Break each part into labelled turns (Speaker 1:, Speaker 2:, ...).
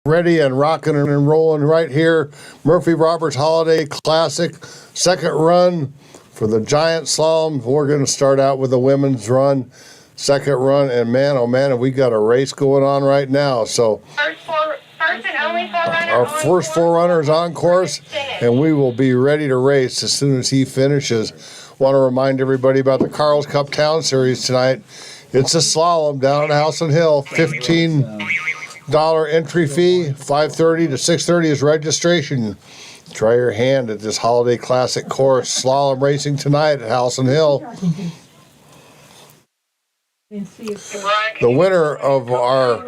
Speaker 1: Ready and rocking and rolling right here. Murphy Roberts Holiday Classic, second run for the giant slalom. We're going to start out with the women's run, second run, and man, oh man, have we got a race going on right now. So
Speaker 2: first and only forerunner.
Speaker 1: Our first forerunner is on course, and we will be ready to race as soon as he finishes. Want to remind everybody about the Carl's Cup Town Series tonight. It's a slalom down at Howson Hill, $15 entry fee, 5:30 to 6:30 is registration. Try your hand at this Holiday Classic course. Slalom racing tonight at Howson Hill. The winner of our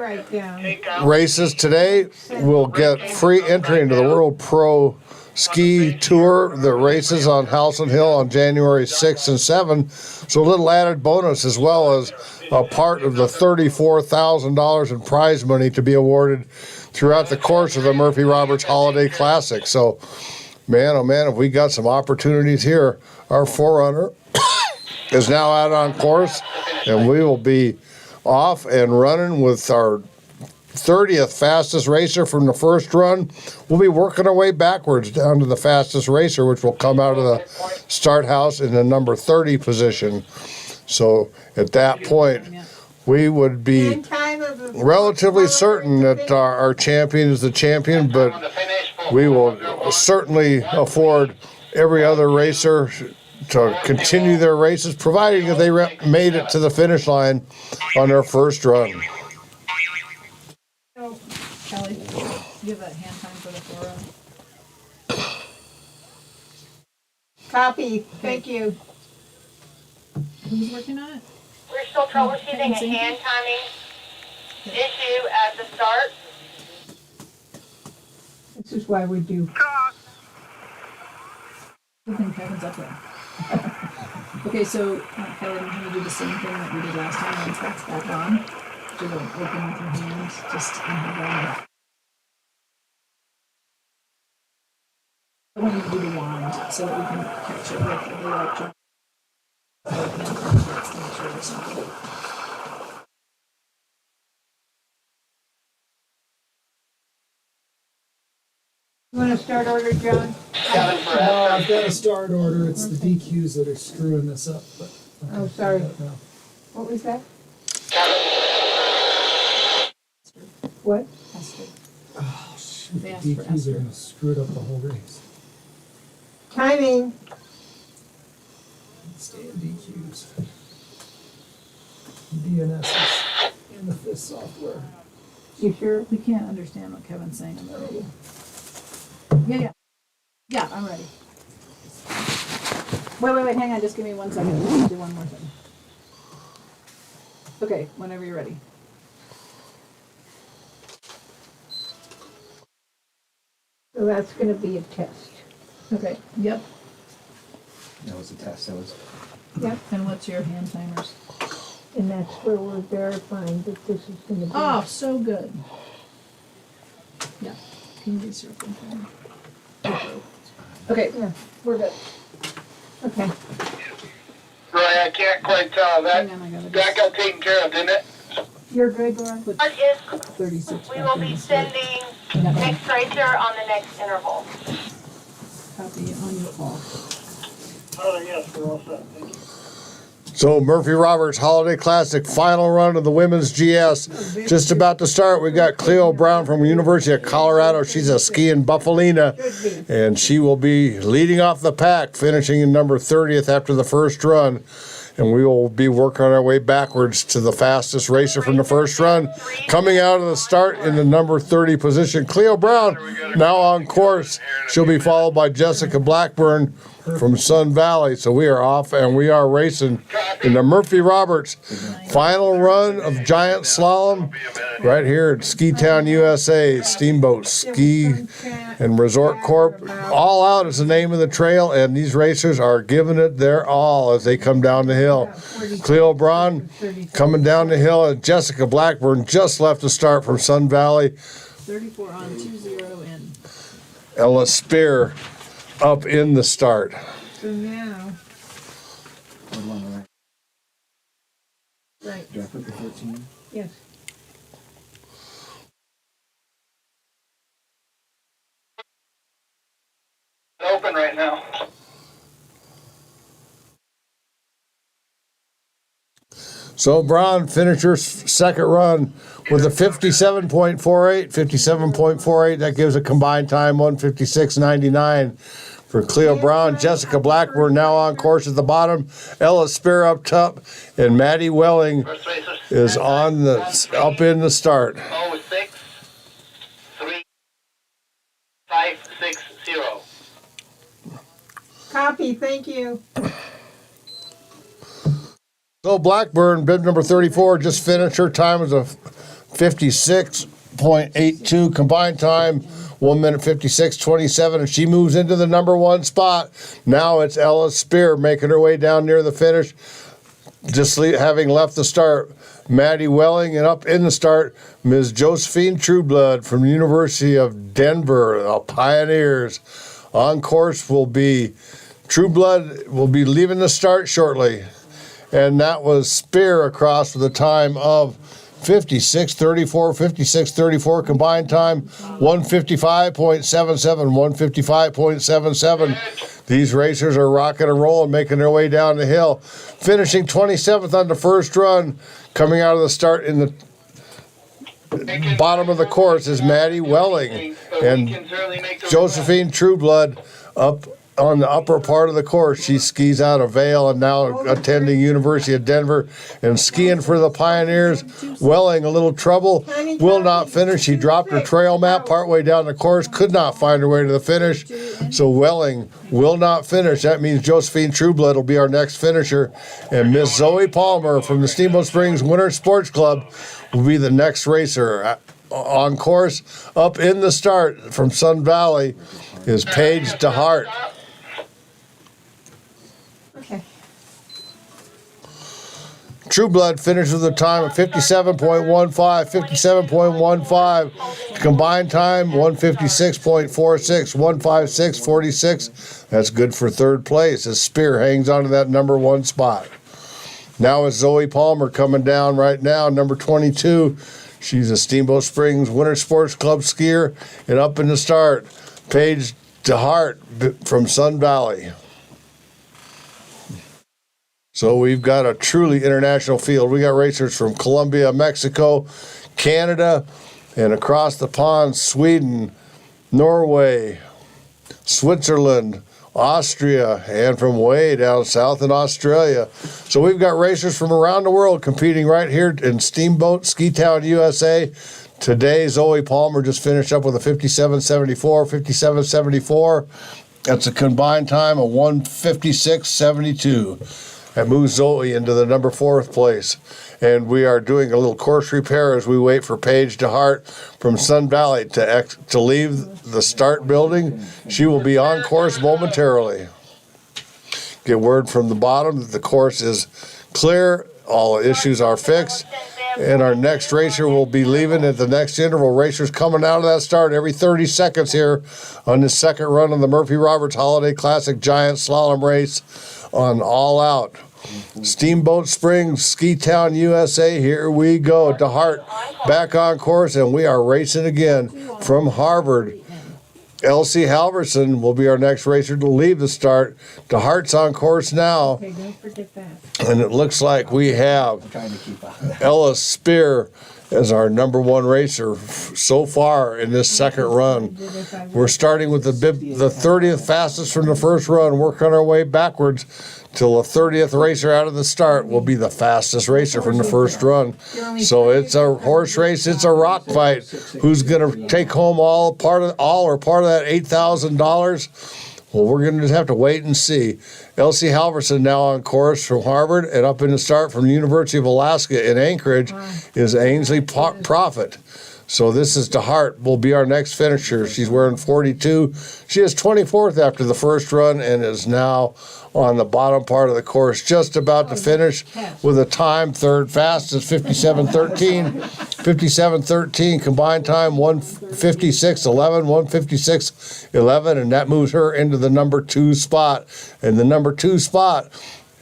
Speaker 1: races today will get free entry into the World Pro Ski Tour that races on Howson Hill on January 6th and 7th. So a little added bonus, as well as a part of the $34,000 in prize money to be awarded throughout the course of the Murphy Roberts Holiday Classic. So, man, oh man, have we got some opportunities here. Our forerunner is now out on course, and we will be off and running with our 30th fastest racer from the first run. We'll be working our way backwards down to the fastest racer, which will come out of the start house in the number 30 position. So at that point, we would be relatively certain that our champion is the champion, but we will certainly afford every other racer to continue their races, providing that they made it to the finish line on their first run.
Speaker 3: Kelly, give a hand time for the forerunner.
Speaker 4: Copy. Thank you.
Speaker 3: Who's working on it?
Speaker 2: We're still troubleshooting a hand timing issue at the start.
Speaker 4: This is why we do.
Speaker 3: Good thing Kevin's up there. Okay, so Kelly, I'm going to do the same thing that we did last time when that's back on. So go open with your hands, just and have that. I want you to do the wand so that we can catch it with the electron.
Speaker 4: You want to start order, John?
Speaker 5: No, I've got a start order. It's the DQs that are screwing this up. But okay,
Speaker 4: Oh, sorry.
Speaker 5: no.
Speaker 4: What was that? What?
Speaker 5: Oh, shoot.
Speaker 3: They
Speaker 5: The
Speaker 3: asked for
Speaker 5: DQs are
Speaker 3: Esther.
Speaker 5: going to screw it up the whole race.
Speaker 4: Timing.
Speaker 5: Stay in DQs. DNSs and the FIS software.
Speaker 4: You sure?
Speaker 3: We can't understand what Kevin's saying on the radio. Yeah. Yeah, I'm ready. Wait, hang on, just give me 1 second. Let's do one more thing. Okay, whenever you're ready.
Speaker 4: So that's going to be a test.
Speaker 3: Okay, yep.
Speaker 6: That was a test. That was.
Speaker 4: Yep.
Speaker 3: And what's your hand timers?
Speaker 4: And that's where we're verifying that this is going to be.
Speaker 3: Oh, so good. Yeah. Can you recircle for me? Okay,
Speaker 4: Yeah.
Speaker 3: we're good.
Speaker 4: Okay.
Speaker 7: Right, I can't quite tell. That
Speaker 3: Hang on, I gotta
Speaker 7: that got taken care of, didn't it?
Speaker 4: You're good, Laura?
Speaker 3: put
Speaker 2: What is,
Speaker 3: 36
Speaker 2: we
Speaker 3: back
Speaker 2: will
Speaker 3: in
Speaker 2: be
Speaker 3: the start.
Speaker 2: sending
Speaker 3: Yeah.
Speaker 2: next racer on the next interval.
Speaker 3: Copy on your call.
Speaker 7: Oh, yes, we're all set. Thank you.
Speaker 1: So Murphy Roberts Holiday Classic, final run of the women's GS. Just about to start. We got Cleo Brown from University of Colorado. She's a skiing buffalina, and she will be leading off the pack, finishing in number 30th after the first run. And we will be working our way backwards to the fastest racer from the first run. Coming out of the start in the number 30 position, Cleo Brown, now on course. She'll be followed by Jessica Blackburn from Sun Valley. So we are off and we are racing in the Murphy Roberts final run of giant slalom right here at Ski Town, USA. Steamboat Ski and Resort Corp. All Out is the name of the trail, and these racers are giving it their all as they come down the hill. Cleo Braun coming down the hill, and Jessica Blackburn just left the start from Sun Valley.
Speaker 3: 34 on 2-0 in.
Speaker 1: Ella Spear up in the start.
Speaker 4: So now,
Speaker 6: What one, right?
Speaker 4: right,
Speaker 6: Do I put the 13?
Speaker 4: yes.
Speaker 7: open right now.
Speaker 1: So Braun finished her second run with a 57.48, 57.48. That gives a combined time 156.99 for Cleo Brown. Jessica Blackburn now on course at the bottom. Ella Spear up top, and Maddie Welling
Speaker 7: First racer.
Speaker 1: is on the up in the start.
Speaker 7: 06 3 5 6 0.
Speaker 4: Copy, thank you.
Speaker 1: So Blackburn, bib number 34, just finished. Her time was a 56.82 combined time, 1 minute 56.27, and she moves into the number one spot. Now it's Ella Spear making her way down near the finish, just having left the start. Maddie Welling, and up in the start, Ms. Josephine Trueblood from the University of Denver, the Pioneers. On course will be Trueblood will be leaving the start shortly. And that was Spear across with a time of 56.34, 56.34 combined time, 155.77, 155.77. These racers are rocking and rolling, making their way down the hill. Finishing 27th on the first run, coming out of the start in the bottom of the course is Maddie Welling. And Josephine Trueblood up on the upper part of the course. She skis out of Vail and now attending University of Denver and skiing for the Pioneers. Welling, a little trouble, will not finish. She dropped her trail map partway down the course, could not find her way to the finish. So Welling will not finish. That means Josephine Trueblood will be our next finisher. And Miss Zoe Palmer from the Steamboat Springs Winter Sports Club will be the next racer. On course, up in the start from Sun Valley is Paige DeHart.
Speaker 4: Okay.
Speaker 1: Trueblood finished with a time of 57.15, 57.15. Combined time, 156.46, 156.46. That's good for third place as Spear hangs on to that number one spot. Now it's Zoe Palmer coming down right now, number 22. She's a Steamboat Springs Winter Sports Club skier. And up in the start, Paige DeHart from Sun Valley. So we've got a truly international field. We got racers from Colombia, Mexico, Canada, and across the pond, Sweden, Norway, Switzerland, Austria, and from way down south in Australia. So we've got racers from around the world competing right here in Steamboat Ski Town, USA. Today, Zoe Palmer just finished up with a 57.74, 57.74. That's a combined time of 156.72. That moves Zoe into the number fourth place. And we are doing a little course repair as we wait for Paige DeHart from Sun Valley to leave the start building. She will be on course momentarily. Get word from the bottom that the course is clear, all issues are fixed, and our next racer will be leaving at the next interval. Racers coming out of that start every 30 seconds here on the second run of the Murphy Roberts Holiday Classic Giant Slalom Race on All Out. Steamboat Springs, Ski Town, USA, here we go. DeHart back on course, and we are racing again from Harvard. Elsie Halverson will be our next racer to leave the start. DeHart's on course now,
Speaker 4: Okay, don't forget that.
Speaker 1: and it looks like we have
Speaker 6: Trying to keep up.
Speaker 1: Ella Spear as our number one racer so far in this second run. We're starting with the 30th fastest from the first run, working our way backwards till the 30th racer out of the start will be the fastest racer from the first run. So it's a horse race, it's a rock fight. Who's gonna take home all or part of that $8,000? Well, we're going to just have to wait and see. Elsie Halverson now on course from Harvard, and up in the start from the University of Alaska in Anchorage is Ainsley Prophet. So this is DeHart, will be our next finisher. She's wearing 42. She is 24th after the first run and is now on the bottom part of the course, just about to finish with a time third fastest, 57.13. 57.13 combined time, 156.11, 156.11, and that moves her into the number two spot. And the number two spot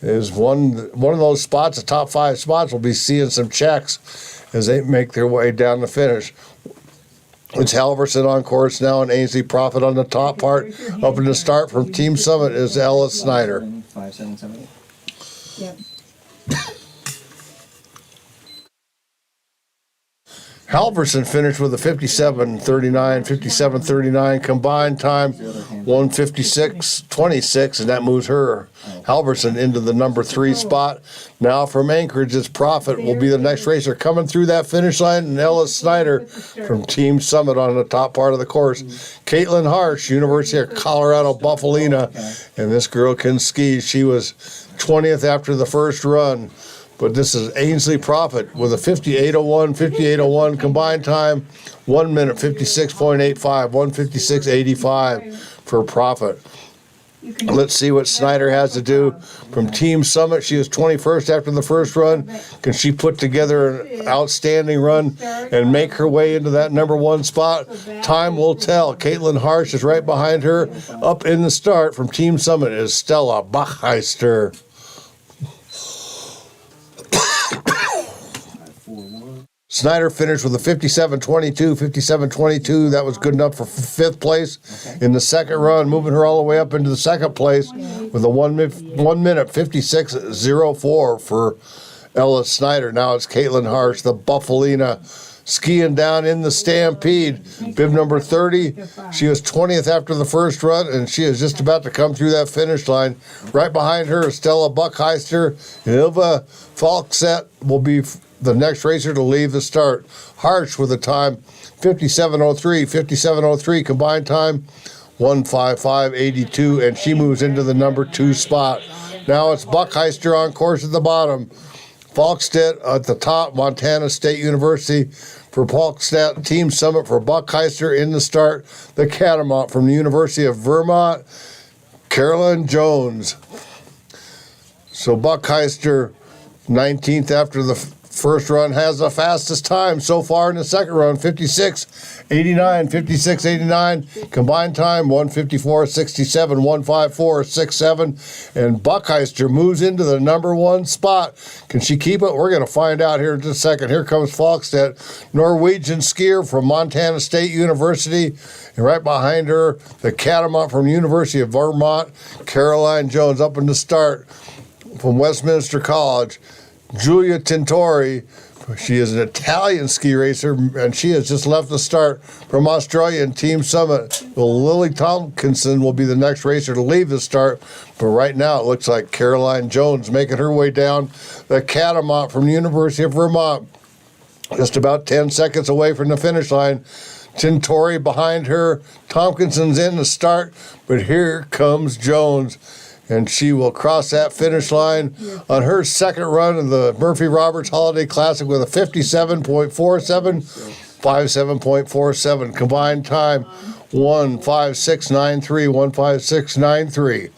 Speaker 1: is one of those spots, the top five spots, will be seeing some checks as they make their way down the finish. It's Halverson on course now, and Ainsley Prophet on the top part. Up in the start from Team Summit is Ellis Snyder.
Speaker 6: 5778.
Speaker 4: Yep.
Speaker 1: Halverson finished with a 57:39 combined time, 1:56.26, and that moves her, Halverson, into the number 3 spot. Now from Anchorage, it's Prophet will be the next racer coming through that finish line, and Ellis Snyder from Team Summit on the top part of the course. Caitlin Harsh, University of Colorado Buffalina, and this girl can ski. She was 20th after the first run. But this is Ainsley Prophet with a 58:01 combined time, 1 minute 56.85, 1:56.85 for Prophet. Let's see what Snyder has to do from Team Summit. She was 21st after the first run. Can she put together an outstanding run and make her way into that number 1 spot? Time will tell. Caitlin Harsh is right behind her. Up in the start from Team Summit is Stella Bachheister. Snyder finished with a 57:22. That was good enough for 5th place in the second run, moving her all the way up into the second place with a 1 minute 56.04 for Ellis Snyder. Now it's Caitlin Harsh, the Buffalina, skiing down in the Stampede. Bib number 30. She was 20th after the first run, and she is just about to come through that finish line. Right behind her is Stella Buchheister. Ilva Falkset will be the next racer to leave the start. Harsh with a time 57:03 combined time, 1:55.82, and she moves into the number 2 spot. Now it's Buchheister on course at the bottom. Falkstedt at the top, Montana State University for Falkstedt. Team Summit for Buchheister in the start. The Catamount from the University of Vermont, Caroline Jones. So Buchheister, 19th after the first run, has the fastest time so far in the second run, 56.89, combined time, 1:54.67, 1:54.67, and Buchheister moves into the number 1 spot. Can she keep it? We're going to find out here in just a second. Here comes Falkstedt, Norwegian skier from Montana State University, and right behind her, the Catamount from the University of Vermont, Caroline Jones. Up in the start from Westminster College, Giulia Tintori. She is an Italian ski racer, and she has just left the start from Australian Team Summit. Well, Lily Tompkinson will be the next racer to leave the start, but right now it looks like Caroline Jones making her way down the Catamount from the University of Vermont, just about 10 seconds away from the finish line. Tintori behind her. Tompkinson's in the start, but here comes Jones. And she will cross that finish line on her second run of the Murphy Roberts Holiday Classic with a 57.47, 57.47. Combined time, 1:56.93, 1:56.93.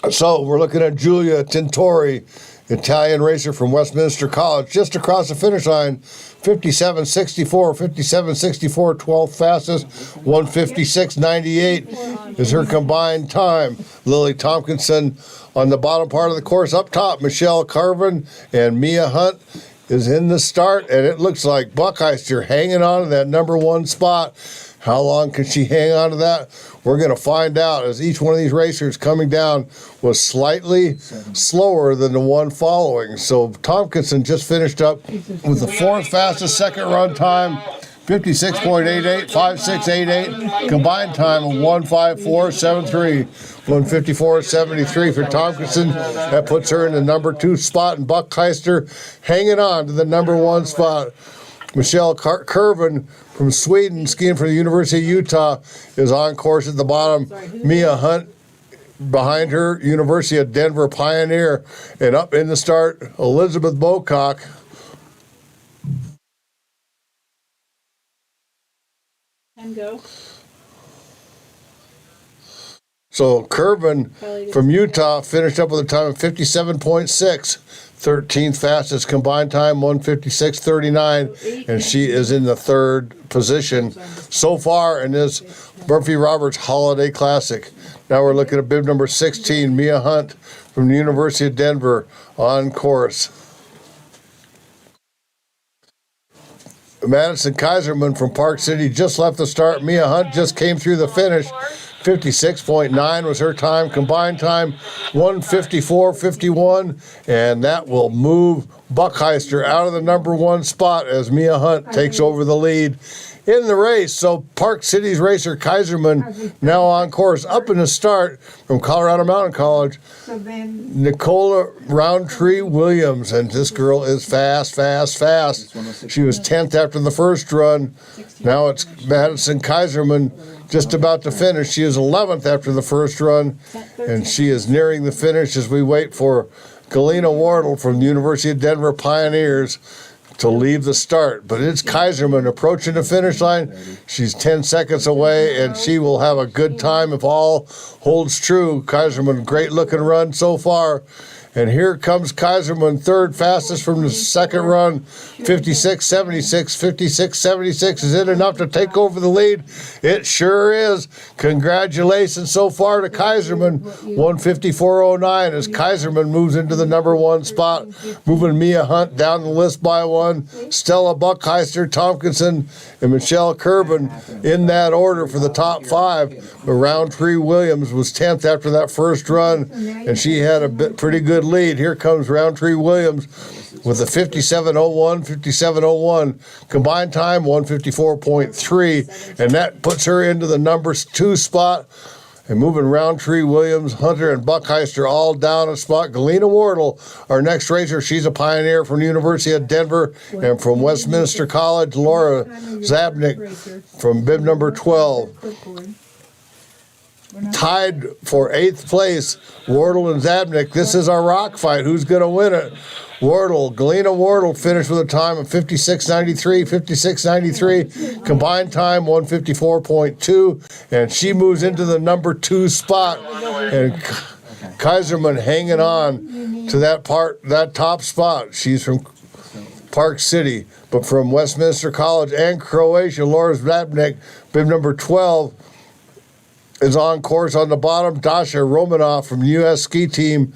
Speaker 1: So we're looking at Giulia Tintori, Italian racer from Westminster College, just across the finish line, 57.64, 57.64, 12th fastest, 1:56.98 is her combined time. Lily Tompkinson on the bottom part of the course. Up top, Michelle Carvin and Mia Hunt is in the start, and it looks like Buchheister hanging on to that number 1 spot. How long can she hang on to that? We're going to find out, as each one of these racers coming down was slightly slower than the one following. So Tompkinson just finished up with the 4th fastest second run time, 56.88, 56.88, combined time of 1:54.73, 1:54.73 for Tompkinson. That puts her in the number 2 spot, and Buchheister hanging on to the number 1 spot. Michelle Curvin from Sweden, skiing for the University of Utah, is on course at the bottom. Mia Hunt behind her, University of Denver Pioneer. And up in the start, Elizabeth Bocock.
Speaker 3: And go.
Speaker 1: So Curvin from Utah finished up with a time of 57.6. 13th fastest combined time, 1:56.39, and she is in the third position so far in this Murphy Roberts Holiday Classic. Now we're looking at bib number 16, Mia Hunt from the University of Denver on course. Madison Kaiserman from Park City just left the start. Mia Hunt just came through the finish. 56.9 was her time. Combined time, 1:54.51. And that will move Buckheister out of the number one spot as Mia Hunt takes over the lead in the race. So Park City's racer Kaiserman now on course. Up in the start from Colorado Mountain College,
Speaker 4: So then,
Speaker 1: Nicola Roundtree Williams, and this girl is fast. She was 10th after the first run. Now it's Madison Kaiserman just about to finish. She is 11th after the first run, and she is nearing the finish as we wait for Galena Wardle from the University of Denver Pioneers to leave the start. But it's Kaiserman approaching the finish line. She's 10 seconds away, and she will have a good time if all holds true. Kaiserman, great looking run so far. And here comes Kaiserman, third fastest from the second run, 56.76. 56.76. Is it enough to take over the lead? It sure is. Congratulations so far to Kaiserman. 1:54.09 as Kaiserman moves into the number one spot, moving Mia Hunt down the list by one. Stella Buckheister, Tompkinson, and Michelle Kerbin in that order for the top five. But Roundtree Williams was 10th after that first run, and she had a pretty good lead. Here comes Roundtree Williams with a 57.01. Combined time, 1:54.3, and that puts her into the number two spot. And moving Roundtree Williams, Hunter, and Buckheister all down a spot. Galena Wardle, our next racer, she's a pioneer from the University of Denver, and from Westminster College, Laura Zabnik from bib number 12. Tied for 8th place, Wardle and Zabnik. This is our rock fight. Who's going to win it? Galena Wardle finished with a time of 56.93, 56.93. Combined time, 1:54.2. And she moves into the number two spot. And Kaiserman hanging on to that top spot. She's from Park City, but from Westminster College and Croatia, Laura Zabnik, bib number 12. Is on course on the bottom. Dasha Romanoff from the U.S. ski team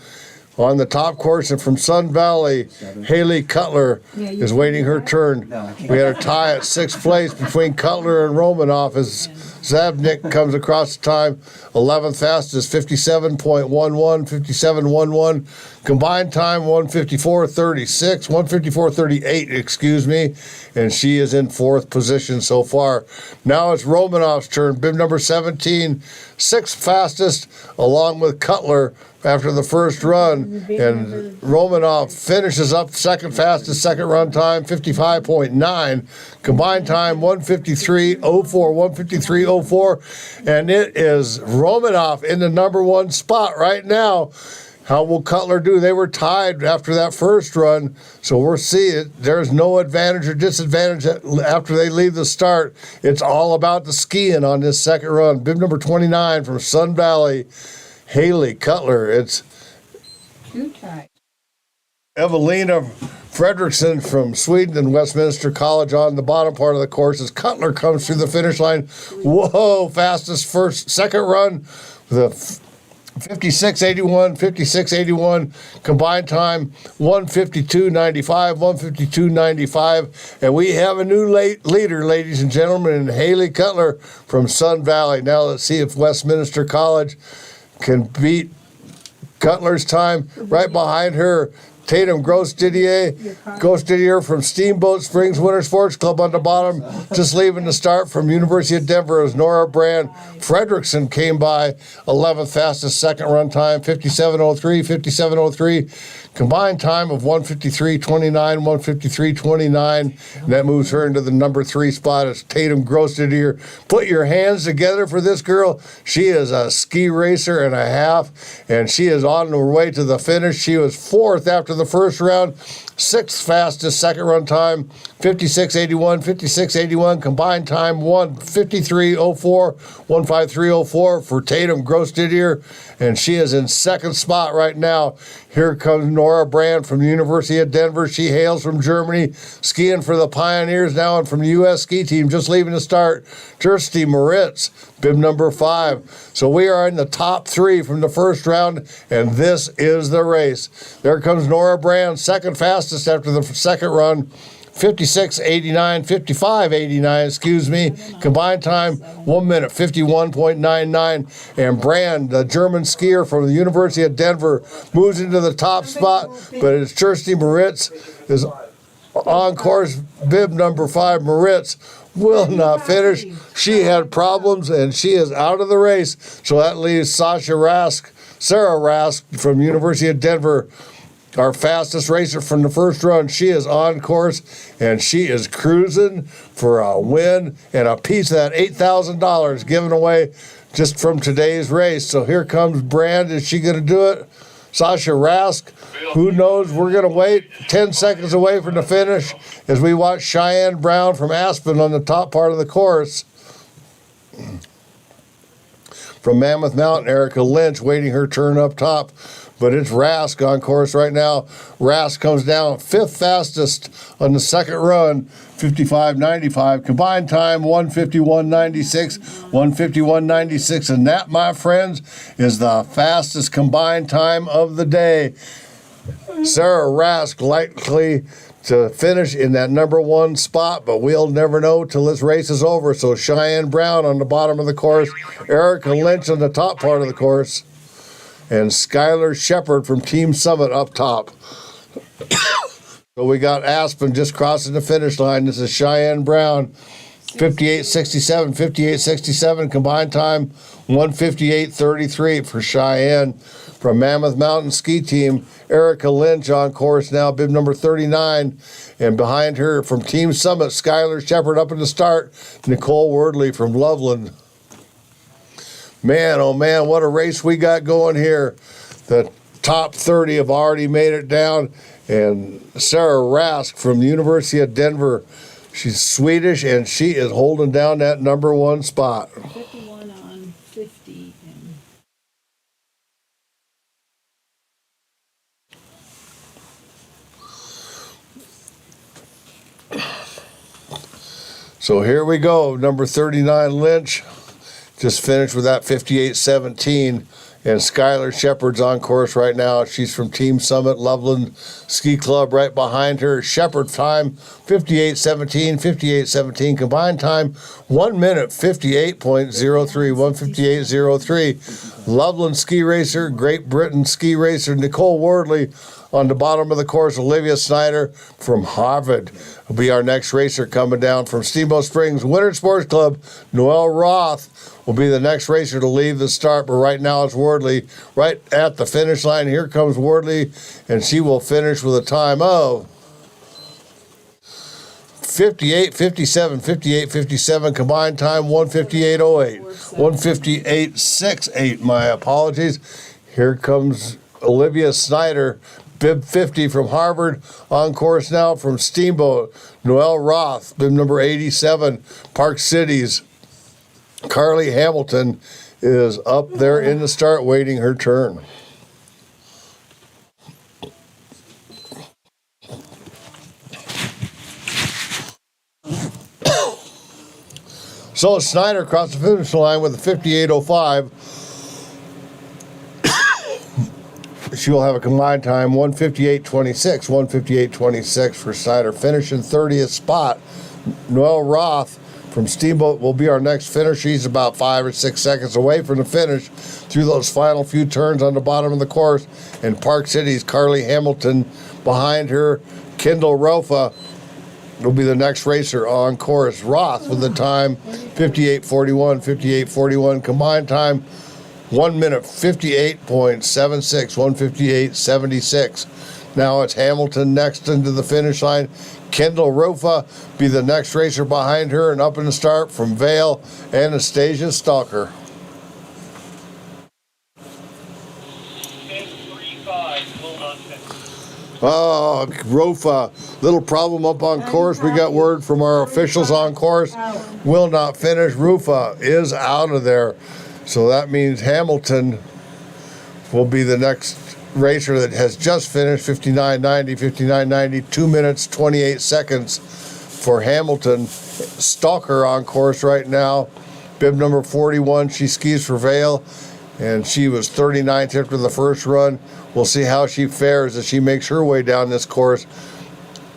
Speaker 1: on the top course, and from Sun Valley, Haley Cutler is waiting her turn. We had a tie at 6th place between Cutler and Romanoff as Zabnik comes across the time. 11th fastest, 57.11, 57.11. Combined time, 1:54.36, 1:54.38, excuse me. And she is in 4th position so far. Now it's Romanoff's turn, bib number 17, 6th fastest, along with Cutler after the first run. And Romanoff finishes up second fastest, second run time, 55.9. Combined time, 1:53.04, 1:53.04. And it is Romanoff in the number one spot right now. How will Cutler do? They were tied after that first run, so we'll see it. There's no advantage or disadvantage after they leave the start. It's all about the skiing on this second run. Bib number 29 from Sun Valley, Haley Cutler. It's Evelina Fredriksson from Sweden and Westminster College on the bottom part of the course as Cutler comes through the finish line. Whoa, fastest second run with a 56.81, 56.81, combined time 1:52.95, 1:52.95, and we have a new leader, ladies and gentlemen, in Haley Cutler from Sun Valley. Now let's see if Westminster College can beat Cutler's time. Right behind her, Tatum Gross-Didier from Steamboat Springs Winter Sports Club on the bottom. Just leaving the start from University of Denver as Nora Brand. Fredrickson came by 11th fastest second run time, 57.03, 57.03. Combined time of 1:53.29, 1:53.29. And that moves her into the number 3 spot as Tatum Gross-Didier. Put your hands together for this girl. She is a ski racer and a half, and she is on her way to the finish. She was 4th after the the first round. Sixth fastest second run time, 56.81, 56.81. Combined time, 1:53.04, 1:53.04 for Tatum Gross-Didier, and she is in second spot right now. Here comes Nora Brand from the University of Denver. She hails from Germany, skiing for the Pioneers now, and from the U.S. ski team, just leaving to start, Kirsty Moritz, bib number 5. So we are in the top 3 from the first round, and this is the race. There comes Nora Brand, second fastest after the second run. 56.89, 55.89, excuse me. Combined time, 1 minute, 51.99. And Brand, the German skier from the University of Denver, moves into the top spot, but it's Kirsty Moritz is on course, bib number 5. Moritz will not finish. She had problems, and she is out of the race. So that leaves Sarah Rask from University of Denver, our fastest racer from the first run. She is on course, and she is cruising for a win and a piece of that $8,000 given away just from today's race. So here comes Brand. Is she going to do it? Sasha Rask, who knows? We're going to wait 10 seconds away from the finish as we watch Cheyenne Brown from Aspen on the top part of the course. From Mammoth Mountain, Erica Lynch waiting her turn up top. But it's Rask on course right now. Rask comes down 5th fastest on the second run, 55.95. Combined time, 1:51.96, 1:51.96. And that, my friends, is the fastest combined time of the day. Sarah Rask likely to finish in that number 1 spot, but we'll never know till this race is over. So Cheyenne Brown on the bottom of the course, Erica Lynch on the top part of the course, and Skylar Shepard from Team Summit up top. So we got Aspen just crossing the finish line. This is Cheyenne Brown, 58.67, 58.67. Combined time, 1:58.33 for Cheyenne. From Mammoth Mountain Ski Team, Erica Lynch on course now, bib number 39. And behind her from Team Summit, Skylar Shepard up in the start, Nicole Wordley from Loveland. Man, oh man, what a race we got going here. The top 30 have already made it down. And Sarah Rask from the University of Denver, she's Swedish, and she is holding down that number 1 spot.
Speaker 3: 51 on 50.
Speaker 1: So here we go, number 39, Lynch. Just finished with that 58.17, and Skylar Shepard's on course right now. She's from Team Summit Loveland Ski Club right behind her. Shepard time, 58.17, 58.17. Combined time, 1 minute, 58.03, 1:58.03. Loveland ski racer, Great Britain ski racer, Nicole Wardley on the bottom of the course. Olivia Snyder from Harvard will be our next racer coming down. From Steamboat Springs Winter Sports Club, Noelle Roth will be the next racer to leave the start, but right now it's Wardley right at the finish line. Here comes Wardley, and she will finish with a time of 58.57, 58.57. Combined time, 1:58.08, 1:58.68, my apologies. Here comes Olivia Snyder, bib 50 from Harvard, on course now from Steamboat. Noelle Roth, bib number 87, Park Cities. Carly Hamilton is up there in the start waiting her turn. So Snyder crossed the finish line with a 58.05. She will have a combined time, 1:58.26, 1:58.26 for Snyder. Finishing 30th spot. Noelle Roth from Steamboat will be our next finisher. She's about 5 or 6 seconds away from the finish through those final few turns on the bottom of the course. And Park City's Carly Hamilton behind her. Kendall Rofa will be the next racer on course. Roth with the time, 58.41, 58.41. Combined time, 1 minute, 58.76, 1:58.76. Now it's Hamilton next into the finish line. Kendall Rofa be the next racer behind her, and up in the start from Vale, Anastasia Stalker.
Speaker 7: 10:35,
Speaker 1: Oh, Rofa, little problem up on course. We got word from our officials on course. Will not finish. Rufa is out of there. So that means Hamilton will be the next racer that has just finished 59.90, 2 minutes, 28 seconds for Hamilton. Stalker on course right now. Bib number 41, she skis for Vail, and she was 39th after the first run. We'll see how she fares as she makes her way down this course.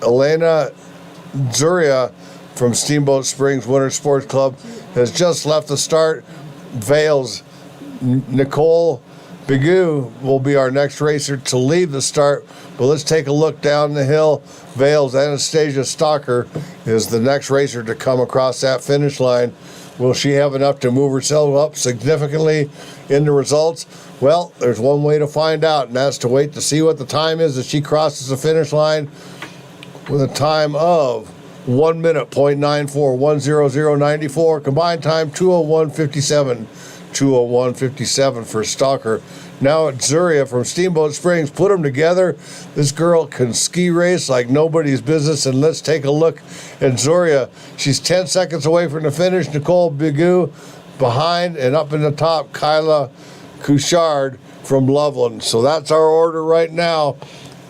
Speaker 1: Elena Zuria from Steamboat Springs Winter Sports Club has just left the start. Vail's Nicole Bigu will be our next racer to leave the start, but let's take a look down the hill. Vail's Anastasia Stalker is the next racer to come across that finish line. Will she have enough to move herself up significantly in the results? Well, there's one way to find out, and that's to wait to see what the time is as she crosses the finish line with a time of 1 minute, 0.94, 1:00:94. Combined time, 2:01:57. 2:01:57 for Stalker. Now it's Zuria from Steamboat Springs. Put them together. This girl can ski race like nobody's business. And let's take a look at Zuria. She's 10 seconds away from the finish. Nicole Bigu behind, and up in the top, Kyla Couchard from Loveland. So that's our order right now.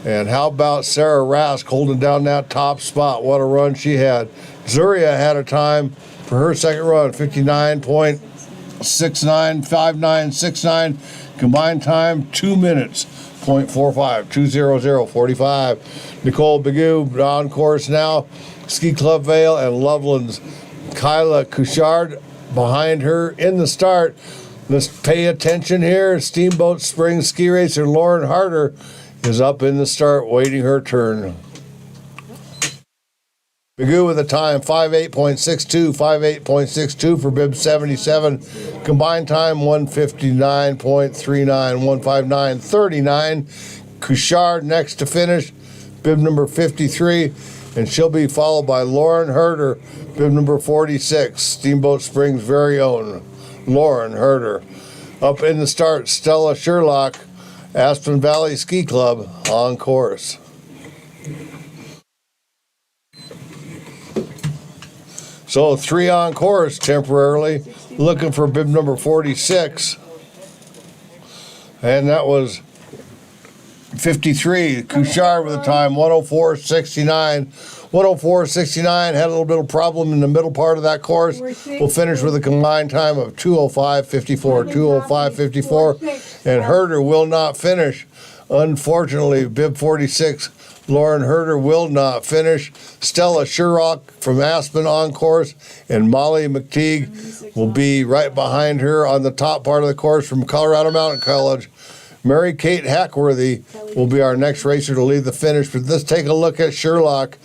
Speaker 1: And how about Sarah Rask holding down that top spot? What a run she had. Zuria had a time for her second run, 59.69. Combined time, 2 minutes, 0.45, 2:00:45. Nicole Bigu on course now. Ski Club Vail and Loveland's Kyla Couchard behind her in the start. Let's pay attention here. Steamboat Springs ski racer Lauren Harder is up in the start waiting her turn. Bigu with a time 58.62 for bib 77. Combined time 159.39, 159.39. Couchard next to finish, bib number 53, and she'll be followed by Lauren Herder, bib number 46. Steamboat Springs' very own Lauren Herder. Up in the start, Stella Sherlock, Aspen Valley Ski Club on course. So 3 on course temporarily, looking for bib number 46. And that was 53. Couchard with a time 1:04:69. 1:04:69, had a little bit of problem in the middle part of that course. We'll finish with a combined time of 2:05:54. 2:05:54. And Herder will not finish. Unfortunately, bib 46. Lauren Herder will not finish. Stella Sherrock from Aspen on course, and Molly McTeague will be right behind her on the top part of the course from Colorado Mountain College. Mary Kate Hackworthy will be our next racer to lead the finish. But let's take a look at Sherlock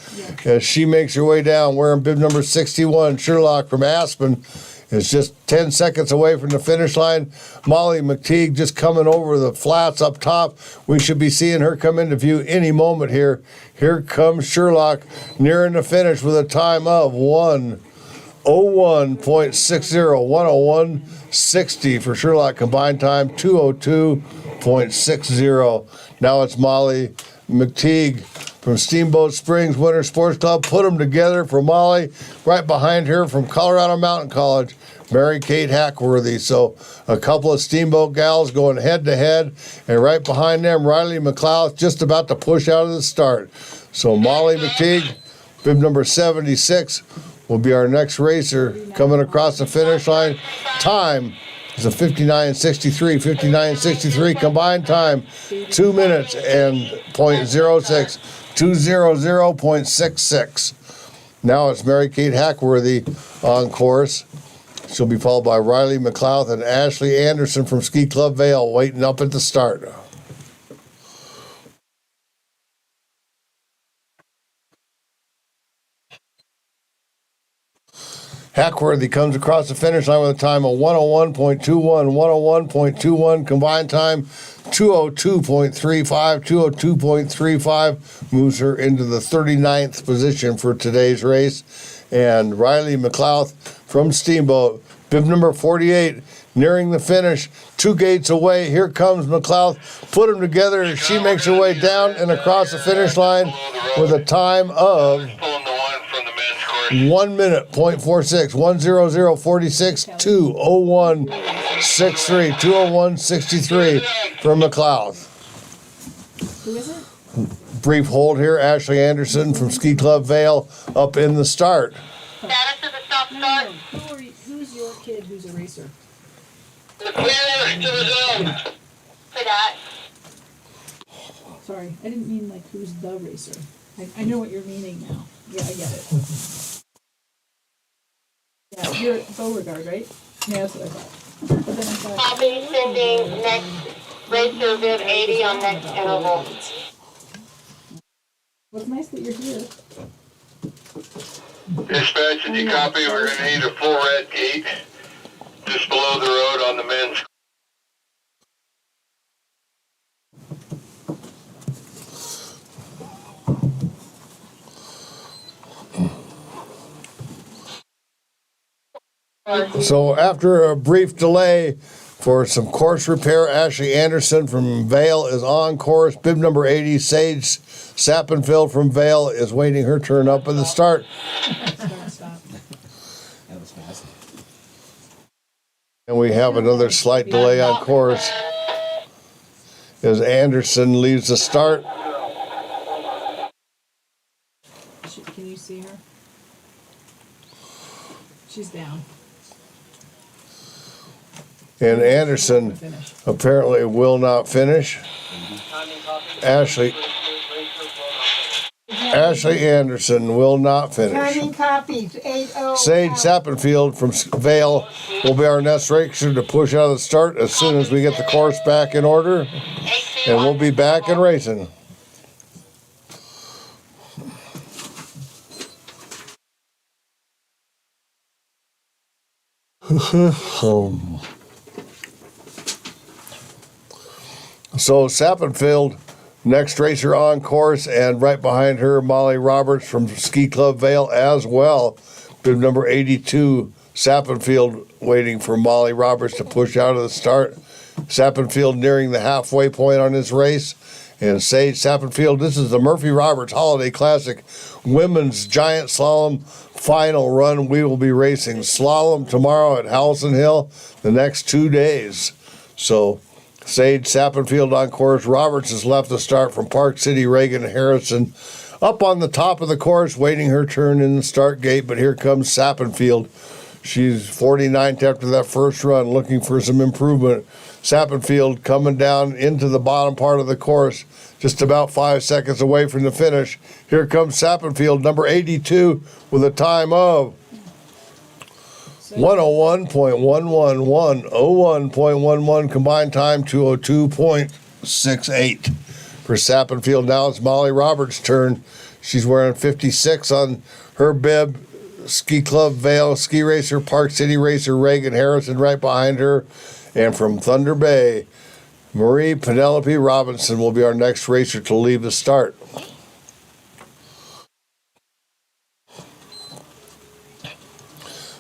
Speaker 1: as she makes her way down wearing bib number 61. Sherlock from Aspen is just 10 seconds away from the finish line. Molly McTeague just coming over the flats up top. We should be seeing her come into view any moment here. Here comes Sherlock nearing the finish with a time of 1:01.60, 1:01:60 for Sherlock. Combined time 2:02.60. Now it's Molly McTeague from Steamboat Springs Winter Sports Club. Put them together for Molly. Right behind her from Colorado Mountain College, Mary Kate Hackworthy. So a couple of Steamboat gals going head to head, and right behind them, Riley McLeod just about to push out of the start. So Molly McTeague, bib number 76, will be our next racer coming across the finish line. Time is a 59.63, 59.63 combined time, 2 minutes and 0.06, 2:00.66. Now it's Mary Kate Hackworthy on course. She'll be followed by Riley McLeod and Ashley Anderson from Ski Club Vail waiting up at the start. Hackworthy comes across the finish line with a time of 1:01.21, 1:01.21 combined time, 2:02.35, 2:02.35, moves her into the 39th position for today's race. And Riley McLeod from Steamboat, bib number 48, nearing the finish. 2 gates away. Here comes McLeod. Put them together. She makes her way down and across the finish line with a time of
Speaker 7: Pulling the one from the men's course.
Speaker 1: 1 minute, .46, 1:00:46, 2:01:63, 2:01:63 for McLeod.
Speaker 3: Who is it?
Speaker 1: Brief hold here. Ashley Anderson from Ski Club Vale up in the start.
Speaker 2: Status of the stop start.
Speaker 3: Who's your kid who's a racer?
Speaker 7: The clear to the zone.
Speaker 2: For that.
Speaker 3: Sorry, I didn't mean like who's the racer. I know what you're meaning now. Yeah, I get it. Yeah, you're at Beauregard, right? Yeah, that's what I thought. But then I thought.
Speaker 2: Copy, sending next racer Viv 80 on next interval.
Speaker 3: Well, it's nice that you're here.
Speaker 7: Dispatch, did you copy? We're gonna need a full red gate just below the road on the men's.
Speaker 1: So after a brief delay for some course repair, Ashley Anderson from Vale is on course. Bib number 80, Sage Sappenfield from Vale is waiting her turn up at the start.
Speaker 3: Stop.
Speaker 6: That was fast.
Speaker 1: And we have another slight delay on course as Anderson leaves the start.
Speaker 3: Can you see her? She's down.
Speaker 1: And Anderson
Speaker 3: Finish.
Speaker 1: apparently will not finish. Ashley Anderson will not finish.
Speaker 4: Timing copies, 8:00.
Speaker 1: Sage Sappenfield from Vale will be our next racer to push out of the start as soon as we get the course back in order. And we'll be back and racing. So Sappenfield, next racer on course, and right behind her, Molly Roberts from Ski Club Vale as well. Bib number 82, Sappenfield waiting for Molly Roberts to push out of the start. Sappenfield nearing the halfway point on his race. And Sage Sappenfield, this is the Murphy Roberts Holiday Classic Women's Giant Slalom final run. We will be racing slalom tomorrow at Howson Hill the next 2 days. So Sage Sappenfield on course. Roberts has left the start from Park City. Reagan Harrison up on the top of the course, waiting her turn in the start gate. But here comes Sappenfield. She's 49th after that first run, looking for some improvement. Sappenfield coming down into the bottom part of the course, just about 5 seconds away from the finish. Here comes Sappenfield, number 82, with a time of 1:01.11, 1:01.11, combined time 2:02.68 for Sappenfield. Now it's Molly Roberts' turn. She's wearing 56 on her bib. Ski Club Vale, Ski Racer, Park City Racer, Reagan Harrison right behind her. And from Thunder Bay, Marie Penelope Robinson will be our next racer to leave the start.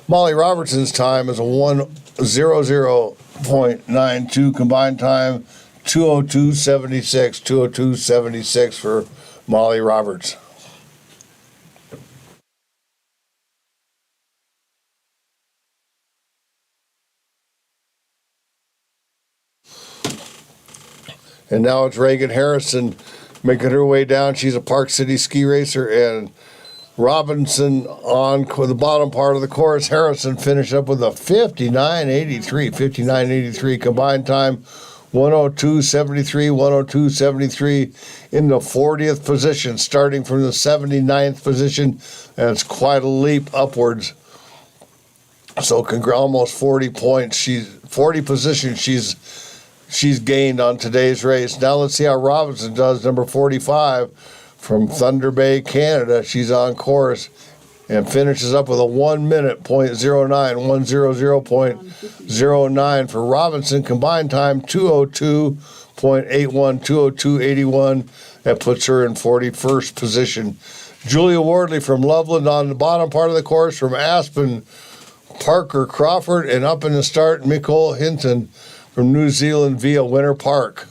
Speaker 1: Molly Robertson's time is a 1:00.92, combined time 2:02.76, 2:02.76 for Molly Roberts. And now it's Reagan Harrison making her way down. She's a Park City ski racer, and Robinson on the bottom part of the course. Harrison finished up with a 59.83 combined time, 1:02.73, 1:02.73 in the 40th position, starting from the 79th position. And it's quite a leap upwards. So almost 40 points. 40 positions she's gained on today's race. Now let's see how Robinson does, number 45 from Thunder Bay, Canada. She's on course and finishes up with a 1:09, 1:00.09 for Robinson. Combined time 2:02.81, 2:02.81. That puts her in 41st position. Julia Wardley from Loveland on the bottom part of the course from Aspen, Parker Crawford, and up in the start, Nicole Hinton from New Zealand via Winter Park.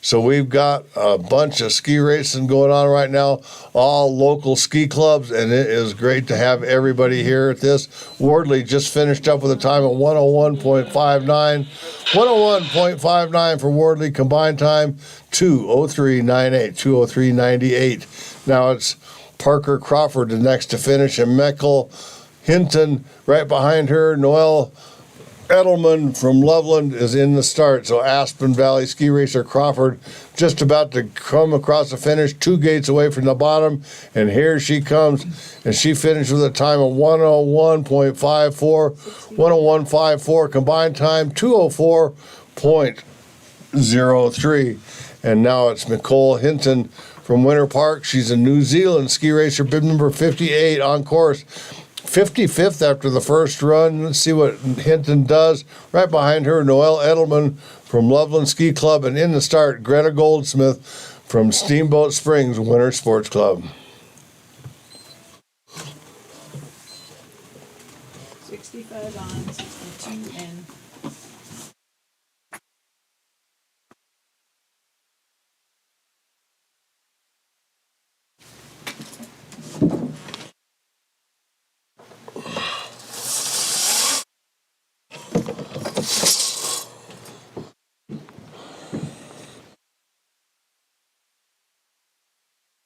Speaker 1: So we've got a bunch of ski racing going on right now, all local ski clubs, and it is great to have everybody here at this. Wardley just finished up with a time of 101.59. 101.59 for Wardley, combined time 2:03.98, 2:03.98. Now it's Parker Crawford the next to finish, and Michael Hinton right behind her. Noelle Edelman from Loveland is in the start. So Aspen Valley ski racer Crawford just about to come across the finish, 2 gates away from the bottom. And here she comes, and she finished with a time of 101.54, 101.54 combined time, 2:04.03. And now it's Nicole Hinton from Winter Park. She's a New Zealand ski racer, bib number 58 on course. 55th after the first run. Let's see what Hinton does. Right behind her, Noelle Edelman from Loveland Ski Club, and in the start, Greta Goldsmith from Steamboat Springs Winter Sports Club.
Speaker 3: 65 on, 62 in.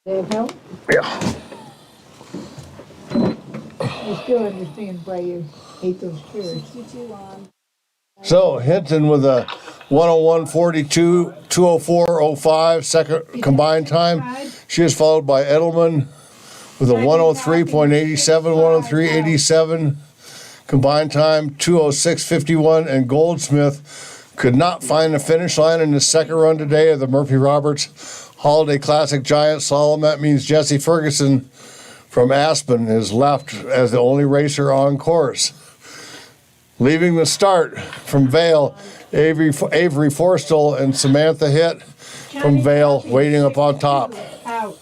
Speaker 4: That help?
Speaker 1: Yeah.
Speaker 4: I still understand why you ate those chairs.
Speaker 3: 62 on.
Speaker 1: So Hinton with a 101.42, 2:04.05 second combined time. She is followed by Edelman with a 103.87, 103.87 combined time, 2:06.51, and Goldsmith could not find the finish line in the second run today of the Murphy Roberts Holiday Classic Giant Slalom. That means Jesse Ferguson from Aspen is left as the only racer on course. Leaving the start from Vale, Avery Forstall and Samantha Hitt from Vale waiting up on top.
Speaker 4: Out.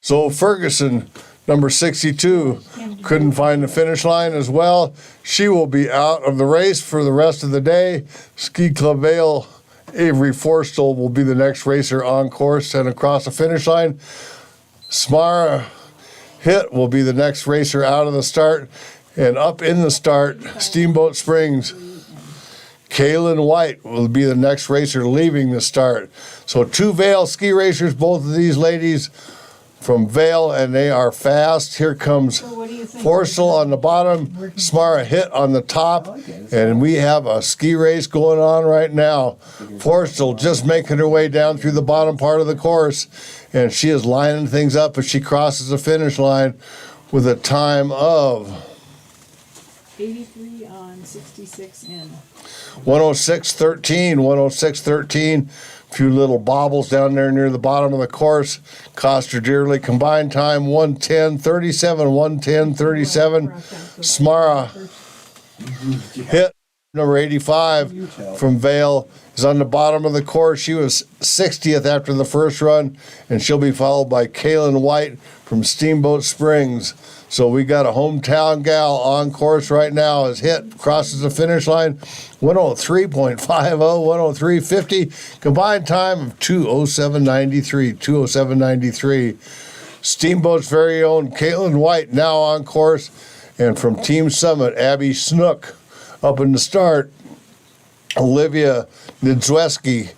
Speaker 1: So Ferguson, number 62, couldn't find the finish line as well. She will be out of the race for the rest of the day. Ski Club Vale, Avery Forstall will be the next racer on course and across the finish line. Smara Hitt will be the next racer out of the start. And up in the start, Steamboat Springs, Kaylin White will be the next racer leaving the start. So 2 Vale ski racers, both of these ladies from Vale, and they are fast. Here comes Forstall on the bottom, Smara Hitt on the top, and we have a ski race going on right now. Forstall just making her way down through the bottom part of the course, and she is lining things up as she crosses the finish line with a time of
Speaker 3: 83 on, 66 in.
Speaker 1: 106.13, 106.13. A few little bobbles down there near the bottom of the course. Cost her dearly. Combined time 110.37, 110.37. Smara Hitt, number 85 from Vale, is on the bottom of the course. She was 60th after the first run, and she'll be followed by Kaylin White from Steamboat Springs. So we got a hometown gal on course right now as Hitt crosses the finish line. 103.50, 103.50. Combined time of 2:07.93, 2:07.93. Steamboat's very own Caitlin White now on course. And from Team Summit, Abby Snook up in the start. Olivia Nidzweski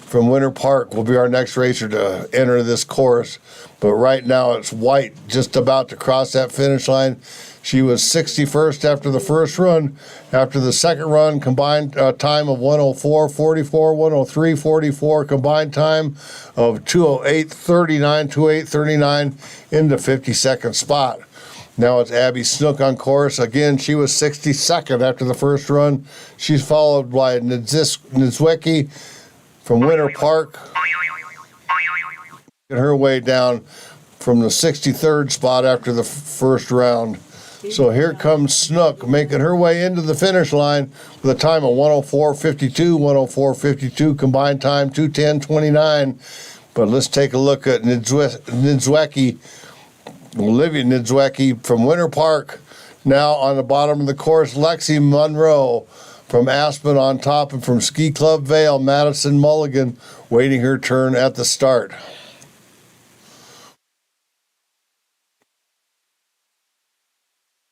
Speaker 1: from Winter Park will be our next racer to enter this course. But right now it's White just about to cross that finish line. She was 61st after the first run. After the second run, combined time of 104.44, 103.44, combined time of 2:08.39, 2:08.39 in the 52nd spot. Now it's Abby Snook on course. Again, she was 62nd after the first run. She's followed by Nidzweski from Winter Park. Her way down from the 63rd spot after the first round. So here comes Snook making her way into the finish line with a time of 104.52, 104.52, combined time 2:10.29. But let's take a look at Nidzweski, Olivia Nidzweski from Winter Park Now on the bottom of the course, Lexi Monroe from Aspen on top, and from Ski Club Vale, Madison Mulligan, waiting her turn at the start.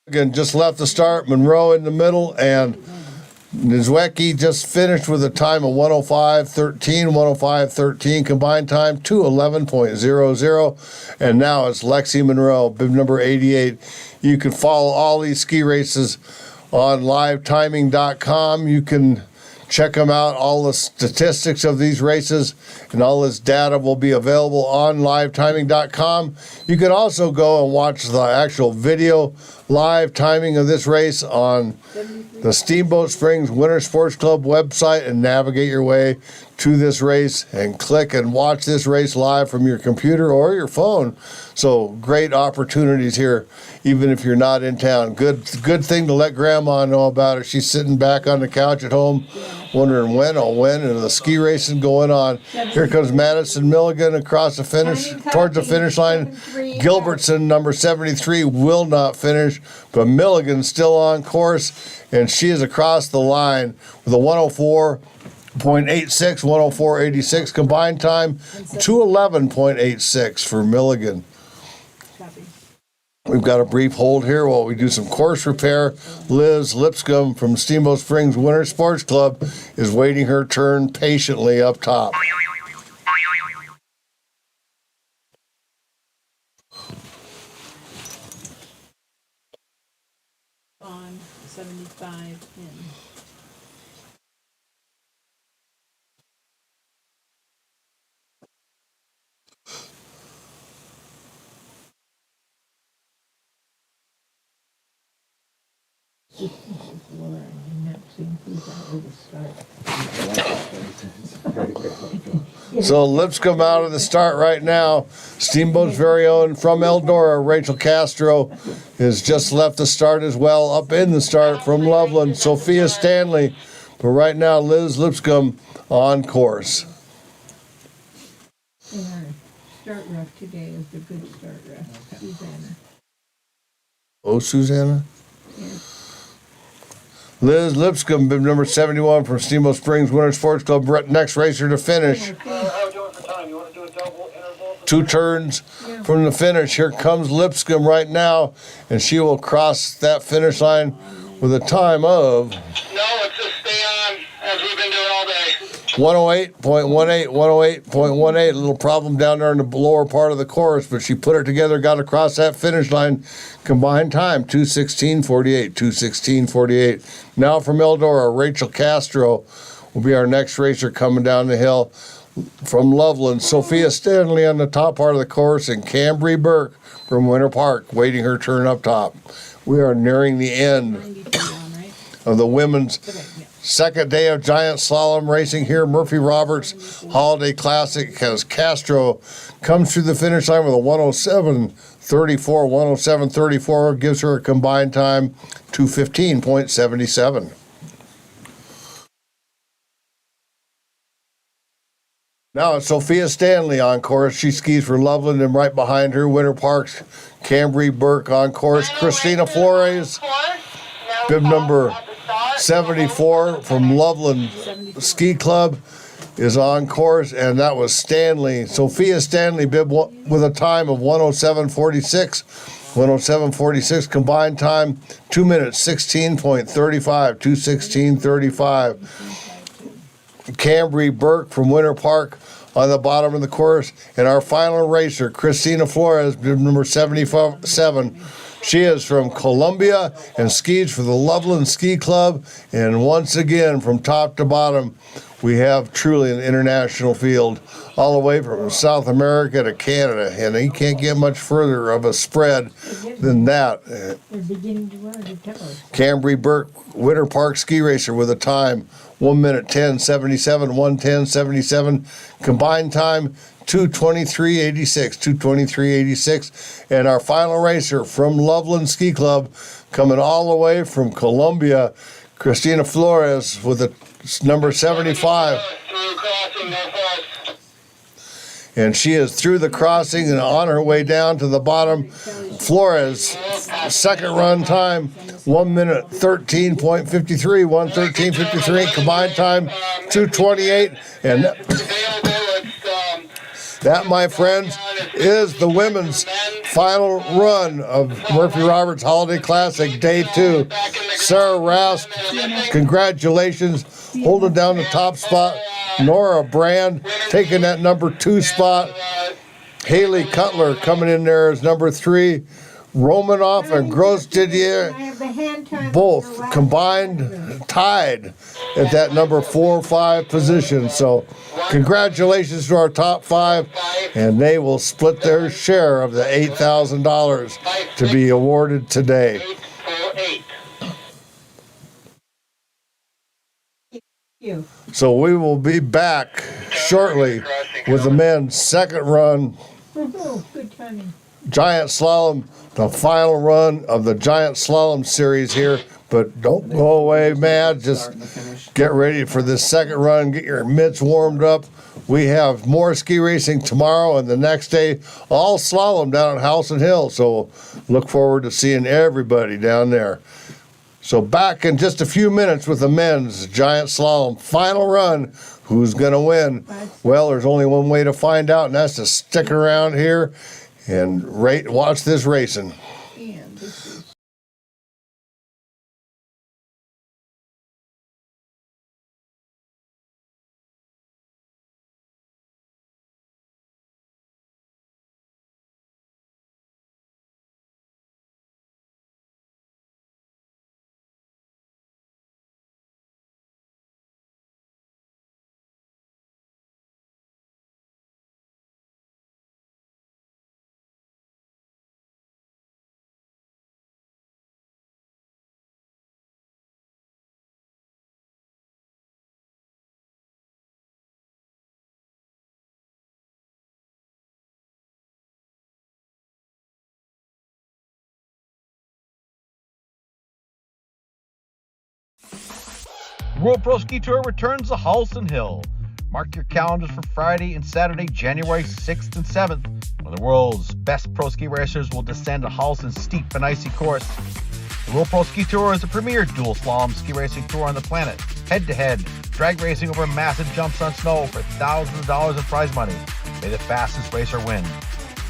Speaker 1: Again, just left the start, Monroe in the middle, and Nizwecki just finished with a time of 105.13, 105.13 combined time, 211.00, and now it's Lexi Monroe, bib number 88. You can follow all these ski races on livetiming.com. You can check them out. All the statistics of these races and all this data will be available on livetiming.com. You can also go and watch the actual video live timing of this race on the Steamboat Springs Winter Sports Club website and navigate your way to this race and click and watch this race live from your computer or your phone. So great opportunities here, even if you're not in town. Good thing to let Grandma know about it. She's sitting back on the couch at home wondering when and the ski racing going on. Here comes Madison Milligan across the finish, towards the finish line. Gilbertson, number 73, will not finish, but Milligan's still on course, and she is across the line with a 104.86, 104.86 combined time, 211.86 for Milligan. We've got a brief hold here while we do some course repair. Liz Lipscomb from Steamboat Springs Winter Sports Club is waiting her turn patiently up top.
Speaker 3: On 75 in.
Speaker 4: Laura, you've not seen who's out of the start.
Speaker 1: So Lipscomb out of the start right now. Steamboat's very own from Eldora, Rachel Castro, has just left the start as well. Up in the start from Loveland, Sophia Stanley. But right now, Liz Lipscomb on course.
Speaker 4: And our start ref today is the good start ref, Susanna.
Speaker 1: Oh, Susanna?
Speaker 4: Yes.
Speaker 1: Liz Lipscomb, bib number 71 from Steamboat Springs Winter Sports Club, next racer to finish.
Speaker 7: How are we doing for time? You want to do a double interval?
Speaker 1: 2 turns from the finish. Here comes Lipscomb right now, and she will cross that finish line with a time of
Speaker 7: No, let's just stay on as we've been doing all day.
Speaker 1: 108.18, 108.18. A little problem down there in the lower part of the course, but she put it together, got across that finish line. Combined time, 2:16.48, 2:16.48. Now from Eldora, Rachel Castro will be our next racer coming down the hill from Loveland. Sophia Stanley on the top part of the course, and Cambry Burke from Winter Park waiting her turn up top. We are nearing the end
Speaker 3: 92 on, right?
Speaker 1: of the women's
Speaker 3: Okay, yeah.
Speaker 1: second day of giant slalom racing here. Murphy Roberts Holiday Classic as Castro comes through the finish line with a 107.34. 107.34 gives her a combined time 2:15.77. Now it's Sophia Stanley on course. She skis for Loveland, and right behind her, Winter Park's Cambry Burke on course. Christina Flores, bib number 74 from Loveland Ski Club, is on course, and that was Stanley. Sophia Stanley, bib with a time of 107.46. 107.46 combined time, 2 minutes, 16.35, 2:16.35. Cambry Burke from Winter Park on the bottom of the course. And our final racer, Christina Flores, number 77. She is from Columbia and skis for the Loveland Ski Club. And once again, from top to bottom, we have truly an international field, all the way from South America to Canada. And you can't get much further of a spread than that.
Speaker 4: They're beginning to run the towers.
Speaker 1: Cambry Burke, Winter Park ski racer with a time 1 minute 10:77, 1:10:77. Combined time 2:23.86, 2:23.86. And our final racer from Loveland Ski Club, coming all the way from Columbia, Christina Flores with a number 75.
Speaker 7: Through crossing, no fault.
Speaker 1: and she is through the crossing and on her way down to the bottom. Flores, second run time, 1 minute 13.53, 1:13.53 combined time, 2:28, and that, my friends, is the women's final run of Murphy Roberts Holiday Classic Day 2. Sarah Rast, congratulations, holding down the top spot. Nora Brand taking that number 2 spot. Haley Cutler coming in there as number 3. Romanoff and Gross Didier both combined tied at that number 4 or 5 position. So congratulations to our top 5, and they will split their share of the $8,000 to be awarded today. So we will be back shortly with the men's second run
Speaker 4: Good timing.
Speaker 1: giant slalom, the final run of the giant slalom series here. But don't go away mad, just get ready for this second run, get your mitts warmed up. We have more ski racing tomorrow and the next day, all slalom down at House and Hill. So look forward to seeing everybody down there. So back in just a few minutes with the men's giant slalom final run. Who's going to win? Well, there's only one way to find out, and that's to stick around here and watch this racing.
Speaker 4: And this is
Speaker 8: The World Pro Ski Tour returns to Halston Hill. Mark your calendars for Friday and Saturday, January 6th and 7th, when the world's best pro ski racers will descend to Halston's steep and icy course. The World Pro Ski Tour is the premier dual slalom ski racing tour on the planet. Head-to-head, drag racing over massive jumps on snow for thousands of dollars in prize money. May the fastest racer win.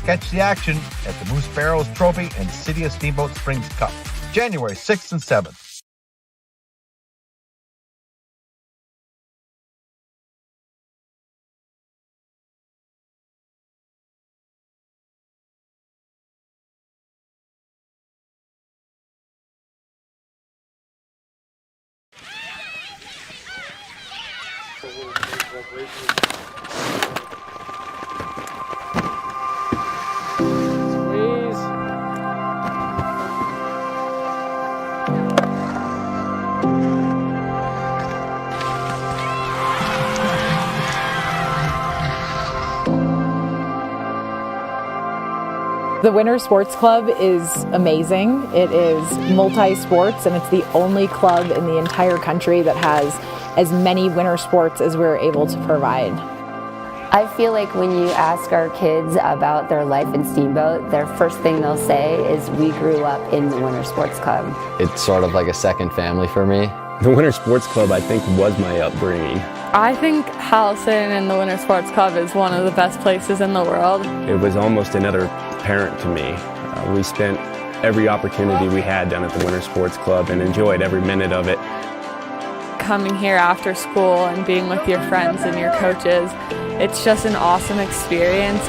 Speaker 8: Catch the action at the Moose Barrows Trophy and City of Steamboat Springs Cup, January 6th and 7th.
Speaker 9: The Winter Sports Club is amazing. It is multi-sports, and it's the only club in the entire country that has as many winter sports as we're able to provide.
Speaker 10: I feel like when you ask our kids about their life in Steamboat, their first thing they'll say is, we grew up in the Winter Sports Club.
Speaker 6: It's sort of like a second family for me.
Speaker 11: The Winter Sports Club, I think, was my upbringing.
Speaker 12: I think Halston and the Winter Sports Club is one of the best places in the world.
Speaker 11: It was almost another parent to me. We spent every opportunity we had down at the Winter Sports Club and enjoyed every minute of it.
Speaker 12: Coming here after school and being with your friends and your coaches, it's just an awesome experience.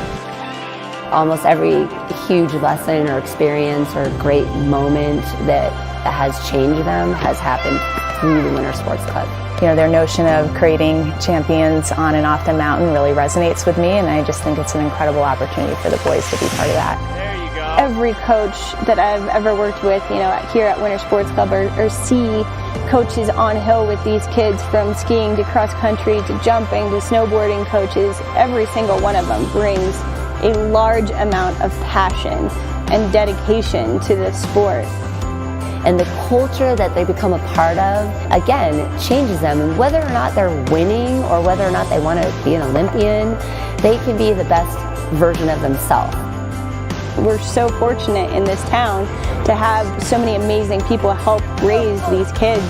Speaker 10: Almost every huge lesson or experience or great moment that has changed them has happened through the Winter Sports Club.
Speaker 13: You know, their notion of creating champions on and off the mountain really resonates with me, and I just think it's an incredible opportunity for the boys to be part of that.
Speaker 12: There you go.
Speaker 14: Every coach that I've ever worked with, you know, here at Winter Sports Club or see coaches on hill with these kids, from skiing to cross country to jumping to snowboarding coaches, every single one of them brings a large amount of passion and dedication to the sport.
Speaker 10: And the culture that they become a part of, again, changes them. And whether or not they're winning or whether or not they want to be an Olympian, they can be the best version of themselves.
Speaker 14: We're so fortunate in this town to have so many amazing people help raise these kids.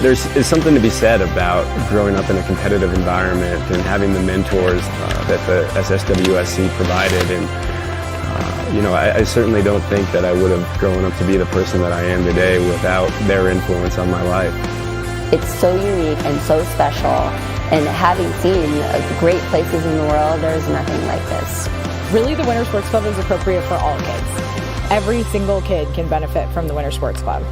Speaker 11: There's something to be said about growing up in a competitive environment and having the mentors that the SSWSC provided. And I certainly don't think that I would have grown up to be the person that I am today without their influence on my life.
Speaker 10: It's so unique and so special. And having seen great places in the world, there's nothing like this.
Speaker 9: Really, the Winter Sports Club is appropriate for all kids. Every single kid can benefit from the Winter Sports Club.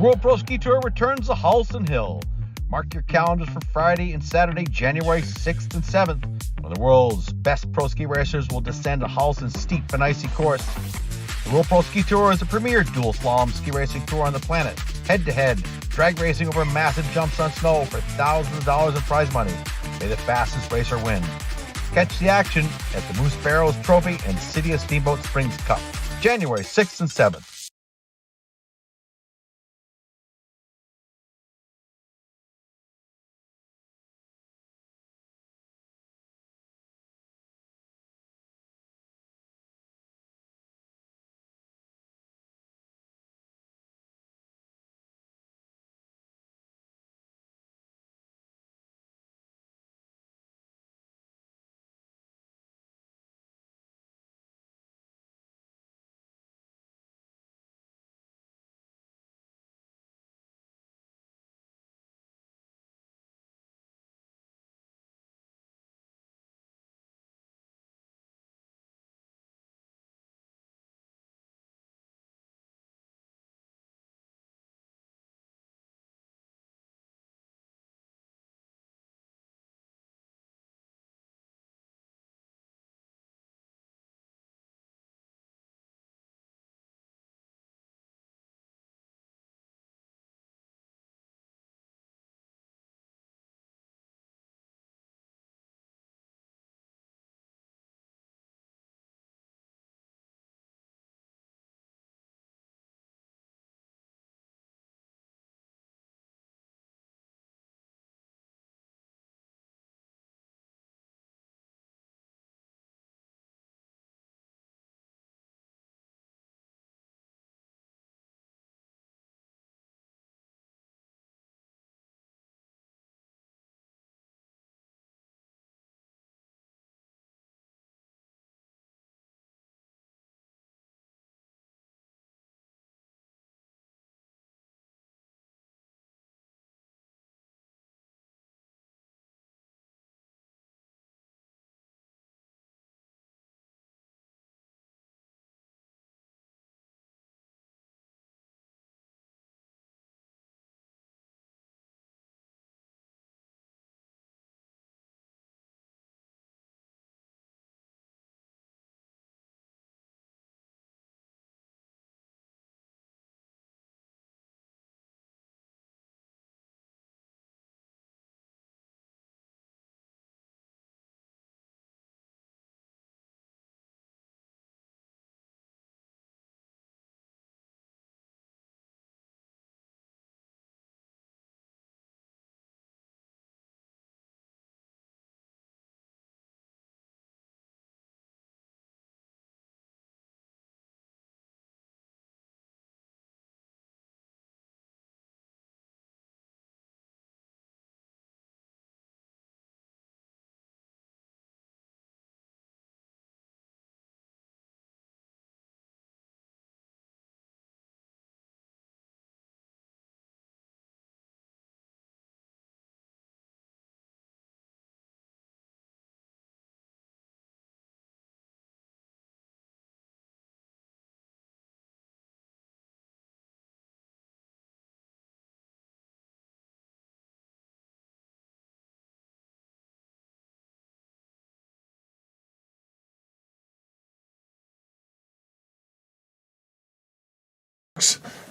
Speaker 8: World Pro Ski Tour returns to Halston Hill. Mark your calendars for Friday and Saturday, January 6th and 7th, when the world's best pro ski racers will descend to Halston's steep and icy course. The World Pro Ski Tour is the premier dual slalom ski racing tour on the planet. Head-to-head, drag racing over massive jumps on snow for thousands of dollars in prize money. May the fastest racer win. Catch the action at the Moose Barrows Trophy and City of Steamboat Springs Cup, January 6th and 7th.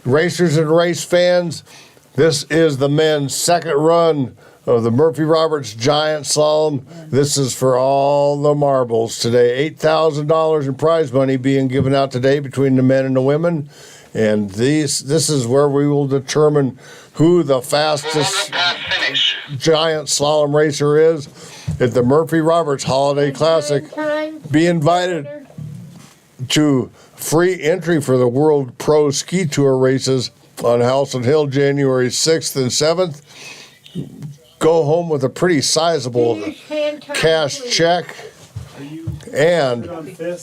Speaker 1: Racers and race fans, this is the men's second run of the Murphy Roberts Giant Slalom. This is for all the marbles today. $8,000 in prize money being given out today between the men and the women. And this is where we will determine who the fastest giant slalom racer is at the Murphy Roberts Holiday Classic. Be invited to free entry for the World Pro Ski Tour races on Halston Hill, January 6th and 7th. Go home with a pretty sizable cash check and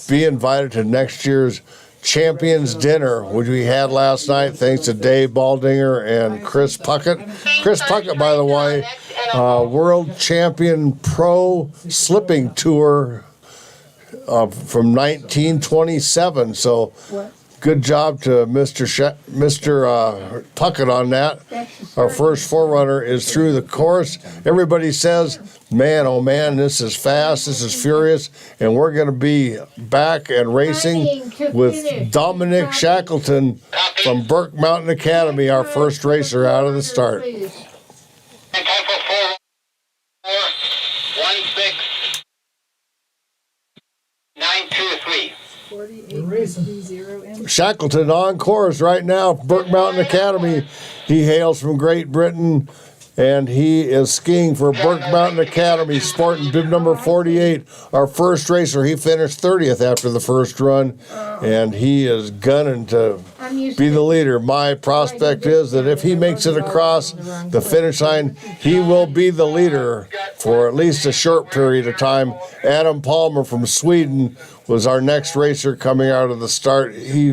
Speaker 1: be invited to next year's Champions Dinner, which we had last night, thanks to Dave Baldinger and Chris Puckett. Chris Puckett, by the way, world champion pro slipping tour from 1927. So good job to Mr. Puckett on that. Our first forerunner is through the course. Everybody says, man, oh man, this is fast, this is furious, and we're going to be back and racing with Dominic Shackleton from Burke Mountain Academy, our first racer out of the start.
Speaker 7: And time for 4-1-6-9-2-3.
Speaker 3: 48.30
Speaker 1: Shackleton on course right now, Burke Mountain Academy. He hails from Great Britain, and he is skiing for Burke Mountain Academy, sporting bib number 48. Our first racer, he finished 30th after the first run, and he is gunning to be the leader. My prospect is that if he makes it across the finish line, he will be the leader for at least a short period of time. Adam Palmer from Sweden was our next racer coming out of the start. He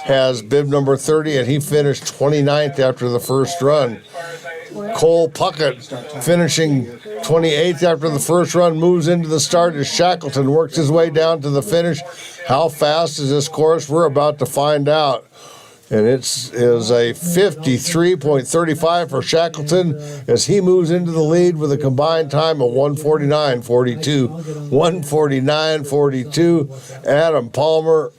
Speaker 1: has bib number 30, and he finished 29th after the first run. Cole Puckett finishing 28th after the first run, moves into the start as Shackleton works his way down to the finish. How fast is this course? We're about to find out. And it is a 53.35 for Shackleton as he moves into the lead with a combined time of 1:49.42. 1:49.42. Adam Palmer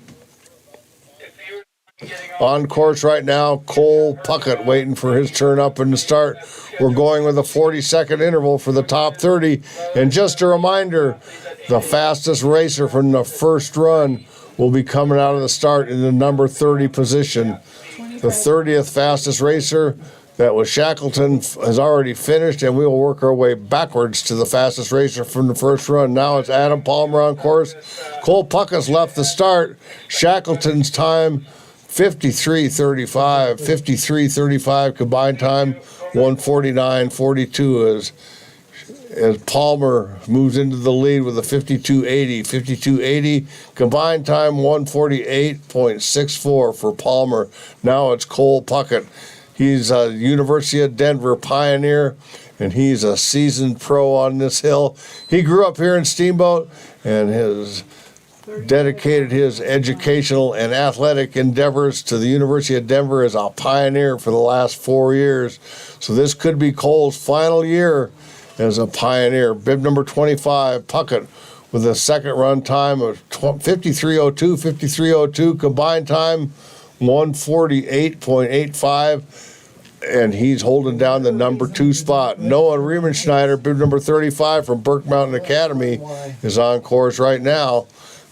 Speaker 1: on course right now. Cole Puckett waiting for his turn up in the start. We're going with a 40-second interval for the top 30. And just a reminder, the fastest racer from the first run will be coming out of the start in the number 30 position. The 30th fastest racer, that was Shackleton, has already finished, and we will work our way backwards to the fastest racer from the first run. Now it's Adam Palmer on course. Cole Puckett's left the start. Shackleton's time, 53.35. 53.35 combined time, 1:49.42 as Palmer moves into the lead with a 52.80. 52.80 combined time, 1:48.64 for Palmer. Now it's Cole Puckett. He's a University of Denver pioneer, and he's a seasoned pro on this hill. He grew up here in Steamboat and has dedicated his educational and athletic endeavors to the University of Denver as a pioneer for the last 4 years. So this could be Cole's final year as a pioneer. Bib number 25, Puckett, with a second run time of 53.02, 53.02, combined time 1:48.85, and he's holding down the number 2 spot. Noah Riemenschneider, bib number 35 from Burke Mountain Academy, is on course right now.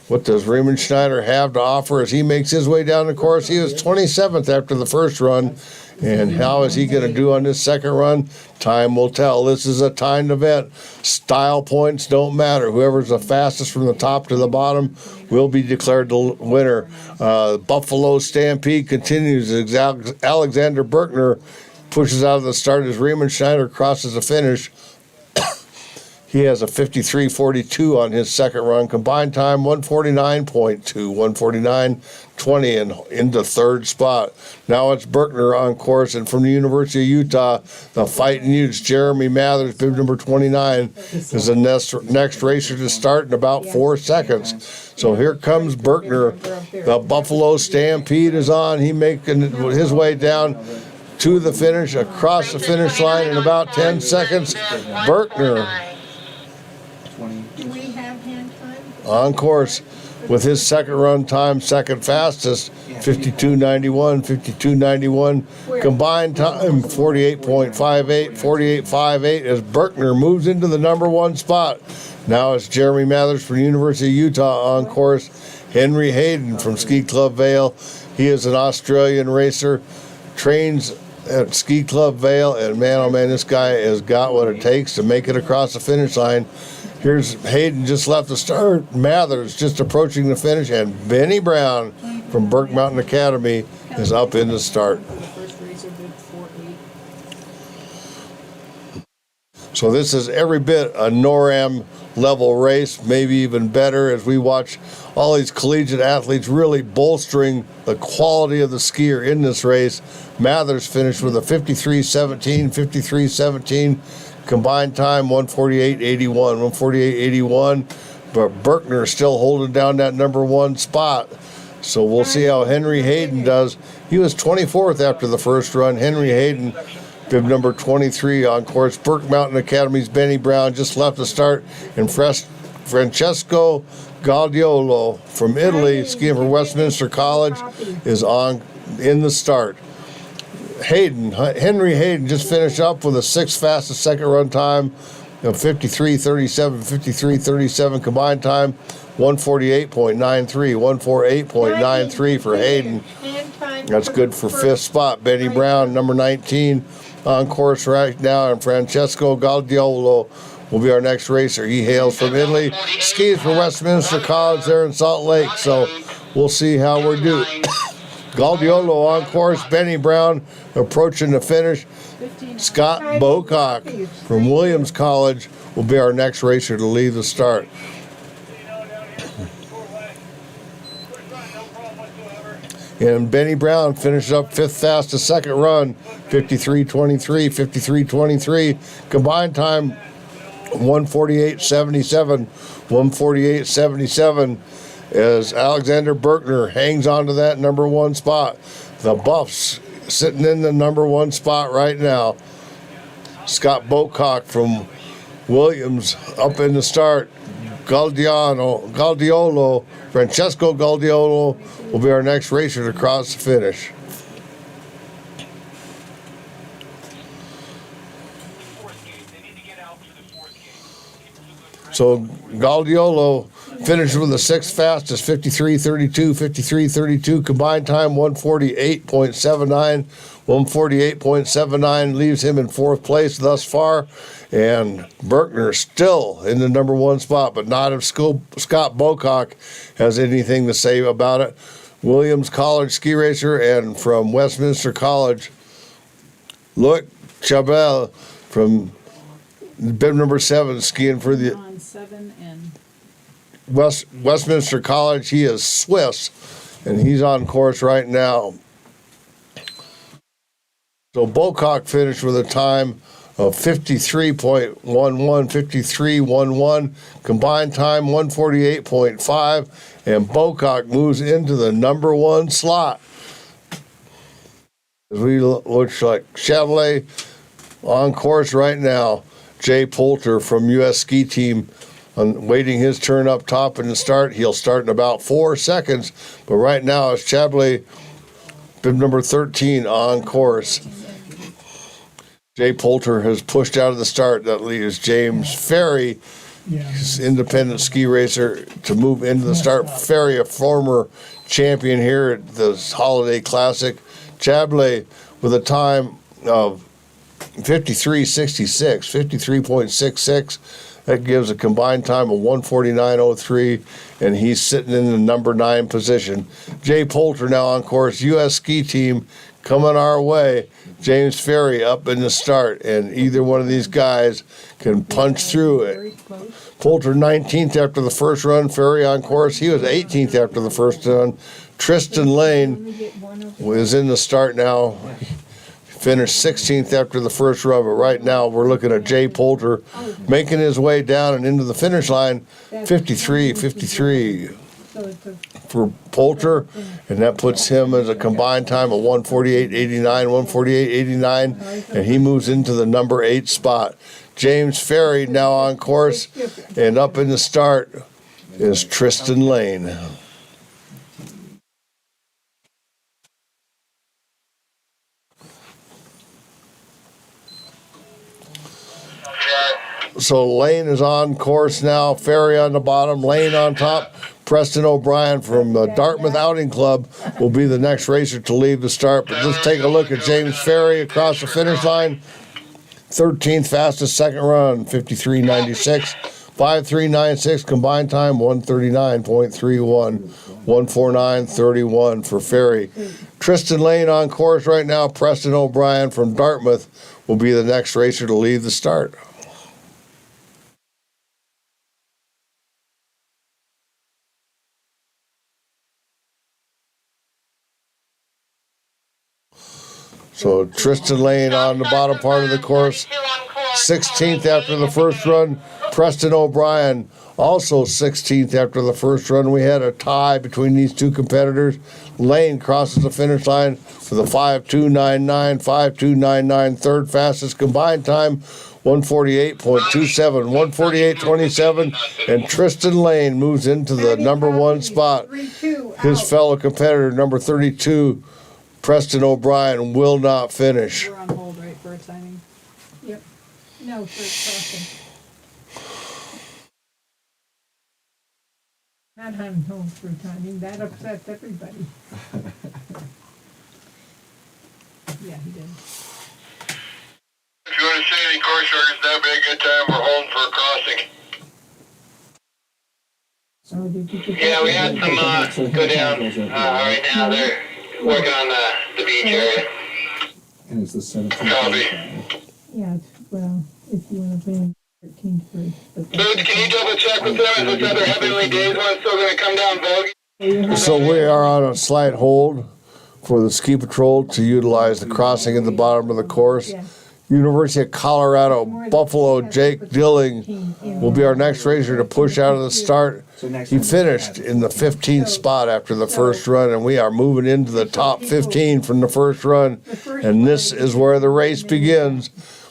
Speaker 1: What does Riemenschneider have to offer as he makes his way down the course? He was 27th after the first run. And how is he going to do on this second run? Time will tell. This is a timed event. Style points don't matter. Whoever's the fastest from the top to the bottom will be declared the winner. Buffalo Stampede continues. Alexander Berkner pushes out of the start as Riemenschneider crosses the finish. He has a 53.42 on his second run. Combined time, 1:49.2, 1:49.20, and into third spot. Now it's Berkner on course, and from the University of Utah, the Fighting Utes, Jeremy Mathers, bib number 29, is the next racer to start in about 4 seconds. So here comes Berkner. The Buffalo Stampede is on. He making his way down to the finish, across the finish line in about 10 seconds. Berkner on course with his second run time, second fastest, 52.91, 52.91. Combined time, 48.58, 48.58 as Berkner moves into the number 1 spot. Now it's Jeremy Mathers from the University of Utah on course. Henry Hayden from Ski Club Vale. He is an Australian racer, trains at Ski Club Vale, and man, oh man, this guy has got what it takes to make it across the finish line. Here's Hayden just left the start. Mathers just approaching the finish, and Benny Brown from Burke Mountain Academy is up in the start. So this is every bit a NORAM level race, maybe even better, as we watch all these collegiate athletes really bolstering the quality of the skier in this race. Mathers finished with a 53.17, 53.17. Combined time, 1:48.81, 1:48.81. But Berkner still holding down that number 1 spot. So we'll see how Henry Hayden does. He was 24th after the first run. Henry Hayden, bib number 23 on course. Burke Mountain Academy's Benny Brown just left the start. And Francesco Galdiolo from Italy, skiing for Westminster College, is in the start. Henry Hayden just finished up with a 6th fastest second run time of 53.37, 53.37 combined time, 148.93, 148.93 for Hayden. That's good for 5th spot. Benny Brown, number 19, on course right now, and Francesco Galdiolo will be our next racer. He hails from Italy, skis for Westminster College there in Salt Lake, so we'll see how we're doing. Galdiolo on course, Benny Brown approaching the finish. Scott Bocock from Williams College will be our next racer to lead the start. And Benny Brown finishes up 5th fastest second run, 53.23, 53.23. Combined time, 148.77, 148.77. As Alexander Berkner hangs on to that number 1 spot. The Buffs sitting in the number 1 spot right now. Scott Bocock from Williams up in the start. Galdiolo, Francesco Galdiolo will be our next racer to cross the finish. So Galdiolo finished with the 6th fastest, 53.32, 53.32 combined time, 148.79, 148.79 leaves him in 4th place thus far. And Berkner still in the number 1 spot, but not if Scott Bocock has anything to say about it. Williams College ski racer, and from Westminster College, Loic Chabel from bib number 7, skiing for the Westminster College. He is Swiss, and he's on course right now. So Bocock finished with a time of 53.11, 53.11, combined time 148.5, and Bocock moves into the number 1 slot. As we looks like Chevrolet on course right now. Jay Poulter from U.S. Ski Team waiting his turn up top in the start. He'll start in about 4 seconds, but right now it's Chevrolet, bib number 13 on course. Jay Poulter has pushed out of the start. That leaves James Ferry, his independent ski racer, to move into the start. Ferry, a former champion here at the Holiday Classic. Chablé with a time of 53.66, 53.66. That gives a combined time of 149.03, and he's sitting in the number 9 position. Jay Poulter now on course. U.S. Ski Team coming our way. James Ferry up in the start, and either one of these guys can punch through it. Poulter 19th after the first run. Ferry on course. He was 18th after the first run. Tristan Lane was in the start now. Finished 16th after the first run, but right now we're looking at Jay Poulter making his way down and into the finish line. 53 for Poulter, and that puts him as a combined time of 148.89, 148.89, and he moves into the number 8 spot. James Ferry now on course, and up in the start is Tristan Lane. So Lane is on course now, Ferry on the bottom, Lane on top. Preston O'Brien from the Dartmouth Outing Club will be the next racer to leave the start. But let's take a look at James Ferry across the finish line. 13th fastest second run, 53.96. 53.96 combined time, 139.31. 149.31 for Ferry. Tristan Lane on course right now. Preston O'Brien from Dartmouth will be the next racer to leave the start. So Tristan Lane on the bottom part of the course, 16th after the first run. Preston O'Brien, also 16th after the first run. We had a tie between these two competitors. Lane crosses the finish line with a 5.299, 5.299 third fastest combined time, 148.27, 148.27, and Tristan Lane moves into the number one spot. His fellow competitor, number 32, Preston O'Brien, will not finish.
Speaker 3: We're on hold, right, for a timing?
Speaker 4: Yep. No, for crossing. Not on hold for timing, that upsets everybody.
Speaker 3: Yeah, he did.
Speaker 7: If you want to see any course records, that'd be a good time for home for a crossing.
Speaker 4: Oh, did you get
Speaker 7: Yeah, we had some go down right now. They're working on the beach area.
Speaker 5: And it's the 17th.
Speaker 7: Copy.
Speaker 4: Yeah, well, if you want to bring 13 first. But
Speaker 7: Boots, can you double check with them if this other Heavenly Days one's still going to come down bogey?
Speaker 1: So we are on a slight hold for the ski patrol to utilize the crossing at the bottom of the course. University of Colorado Buffalo Jake Dilling will be our next racer to push out of the start. He finished in the 15th spot after the first run, and we are moving into the top 15 from the first run, and this is where the race begins.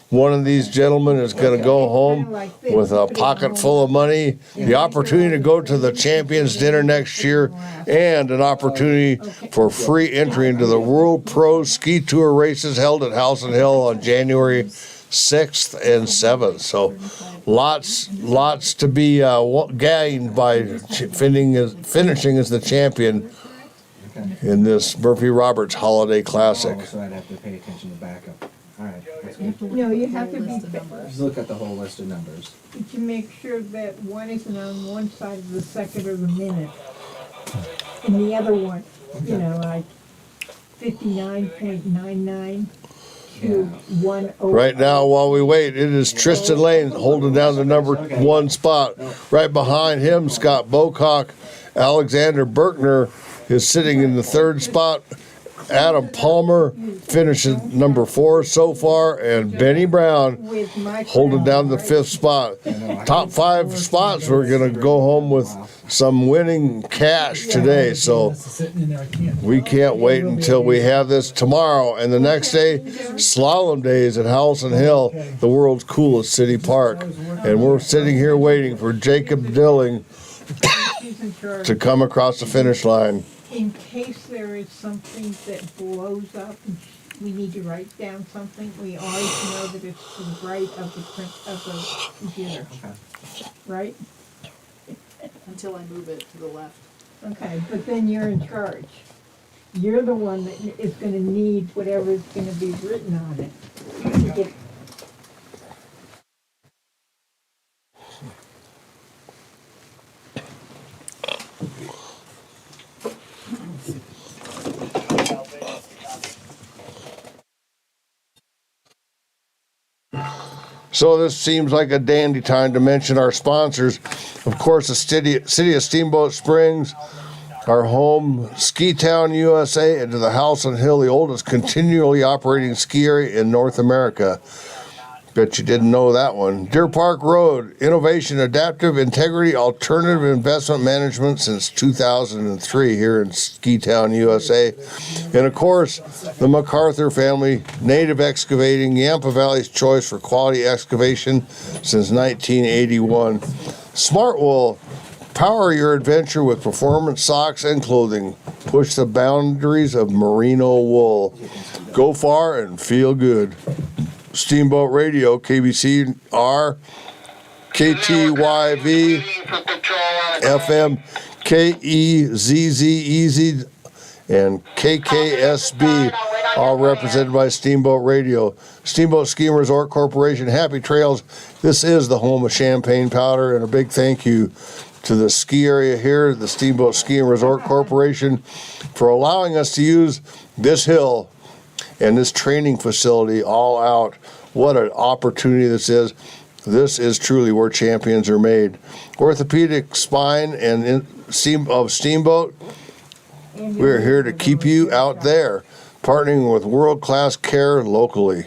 Speaker 1: One of these gentlemen is going to go home with a pocket full of money, the opportunity to go to the Champions Dinner next year, and an opportunity for free entry into the World Pro Ski Tour races held at Howson Hill on January 6th and 7th. So lots to be gained by finishing as the champion in this Murphy Roberts Holiday Classic.
Speaker 15: So I'd have to pay attention to backup. All right, that's good.
Speaker 4: No, you have to be,
Speaker 15: Just look at the whole list of numbers.
Speaker 4: to make sure that one isn't on one side of the second or the minute. And the other one, you know, like 59.99 to 10.
Speaker 1: Right now, while we wait, it is Tristan Lane holding down the number one spot. Right behind him, Scott Bocock. Alexander Berkner is sitting in the third spot. Adam Palmer finishes number 4 so far, and Benny Brown holding down the 5th spot. Top 5 spots, we're going to go home with some winning cash today, so we can't wait until we have this tomorrow. And the next day, slalom days at Howson Hill, the world's coolest city park. And we're sitting here waiting for Jacob Dilling to come across the finish line.
Speaker 4: In case there is something that blows up and we need to write down something, we always know that it's to the right of the print of the computer. Right?
Speaker 3: Until I move it to the left.
Speaker 4: Okay, but then you're in charge. You're the one that is gonna need whatever is gonna be written on it. to get-
Speaker 1: So this seems like a dandy time to mention our sponsors. Of course, the city of Steamboat Springs, our home ski town USA, and to the Howson Hill, the oldest continually operating ski area in North America. Bet you didn't know that one. Deer Park Road, innovation, adaptive, integrity, alternative investment management since 2003 here in Ski Town, USA. And of course, the MacArthur family, Native Excavating, Yampa Valley's choice for quality excavation since 1981. Smartwool, power your adventure with performance socks and clothing. Push the boundaries of merino wool. Go far and feel good. Steamboat Radio, KBCR, KTYV, FM, KEZZ, and KKSB, all represented by Steamboat Radio. Steamboat Ski Resort Corporation, happy trails. This is the home of champagne powder, and a big thank you to the ski area here, the Steamboat Ski Resort Corporation, for allowing us to use this hill and this training facility all out. What an opportunity this is. This is truly where champions are made. Orthopedic Spine and of Steamboat, we're here to keep you out there, partnering with world-class care locally.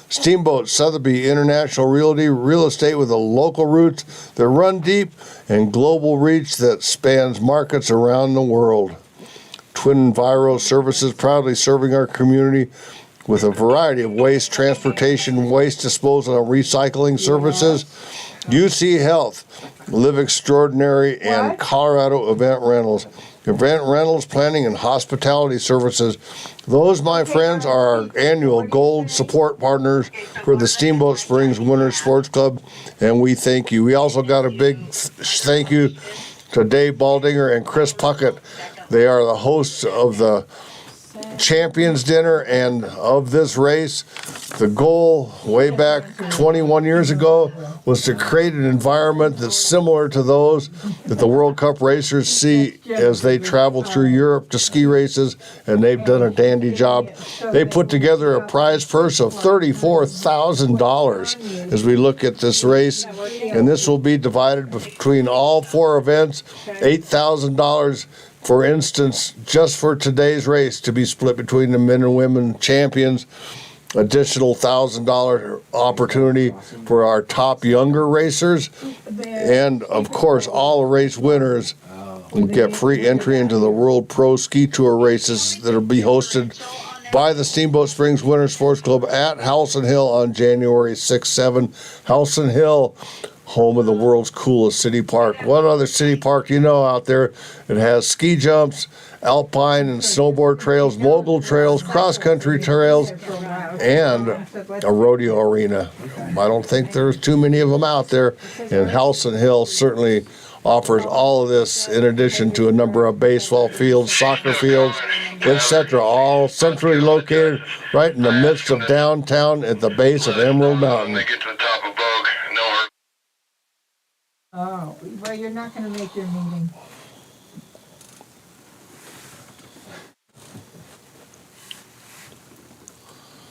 Speaker 1: Steamboat Sotheby International Realty, real estate with a local roots that run deep and global reach that spans markets around the world. Twin Enviro Services, proudly serving our community with a variety of waste transportation, waste disposal, and recycling services. UC Health, Live Extraordinary, and Colorado Event Rentals. Event rentals, planning, and hospitality services. Those, my friends, are our annual gold support partners for the Steamboat Springs Winter Sports Club, and we thank you. We also got a big thank you to Dave Baldinger and Chris Puckett. They are the hosts of the Champions Dinner and of this race. The goal way back 21 years ago was to create an environment that's similar to those that the World Cup racers see as they travel through Europe to ski races, and they've done a dandy job. They put together a prize purse of $34,000 as we look at this race, and this will be divided between all four events, $8,000 for instance, just for today's race to be split between the men and women champions. Additional $1,000 opportunity for our top younger racers. And of course, all the race winners will get free entry into the World Pro Ski Tour races that will be hosted by the Steamboat Springs Winter Sports Club at Halcyon Hill on January 6-7. Halcyon Hill, home of the world's coolest city park. What other city park do you know out there that has ski jumps, alpine and snowboard trails, mogul trails, cross-country trails, and a rodeo arena? I don't think there's too many of them out there, and Halcyon Hill certainly offers all of this in addition to a number of baseball fields, soccer fields, etc., all centrally located right in the midst of downtown at the base of Emerald Mountain.
Speaker 4: Oh, well, you're not gonna make your meeting.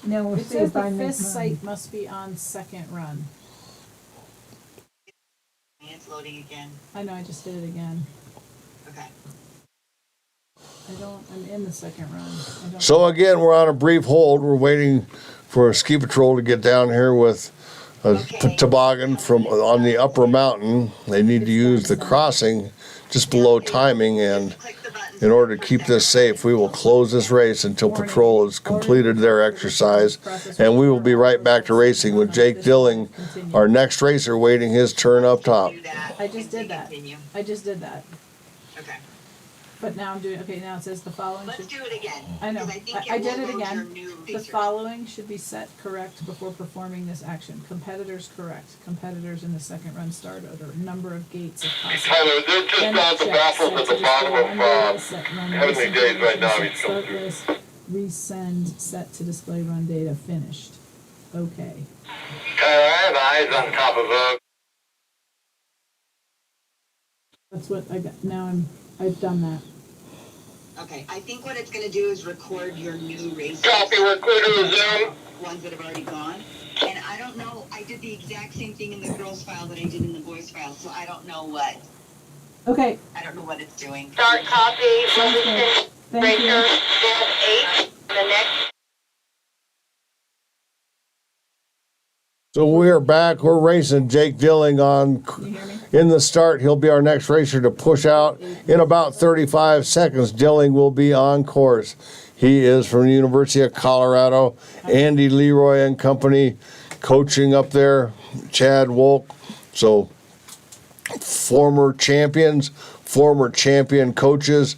Speaker 4: No, we'll
Speaker 3: It
Speaker 4: see
Speaker 3: says
Speaker 4: if I
Speaker 3: the
Speaker 4: make
Speaker 3: fifth
Speaker 4: mine.
Speaker 3: site must be on second run.
Speaker 2: It's loading again.
Speaker 3: I know, I just did it again.
Speaker 2: Okay.
Speaker 3: I'm in the second run. I don't.
Speaker 1: So again, we're on a brief hold. We're waiting for a ski patrol to get down here with a toboggan from on the upper mountain. They need to use the crossing just below timing, and in order to keep this safe, we will close this race until patrol has completed their exercise, and we will be right back to racing with Jake Dilling, our next racer, waiting his turn up top.
Speaker 3: I just did that. I just did that.
Speaker 2: Okay.
Speaker 3: But now I'm doing, okay, now it says the following
Speaker 2: Let's
Speaker 3: should.
Speaker 2: do it again.
Speaker 3: I know,
Speaker 2: because think
Speaker 3: I
Speaker 2: it
Speaker 3: did
Speaker 2: will
Speaker 3: it
Speaker 2: load your
Speaker 3: again.
Speaker 2: new
Speaker 3: The
Speaker 2: research.
Speaker 3: following should be set correct before performing this action. Competitors correct. Competitors in the second run start order. Number of gates if possible.
Speaker 7: Tyler, they're just
Speaker 3: Then
Speaker 7: out the
Speaker 3: check,
Speaker 7: baffles
Speaker 3: set
Speaker 7: at
Speaker 3: to
Speaker 7: the bottom
Speaker 3: display
Speaker 7: of
Speaker 3: run data, set run
Speaker 7: Heavenly
Speaker 3: list
Speaker 7: Days right now.
Speaker 3: information,
Speaker 7: He's
Speaker 3: set
Speaker 7: going
Speaker 3: start
Speaker 7: through.
Speaker 3: list, resend, set to display run data, finished. Okay.
Speaker 7: Tyler, I have eyes on top of those.
Speaker 3: That's what I got. Now I've done that.
Speaker 2: Okay, I think what it's gonna do is record your new races.
Speaker 7: Copy, we're clear to resume.
Speaker 2: Ones that have already gone. And I don't know, I did the exact same thing in the girls' file that I did in the boys' file, so I don't know what.
Speaker 3: Okay.
Speaker 2: I don't know what it's doing.
Speaker 7: Start copy,
Speaker 3: Thank you.
Speaker 7: racer, 8, the next.
Speaker 1: So we're back. We're racing Jake Dilling on in the start. He'll be our next racer to push out in about 35 seconds. Dilling will be on course. He is from the University of Colorado. Andy Leroy and company coaching up there. Chad Wolk. So former champions, former champion coaches,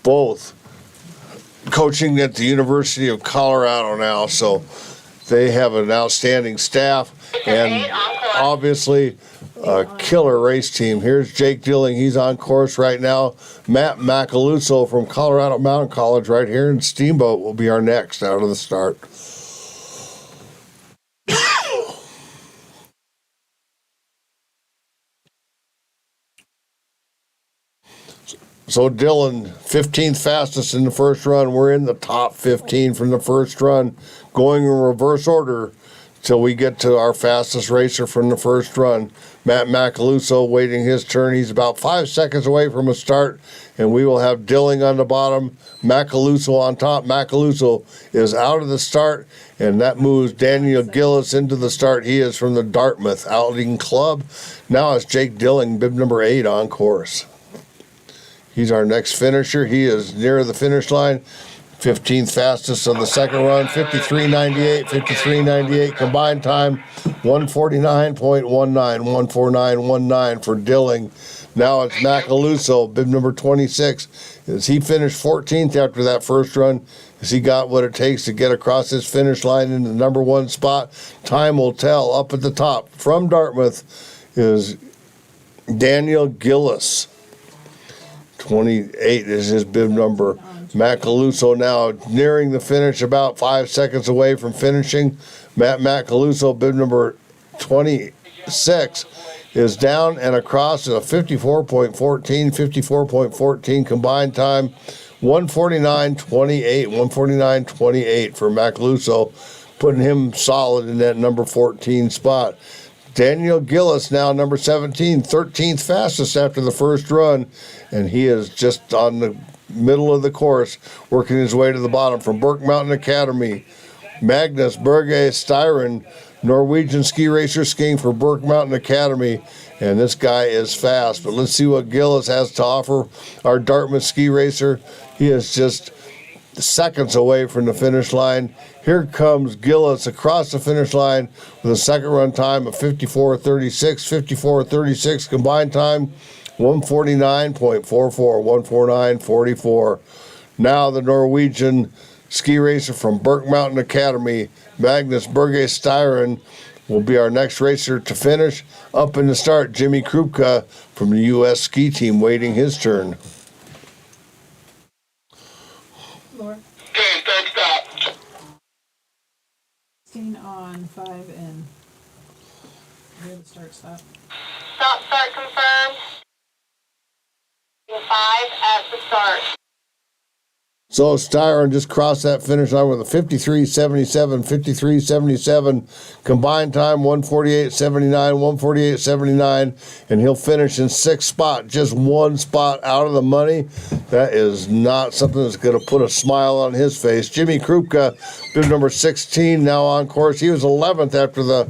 Speaker 1: both coaching at the University of Colorado now. So they have an outstanding staff and obviously a killer race team. Here's Jake Dilling. He's on course right now. Matt Macaluso from Colorado Mountain College right here in Steamboat will be our next out of the start. So Dylan, 15th fastest in the first run. We're in the top 15 from the first run, going in reverse order. till we get to our fastest racer from the first run. Matt Macaluso waiting his turn. He's about 5 seconds away from a start, and we will have Dilling on the bottom, Macaluso on top. Macaluso is out of the start, and that moves Daniel Gillis into the start. He is from the Dartmouth Outing Club. Now it's Jake Dilling, bib number 8 on course. He's our next finisher. He is near the finish line. 15th fastest of the second run, 53.98, 53.98 combined time, 149.19, 149.19 for Dilling. Now it's Macaluso, bib number 26. As he finished 14th after that first run, as he got what it takes to get across his finish line in the number 1 spot. Time will tell. Up at the top from Dartmouth is Daniel Gillis. 28 is his bib number. Macaluso now nearing the finish, about 5 seconds away from finishing. Matt Macaluso, bib number 26, is down and across at a 54.14 combined time, 149.28, 149.28 for Macaluso, putting him solid in that number 14 spot. Daniel Gillis now number 17, 13th fastest after the first run, and he is just on the middle of the course, working his way to the bottom from Burke Mountain Academy. Magnus Berge Styron, Norwegian ski racer skiing for Burke Mountain Academy, and this guy is fast. But let's see what Gillis has to offer. Our Dartmouth ski racer, he is just seconds away from the finish line. Here comes Gillis across the finish line with a second run time of 54.36, 54.36 combined time, 149.44, 149.44. Now the Norwegian ski racer from Burke Mountain Academy, Magnus Berge Styron, will be our next racer to finish. Up in the start, Jimmy Krupka from the U.S. ski team waiting his turn.
Speaker 3: Laura?
Speaker 7: Okay, start stop.
Speaker 3: 16 on 5 and where the start stop.
Speaker 16: Start confirmed. 5 at the start.
Speaker 1: So Styron just crossed that finish line with a 53.77, 53.77 combined time, 148.79, 148.79, and he'll finish in 6th spot, just 1 spot out of the money. That is not something that's going to put a smile on his face. Jimmy Krupka, bib number 16, now on course. He was 11th after the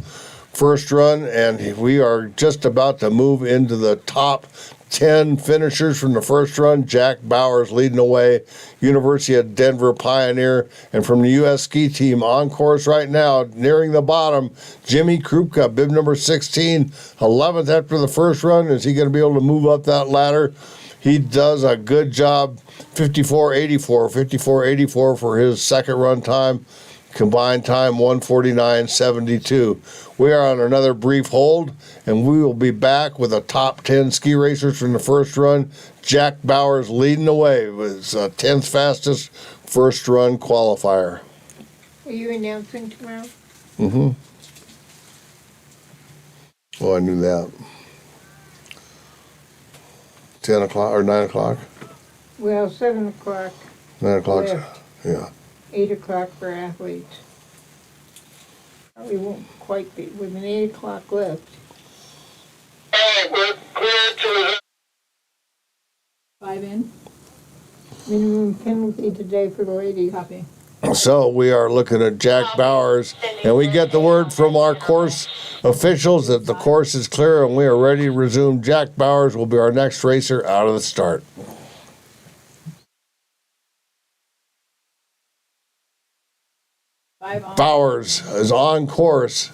Speaker 1: first run, and we are just about to move into the top 10 finishers from the first run. Jack Bowers leading the way, University of Denver Pioneer. And from the U.S. ski team on course right now, nearing the bottom, Jimmy Krupka, bib number 16, 11th after the first run. Is he going to be able to move up that ladder? He does a good job. 54.84, 54.84 for his second run time. Combined time, 149.72. We are on another brief hold, and we will be back with a top 10 ski racers from the first run. Jack Bowers leading the way with his 10th fastest first run qualifier.
Speaker 4: Are you announcing tomorrow?
Speaker 1: Mm-hmm. Oh, I knew that. 10 o'clock or 9 o'clock?
Speaker 4: Well, 7 o'clock.
Speaker 1: 9 o'clock,
Speaker 4: Left.
Speaker 1: yeah.
Speaker 4: 8 o'clock for athletes. Probably won't quite be, with an 8 o'clock left.
Speaker 7: All right, we're clear to
Speaker 3: 5 in.
Speaker 4: Minimum penalty today for the ladies.
Speaker 3: Copy.
Speaker 1: So we are looking at Jack Bowers, and we get the word from our course officials that the course is clear and we are ready to resume. Jack Bowers will be our next racer out of the start. Bowers is on course.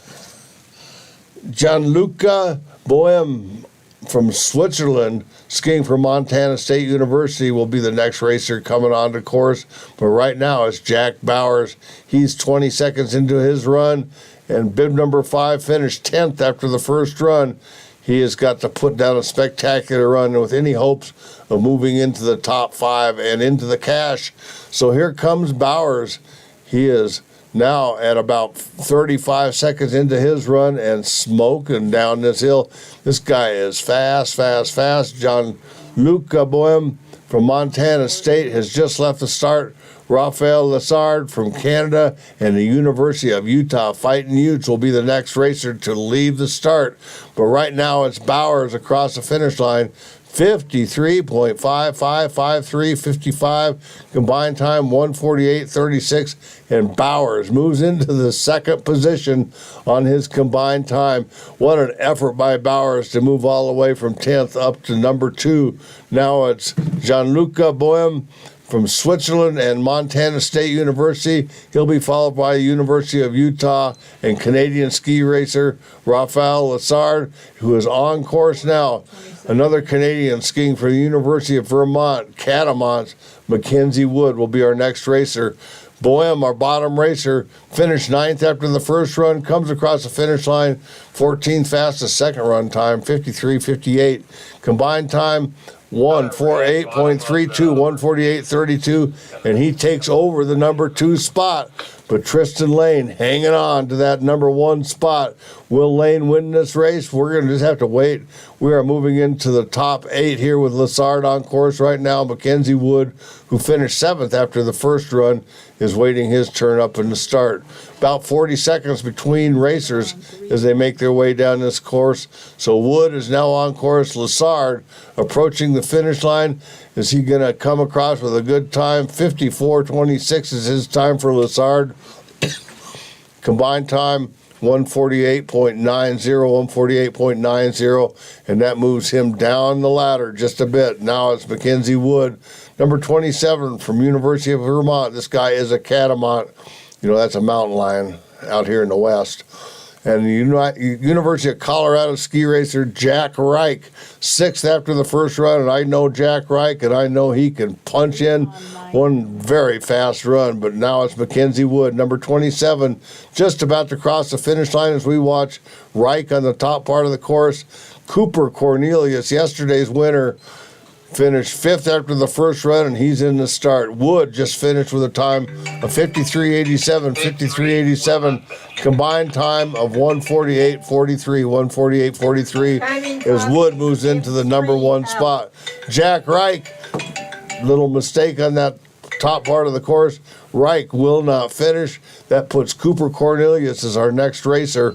Speaker 1: Gianluca Bohem from Switzerland, skiing for Montana State University, will be the next racer coming onto course. But right now it's Jack Bowers. He's 20 seconds into his run, and bib number 5 finished 10th after the first run. He has got to put down a spectacular run with any hopes of moving into the top 5 and into the cash. So here comes Bowers. He is now at about 35 seconds into his run and smoking down this hill. This guy is fast, fast, fast. Gianluca Luca Boehm from Montana State has just left the start. Raphael Lessard from Canada and the University of Utah Fighting Utes will be the next racer to leave the start. But right now it's Bowers across the finish line. 53.555355, combined time 148.36, and Bowers moves into the second position on his combined time. What an effort by Bowers to move all the way from 10th up to number 2. Now it's Gianluca Boehm from Switzerland and Montana State University. He'll be followed by the University of Utah and Canadian ski racer Raphael Lessard, who is on course now. Another Canadian skiing for the University of Vermont, Catamounts, Mackenzie Wood will be our next racer. Boehm, our bottom racer, finished 9th after the first run, comes across the finish line, 14th fastest second run time, 53.58. Combined time, 148.32, 148.32, and he takes over the number 2 spot. But Tristan Lane hanging on to that number 1 spot. Will Lane win this race? We're going to just have to wait. We are moving into the top 8 here with Lessard on course right now. Mackenzie Wood, who finished 7th after the first run, is waiting his turn up in the start. About 40 seconds between racers as they make their way down this course. So Wood is now on course. Lessard approaching the finish line. Is he going to come across with a good time? 54.26 is his time for Lessard. Combined time 148.90, 148.90, and that moves him down the ladder just a bit. Now it's Mackenzie Wood, number 27 from University of Vermont. This guy is a catamount. You know, that's a mountain lion out here in the West. And the University of Colorado ski racer Jack Reich, 6th after the first run, and I know Jack Reich, and I know he can punch in one very fast run, but now it's Mackenzie Wood, number 27, just about to cross the finish line as we watch Reich on the top part of the course. Cooper Cornelius, yesterday's winner, finished 5th after the first run, and he's in the start. Wood just finished with a time of 53.87, 53.87, combined time of 148.43, 148.43, as Wood moves into the number 1 spot. Jack Reich, little mistake on that top part of the course. Reich will not finish. That puts Cooper Cornelius as our next racer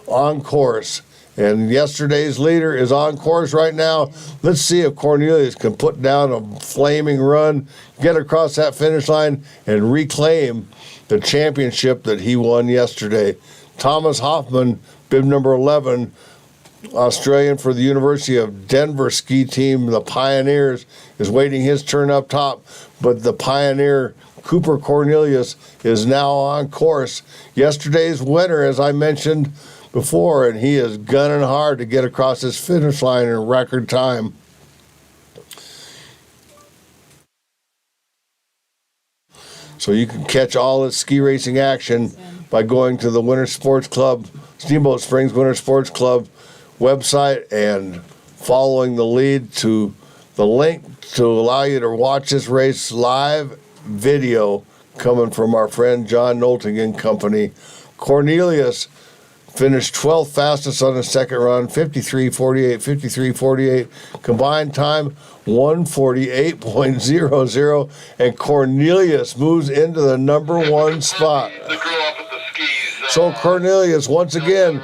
Speaker 1: on course. And yesterday's leader is on course right now. Let's see if Cornelius can put down a flaming run, get across that finish line, and reclaim the championship that he won yesterday. Thomas Hoffman, bib number 11, Australian for the University of Denver ski team, the Pioneers, is waiting his turn up top. But the Pioneer, Cooper Cornelius, is now on course. Yesterday's winner, as I mentioned before, and he is gunning hard to get across this finish line in record time. So you can catch all this ski racing action by going to the Winter Sports Club, Steamboat Springs Winter Sports Club website and following the lead to the link to allow you to watch this race live video coming from our friend John Nolting and company. Cornelius finished 12th fastest on the second run, 53.48, 53.48. Combined time, 148.00. And Cornelius moves into the number 1 spot. So Cornelius, once again,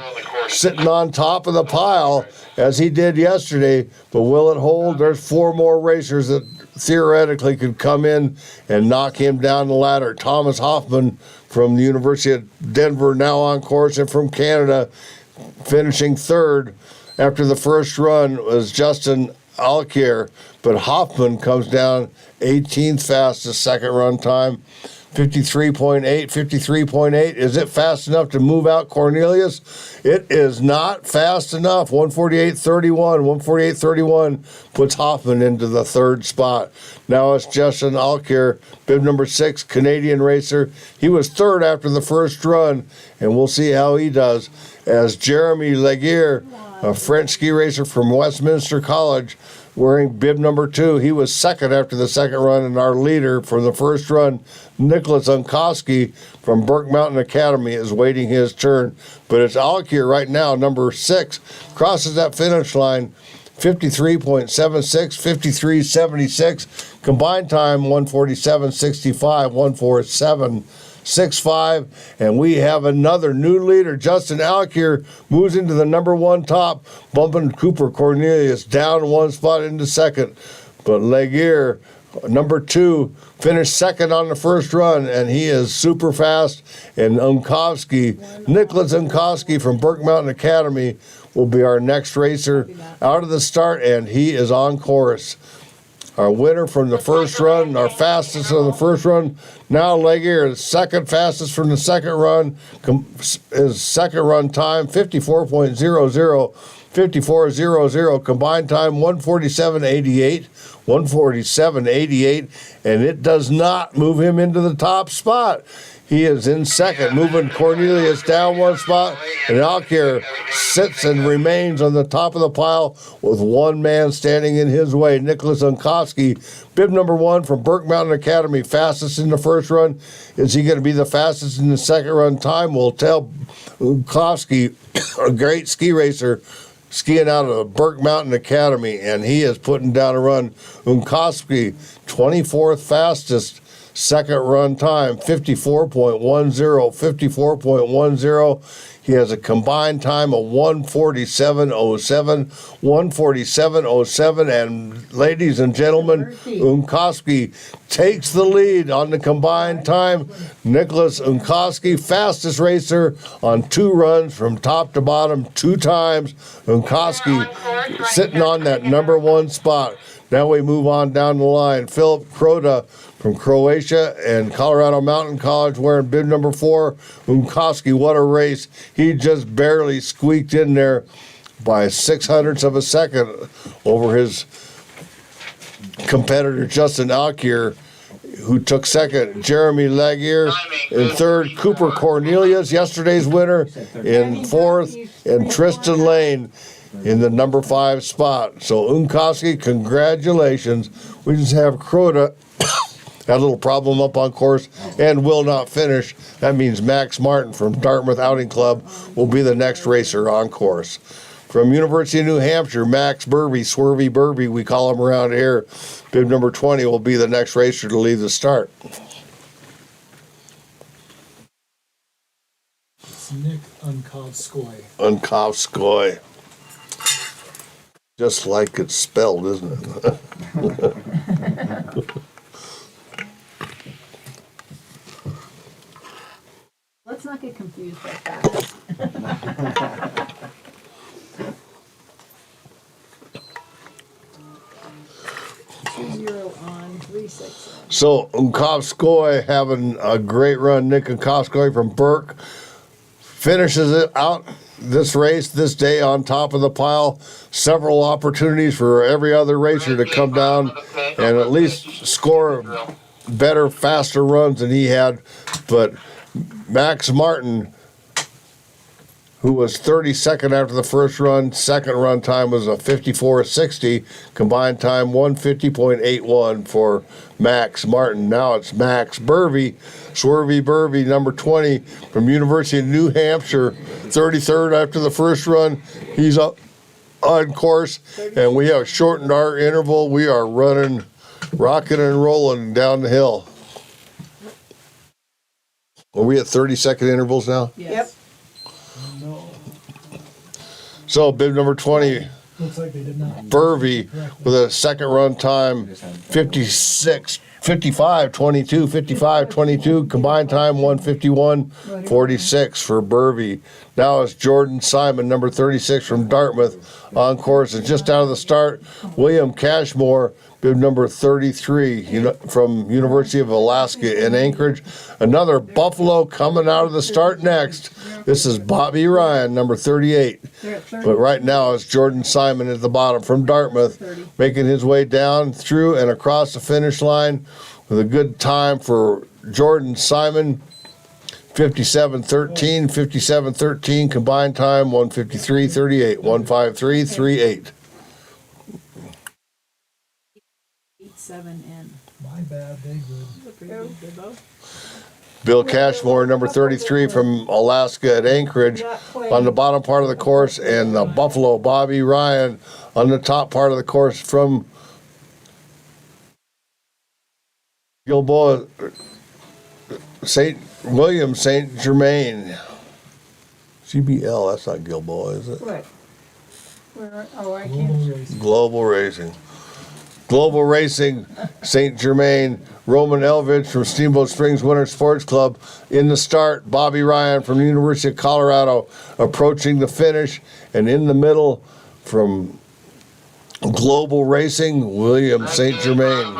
Speaker 1: sitting on top of the pile, as he did yesterday. But will it hold? There's 4 more racers that theoretically could come in and knock him down the ladder. Thomas Hoffman from the University of Denver, now on course, and from Canada, finishing 3rd after the first run was Justin Alkier, but Hoffman comes down 18th fastest second run time, 53.8, 53.8. Is it fast enough to move out Cornelius? It is not fast enough. 148.31, 148.31 puts Hoffman into the 3rd spot. Now it's Justin Alkier, bib number 6, Canadian racer. He was 3rd after the first run, and we'll see how he does. As Jeremy Laguerre, a French ski racer from Westminster College, wearing bib number 2. He was 2nd after the second run, and our leader for the first run, Nicholas Unkowski from Burke Mountain Academy, is waiting his turn. But it's Alkier right now, number 6, crosses that finish line 53.76, 53.76. Combined time 147.65, 147.65. And we have another new leader. Justin Alkier moves into the number one top, bumping Cooper Cornelius down one spot into second. But Legier, number two, finished second on the first run, and he is super fast. And Nicholas Unkowski from Burke Mountain Academy will be our next racer out of the start, and he is on course. Our winner from the first run, our fastest on the first run. Now Legier is second fastest from the second run. His second run time, 54.00. 54.00, combined time 147.88, 147.88, and it does not move him into the top spot. He is in second, moving Cornelius down one spot, and Alkier sits and remains on the top of the pile with one man standing in his way. Nicholas Unkowski, bib number one from Burke Mountain Academy, fastest in the first run. Is he going to be the fastest in the second run? Time will tell. Unkowski, a great ski racer, skiing out of the Burke Mountain Academy, and he is putting down a run. Unkowski, 24th fastest, second run time, 54.10, 54.10. He has a combined time of 147.07, 147.07, and ladies and gentlemen, Unkowski takes the lead on the combined time. Nicholas Unkowski, fastest racer on two runs from top to bottom, two times. Unkowski sitting on that number one spot. Now we move on down the line. Philip Krota from Croatia and Colorado Mountain College wearing bib number 4. Unkowski, what a race. He just barely squeaked in there by 0.06 of a second over his competitor Justin Alkier, who took second. Jeremy Legier in third. Cooper Cornelius, yesterday's winner, in fourth. And Tristan Lane in the number 5 spot. So Unkowski, congratulations. We just have Krota had a little problem up on course and will not finish. That means Max Martin from Dartmouth Outing Club will be the next racer on course. From University of New Hampshire, Max Burby, Swervy Burby, we call him around here. Bib number 20 will be the next racer to lead the start.
Speaker 5: It's Nick Unkowski.
Speaker 1: Unkowski. Just like it's spelled, isn't it?
Speaker 3: Let's not get confused like that. 2-0 on 3-6.
Speaker 1: So Unkowski having a great run. Nick Unkowski from Burke finishes it out this race this day on top of the pile. Several opportunities for every other racer to come down and at least score better, faster runs than he had. But Max Martin, who was 32nd after the first run, second run time was a 54.60, combined time 150.81 for Max Martin. Now it's Max Burby, Swervy Burby, number 20 from University of New Hampshire, 33rd after the first run. He's up on course, and we have shortened our interval. We are running, rocking and rolling down the hill. Are we at 30-second intervals now?
Speaker 3: Yes.
Speaker 1: So bib number 20,
Speaker 5: Looks like they did not.
Speaker 1: Burby, with a second run time, 55.22, combined time 151.46 for Burby. Now it's Jordan Simon, number 36 from Dartmouth, on course. And just out of the start, William Cashmore, bib number 33 from University of Alaska in Anchorage. Another Buffalo coming out of the start next. This is Bobby Ryan, number 38. But right now it's Jordan Simon at the bottom from Dartmouth, making his way down through and across the finish line with a good time for Jordan Simon. 57.13, combined time 153.38, 153.38.
Speaker 3: 8-7 in.
Speaker 5: My bad, they good.
Speaker 3: Pretty good, Bibbo.
Speaker 1: Bill Cashmore, number 33 from Alaska at Anchorage on the bottom part of the course, and Buffalo, Bobby Ryan on the top part of the course from Gilboa, St. William St. Germain. GBL, that's not Gilboa, is it?
Speaker 4: What? Oh, I can't.
Speaker 1: Global Racing. Global Racing, St. Germain, Roman Elvidge from Steamboat Springs Winter Sports Club. In the start, Bobby Ryan from the University of Colorado approaching the finish. And in the middle from Global Racing, William St. Germain.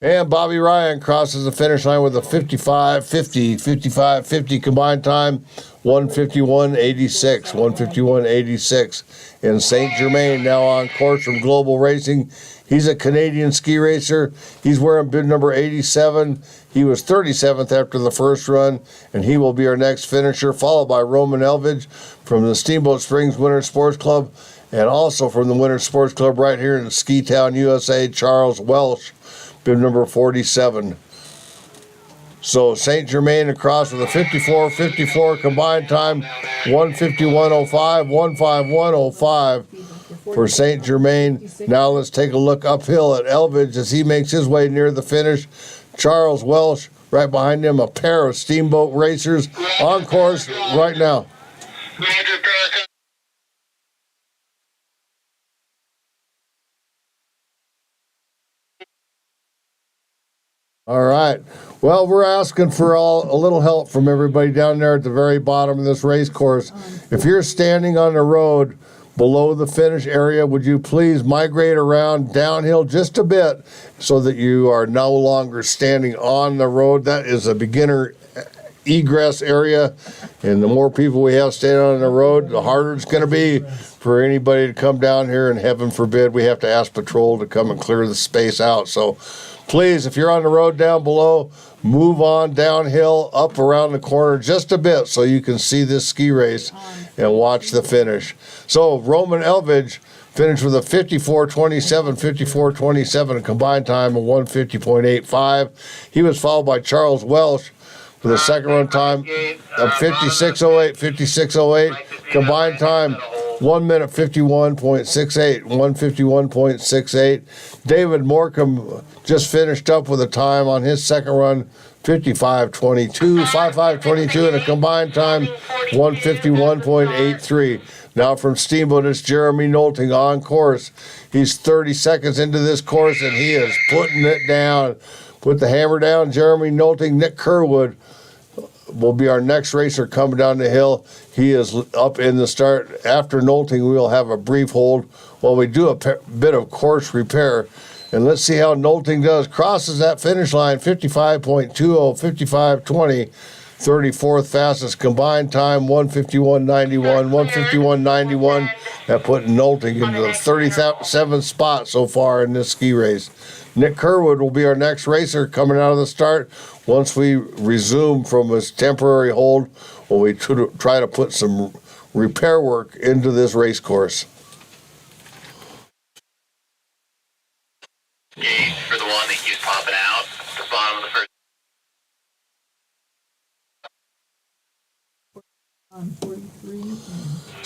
Speaker 1: And Bobby Ryan crosses the finish line with a 55-50 combined time, 151.86, 151.86. And St. Germain now on course from Global Racing. He's a Canadian ski racer. He's wearing bib number 87. He was 37th after the first run, and he will be our next finisher, followed by Roman Elvidge from the Steamboat Springs Winter Sports Club, and also from the Winter Sports Club right here in Ski Town, USA, Charles Welsh, bib number 47. So St. Germain across with a 54-54 combined time, 151.05, 151.05 for St. Germain. Now let's take a look uphill at Elvidge as he makes his way near the finish. Charles Welsh right behind him, a pair of Steamboat racers on course right now. All right. Well, we're asking for a little help from everybody down there at the very bottom of this race course. If you're standing on the road below the finish area, would you please migrate around downhill just a bit so that you are no longer standing on the road? That is a beginner egress area, and the more people we have standing on the road, the harder it's going to be for anybody to come down here, and heaven forbid we have to ask patrol to come and clear the space out. So please, if you're on the road down below, move on downhill, up around the corner just a bit so you can see this ski race and watch the finish. So Roman Elvidge finished with a 54.27, a combined time of 150.85. He was followed by Charles Welsh for the second run time of 56.08, combined time 1 minute 51.68, 151.68. David Morecambe just finished up with a time on his second run, 55.22, and a combined time 151.83. Now from Steamboat, it's Jeremy Nolting on course. He's 30 seconds into this course, and he is putting it down. Put the hammer down, Jeremy Nolting. Nick Kerwood will be our next racer coming down the hill. He is up in the start. After Nolting, we will have a brief hold while we do a bit of course repair. And let's see how Nolting does. Crosses that finish line, 55.20, 55.20, 34th fastest. Combined time, 151.91, 151.91. That put Nolting into the 37th spot so far in this ski race. Nick Kerwood will be our next racer coming out of the start once we resume from his temporary hold, when we try to put some repair work into this race course.
Speaker 7: Gauge for the one that keeps popping out, the bottom of the first.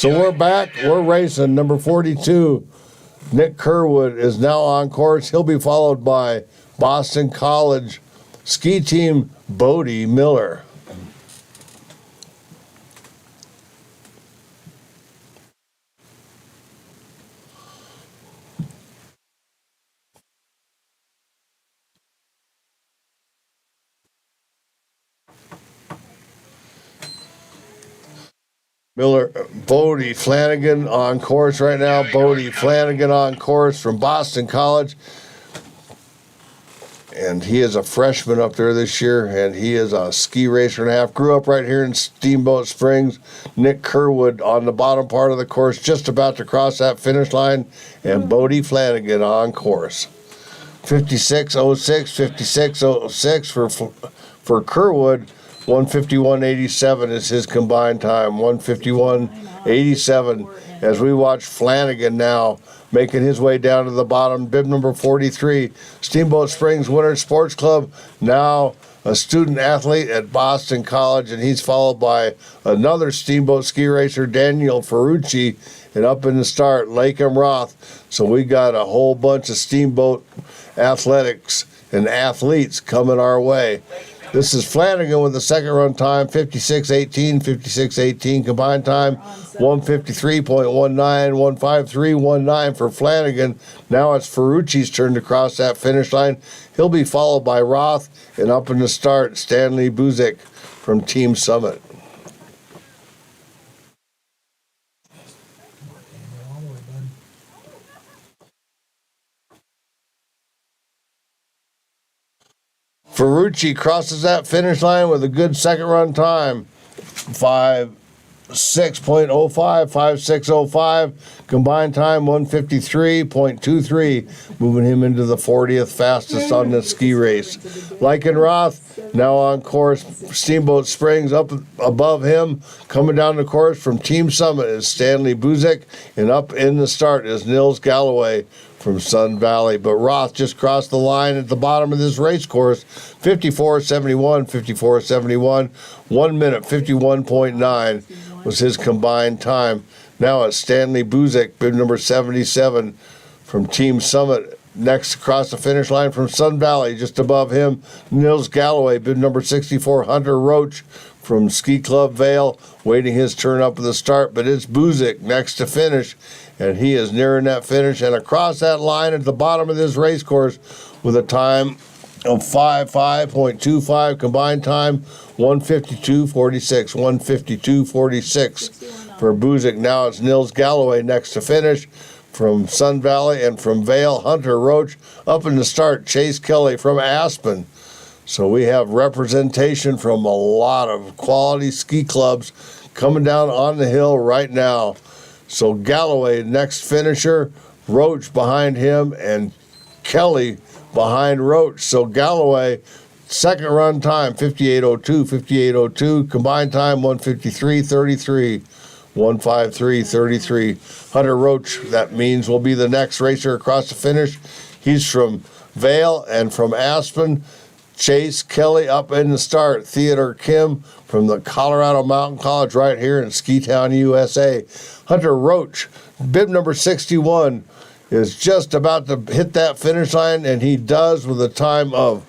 Speaker 1: So we're back, we're racing. Number 42, Nick Kerwood, is now on course. He'll be followed by Boston College ski team Bodie Miller. Bodie Flanagan on course right now. Bodie Flanagan on course from Boston College. And he is a freshman up there this year, and he is a ski racer and a half. Grew up right here in Steamboat Springs. Nick Kerwood on the bottom part of the course, just about to cross that finish line, and Bodie Flanagan on course. 56.06, 56.06 for Kerwood. 151.87 is his combined time. 151.87 as we watch Flanagan now making his way down to the bottom. Bib number 43, Steamboat Springs Winter Sports Club, now a student athlete at Boston College, and he's followed by another Steamboat ski racer, Daniel Ferrucci, and up in the start, Lakem Roth. So we got a whole bunch of Steamboat athletics and athletes coming our way. This is Flanagan with the second run time, 56.18, 56.18 combined time, 153.19, 153.19 for Flanagan. Now it's Ferrucci's turn to cross that finish line. He'll be followed by Roth, and up in the start, Stanley Buzik from Team Summit. Ferrucci crosses that finish line with a good second run time. 5.6.05, 5.6.05. Combined time 153.23, moving him into the 40th fastest on the ski race. Lycan Roth now on course. Steamboat Springs up above him. Coming down the course from Team Summit is Stanley Buzik, and up in the start is Nils Galloway from Sun Valley. But Roth just crossed the line at the bottom of this race course. 54.71, 54.71, 1 minute 51.9 was his combined time. Now it's Stanley Buzik, bib number 77 from Team Summit. Next across the finish line from Sun Valley, just above him, Nils Galloway, bib number 64, Hunter Roach from Ski Club Vale, waiting his turn up at the start, but it's Buzik next to finish, and he is nearing that finish and across that line at the bottom of this race course with a time of 5.25 combined time, 152.46, 152.46 for Buzik. Now it's Nils Galloway next to finish from Sun Valley, and from Vale, Hunter Roach. Up in the start, Chase Kelly from Aspen. So we have representation from a lot of quality ski clubs coming down on the hill right now. So Galloway, next finisher, Roach behind him, and Kelly behind Roach. So Galloway, second run time, 58.02, 58.02. Combined time, 153.33, 153.33. Hunter Roach, that means, will be the next racer across the finish. He's from Vale and from Aspen. Chase Kelly up in the start. Theodore Kim from the Colorado Mountain College right here in Ski Town, USA. Hunter Roach, bib number 61, is just about to hit that finish line, and he does with a time of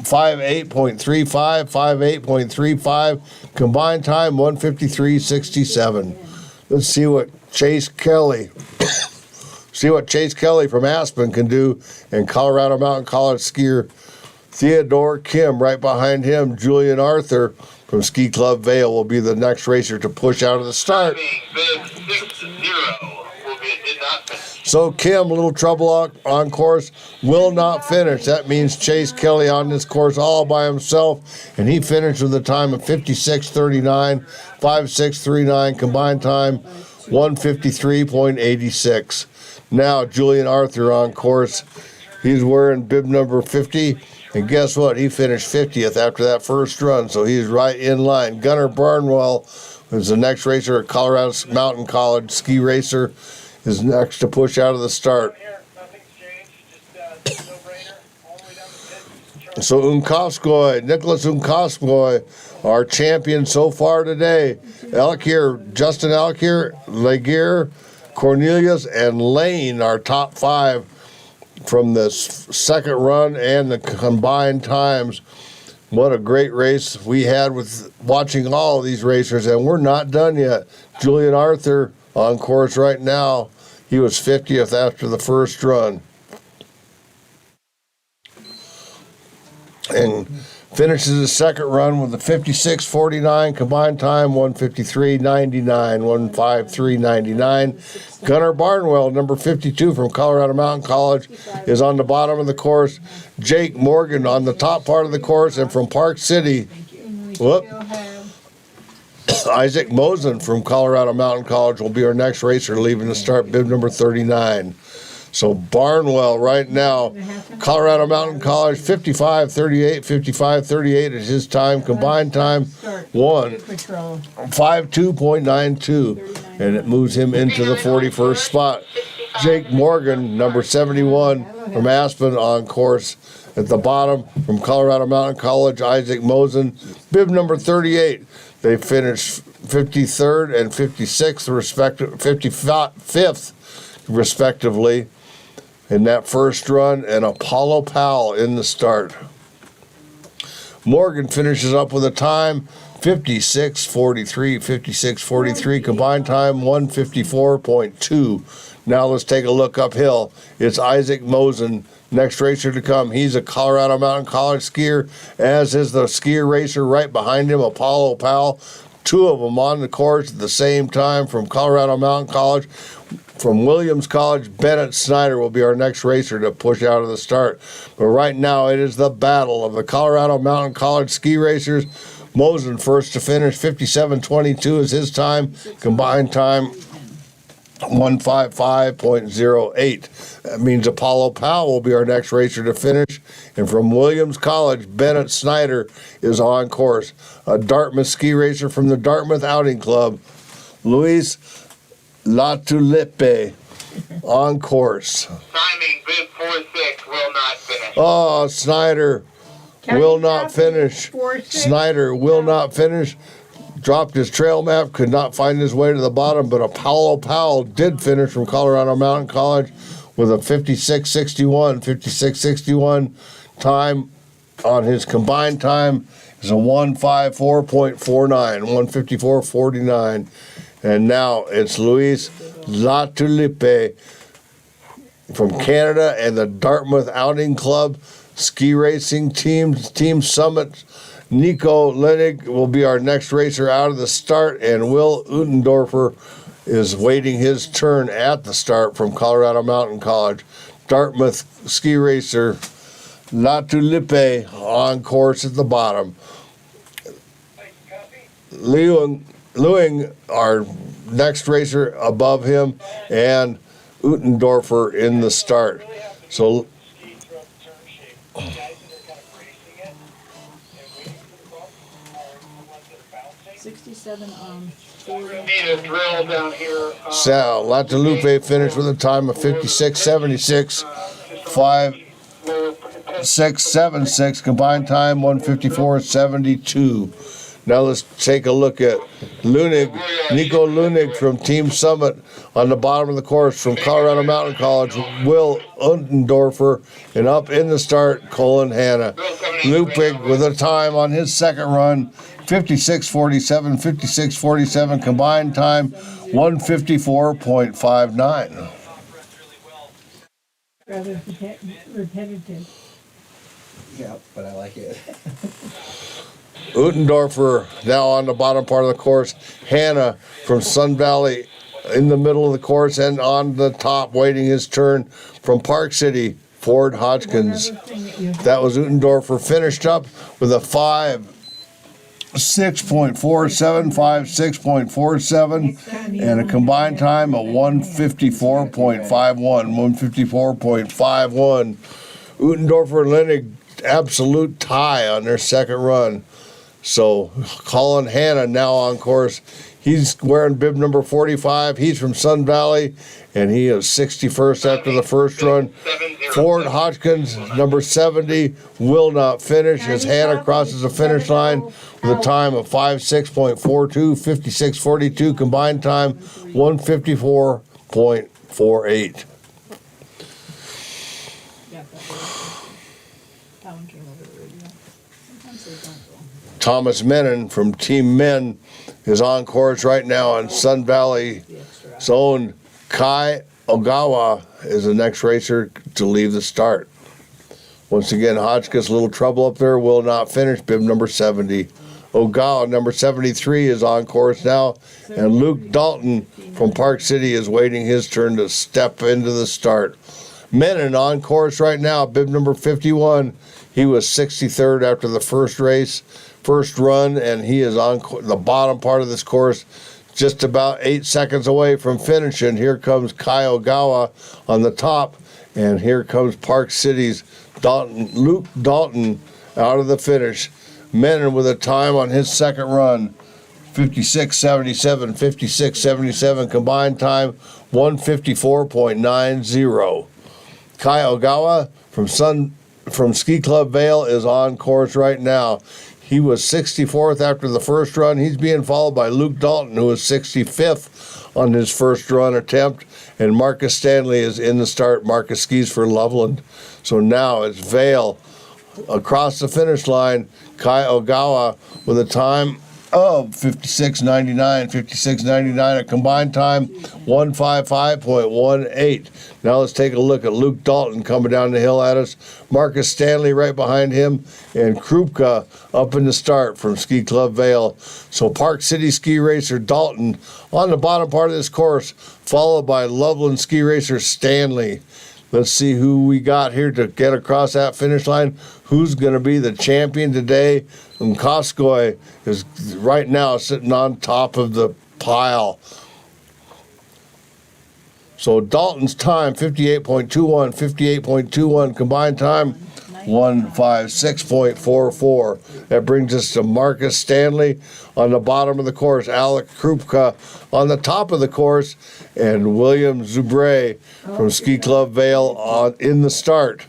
Speaker 1: 5.8.35, 5.8.35. Combined time, 153.67. Let's see what Chase Kelly from Aspen can do, and Colorado Mountain College skier Theodore Kim right behind him. Julian Arthur from Ski Club Vale will be the next racer to push out of the start. So Kim, a little trouble on course, will not finish. That means Chase Kelly on this course all by himself, and he finished with a time of 56.39, 5.639 combined time, 153.86. Now Julian Arthur on course. He's wearing bib number 50. And guess what? He finished 50th after that first run, so he's right in line. Gunnar Barnwell is the next racer at Colorado Mountain College. Ski racer is next to push out of the start. So Nicholas Unkovskoy, our champion so far today. Justin Elkier, Laguerre, Cornelius, and Lane, our top five from the second run and the combined times. What a great race we had with watching all of these racers, and we're not done yet. Julian Arthur on course right now. He was 50th after the first run. And finishes his second run with a 56.49 combined time, 153.99, 153.99. Gunnar Barnwell, number 52 from Colorado Mountain College, is on the bottom of the course. Jake Morgan on the top part of the course, and from Park City, Isaac Mosen from Colorado Mountain College will be our next racer, leaving the start, bib number 39. So Barnwell right now, Colorado Mountain College 55-38, 55-38 is his time. Combined time 1:52.92, and it moves him into the 41st spot. Jake Morgan, number 71 from Aspen, on course at the bottom. From Colorado Mountain College, Isaac Mosen, bib number 38. They finished 53rd and 55th respectively in that first run, and Apollo Powell in the start. Morgan finishes up with a time 56:43, combined time 1:54.2. Now let's take a look uphill. It's Isaac Mosen, next racer to come. He's a Colorado Mountain College skier, as is the skier racer right behind him, Apollo Powell. Two of them on the course at the same time from Colorado Mountain College. From Williams College, Bennett Snyder will be our next racer to push out of the start. But right now it is the battle of the Colorado Mountain College ski racers. Mosen first to finish, 57:22 is his time. Combined time 1:55.08. That means Apollo Powell will be our next racer to finish. And from Williams College, Bennett Snyder is on course. A Dartmouth ski racer from the Dartmouth Outing Club, Luis Latulippe, on course.
Speaker 7: Timing, bib 46, will not finish.
Speaker 1: Oh, Snyder will not finish. Snyder will not finish. Dropped his trail map, could not find his way to the bottom, but Apollo Powell did finish from Colorado Mountain College with a 56:61 time. On his combined time is a 1:54.49, 1:54.49. And now it's Luis Latulippe from Canada and the Dartmouth Outing Club ski racing team summit. Nico Lenig will be our next racer out of the start, and Will Utendorfer is waiting his turn at the start from Colorado Mountain College. Dartmouth ski racer Latulippe on course at the bottom. Lewing, our next racer above him, and Utendorfer in the start. So
Speaker 3: 67
Speaker 7: Need a drill down here.
Speaker 1: Sal Latulippe finished with a time of 56:76, 5:676, combined time 1:54.72. Now let's take a look at Nico Lunig from Team Summit on the bottom of the course from Colorado Mountain College, Will Utendorfer, and up in the start, Colin Hanna. Lupig with a time on his second run, 56:47, combined time 1:54.59.
Speaker 4: Rather repetitive.
Speaker 15: Yeah, but I like it.
Speaker 1: Utendorfer now on the bottom part of the course. Hanna from Sun Valley in the middle of the course, and on the top waiting his turn from Park City, Ford Hodgkins. That was Utendorfer, finished up with a 5:6.47, 5:6.47, and a combined time of 1:54.51, 1:54.51. Utendorfer and Lenig, absolute tie on their second run. So Colin Hanna now on course. He's wearing bib number 45. He's from Sun Valley, and he is 61st after the first run. Ford Hodgkins, number 70, will not finish as Hanna crosses the finish line with a time of 5:6.42, 56:42, combined time 1:54.48. Thomas Menon from Team Men is on course right now, and Sun Valley's own Kai Ogawa is the next racer to leave the start. Once again, Hodgkins, a little trouble up there, will not finish, bib number 70. Ogawa, number 73, is on course now, and Luke Dalton from Park City is waiting his turn to step into the start. Menon on course right now, bib number 51. He was 63rd after the first run, and he is on the bottom part of this course, just about 8 seconds away from finishing. Here comes Kyogawa on the top, and here comes Park City's Luke Dalton out of the finish. Menon with a time on his second run, 56.77, 56.77 combined time, 154.90. Kyogawa from Ski Club Vale is on course right now. He was 64th after the first run. He's being followed by Luke Dalton, who was 65th on his first run attempt. And Marcus Stanley is in the start. Marcus skis for Loveland. So now it's Vale across the finish line. Kyogawa with a time of 56.99, 56.99, a combined time 155.18. Now let's take a look at Luke Dalton coming down the hill at us. Marcus Stanley right behind him, and Krupka up in the start from Ski Club Vale. So Park City ski racer Dalton on the bottom part of this course, followed by Loveland ski racer Stanley. Let's see who we got here to get across that finish line. Who's going to be the champion today? And Koskoy is right now sitting on top of the pile. So Dalton's time, 58.21, 58.21 combined time, 156.44. That brings us to Marcus Stanley on the bottom of the course, Alec Krupka on the top of the course, and William Zubre from Ski Club Vale in the start.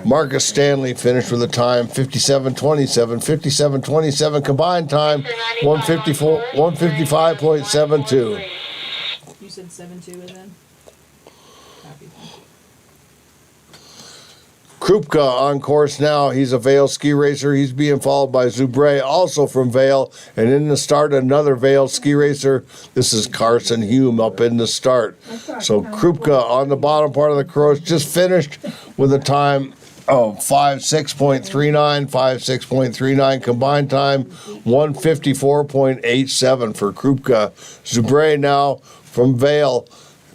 Speaker 1: Marcus Stanley finished with a time 57.27, 57.27 combined time, 155.72.
Speaker 3: You said 7-2 then? Copy.
Speaker 1: Krupka on course now. He's a Vale ski racer. He's being followed by Zubre, also from Vale. And in the start, another Vale ski racer. This is Carson Hume up in the start. So Krupka on the bottom part of the course just finished with a time of 56.39, 56.39 combined time, 154.87 for Krupka. Zubre now from Vale.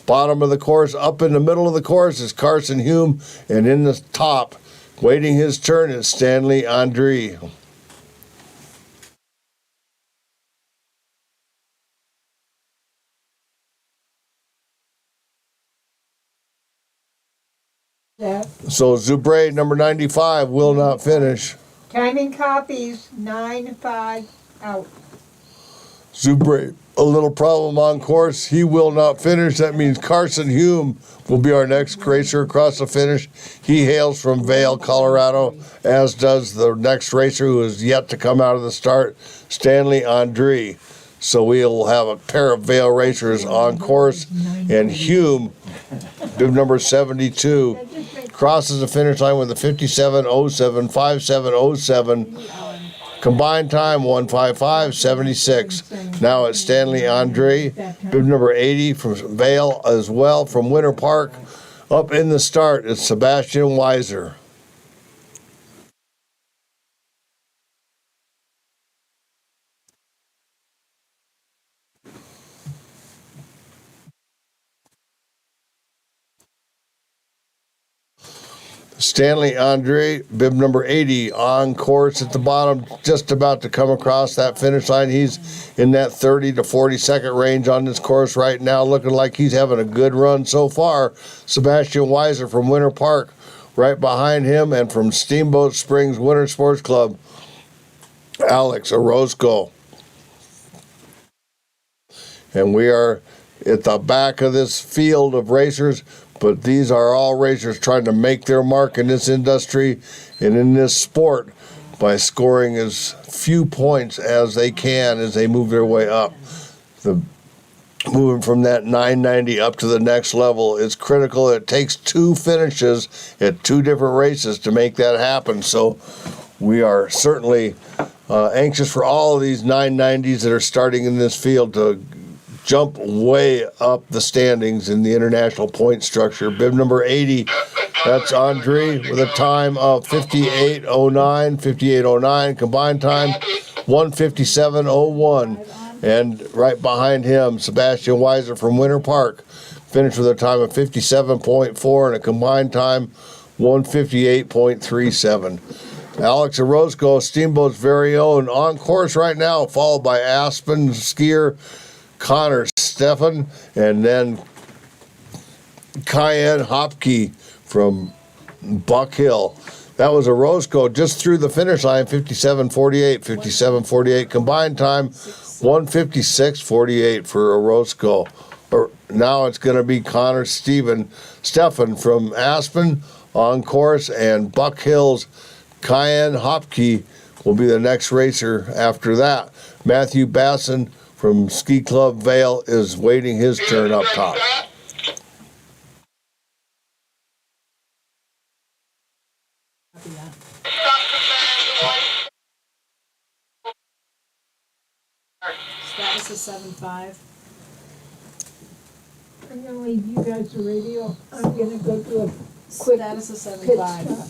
Speaker 1: Bottom of the course, up in the middle of the course is Carson Hume, and in the top, waiting his turn, is Stanley Andre. So Zubre, number 95, will not finish.
Speaker 4: Timing copies, 9-5 out.
Speaker 1: Zubre, a little problem on course. He will not finish. That means Carson Hume will be our next racer across the finish. He hails from Vail, Colorado, as does the next racer who is yet to come out of the start, Stanley Andre. So we'll have a pair of Vail racers on course, and Hume, bib number 72, crosses the finish line with a 57.07, 57.07. Combined time, 155.76. Now it's Stanley Andre, bib number 80 from Vail as well, from Winter Park. Up in the start is Sebastian Weiser. Stanley Andre, bib number 80, on course at the bottom, just about to come across that finish line. He's in that 30 to 40 second range on this course right now, looking like he's having a good run so far. Sebastian Weiser from Winter Park right behind him, and from Steamboat Springs Winter Sports Club, Alex Orozco. And we are at the back of this field of racers, but these are all racers trying to make their mark in this industry and in this sport by scoring as few points as they can as they move their way up. Moving from that 990 up to the next level is critical. It takes two finishes at two different races to make that happen. So we are certainly anxious for all of these 990s that are starting in this field to jump way up the standings in the international point structure. Bib number 80, that's Andre with a time of 58.09, 58.09, combined time 157.01. And right behind him, Sebastian Weiser from Winter Park finished with a time of 57.4 and a combined time 158.37. Alex Orozco, Steamboat's very own, on course right now, followed by Aspen skier Connor Stephan, and then Cayenne Hopke from Buck Hill. That was Orozco just through the finish line, 57.48, 57.48 combined time, 156.48 for Orozco. Now it's going to be Connor Stephan from Aspen on course, and Buck Hill's Cayenne Hopke will be the next racer after that. Matthew Basson from Ski Club Vale is waiting his turn up top.
Speaker 3: Status is 7-5.
Speaker 4: I'm gonna leave you guys the radio. I'm gonna go to a quick
Speaker 3: Status is
Speaker 4: pit
Speaker 3: 7-5.
Speaker 4: stop.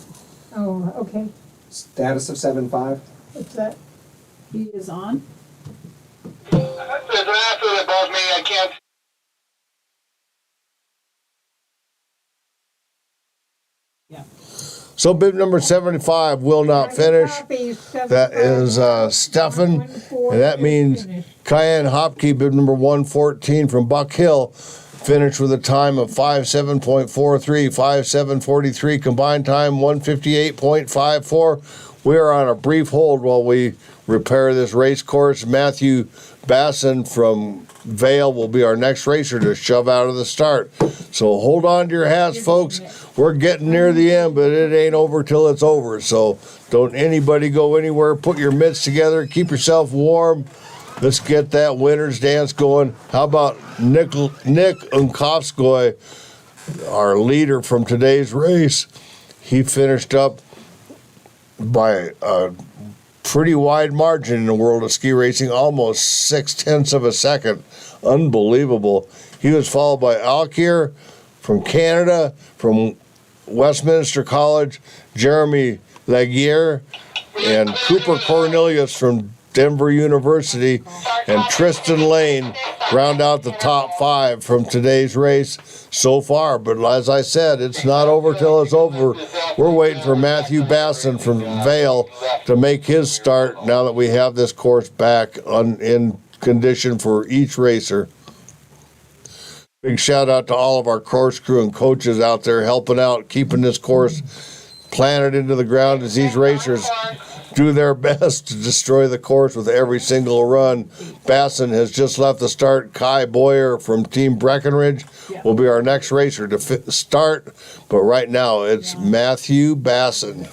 Speaker 4: Oh, okay.
Speaker 15: Status of 7-5.
Speaker 4: What's that?
Speaker 3: He is on.
Speaker 7: There's an accident above me, I can't.
Speaker 1: So bib number 75 will not finish. That is Stephan, and that means Cayenne Hopke, bib number 114 from Buck Hill, finished with a time of 57.43, 57.43 combined time, 158.54. We are on a brief hold while we repair this race course. Matthew Basson from Vale will be our next racer to shove out of the start. So hold on to your hats, folks. We're getting near the end, but it ain't over till it's over. So don't anybody go anywhere. Put your mitts together. Keep yourself warm. Let's get that winner's dance going. How about Nick Unkovskoy, our leader from today's race? He finished up by a pretty wide margin in the world of ski racing, almost 0.6 of a second. Unbelievable. He was followed by Alkier from Canada, from Westminster College, Jeremy Laguerre, and Cooper Cornelius from Denver University, and Tristan Lane round out the top 5 from today's race so far. But as I said, it's not over till it's over. We're waiting for Matthew Basson from Vale to make his start now that we have this course back in condition for each racer. Big shout out to all of our course crew and coaches out there helping out, keeping this course planted into the ground as these racers do their best to destroy the course with every single run. Basson has just left the start. Kai Boyer from Team Breckenridge will be our next racer to start, but right now it's Matthew Basson.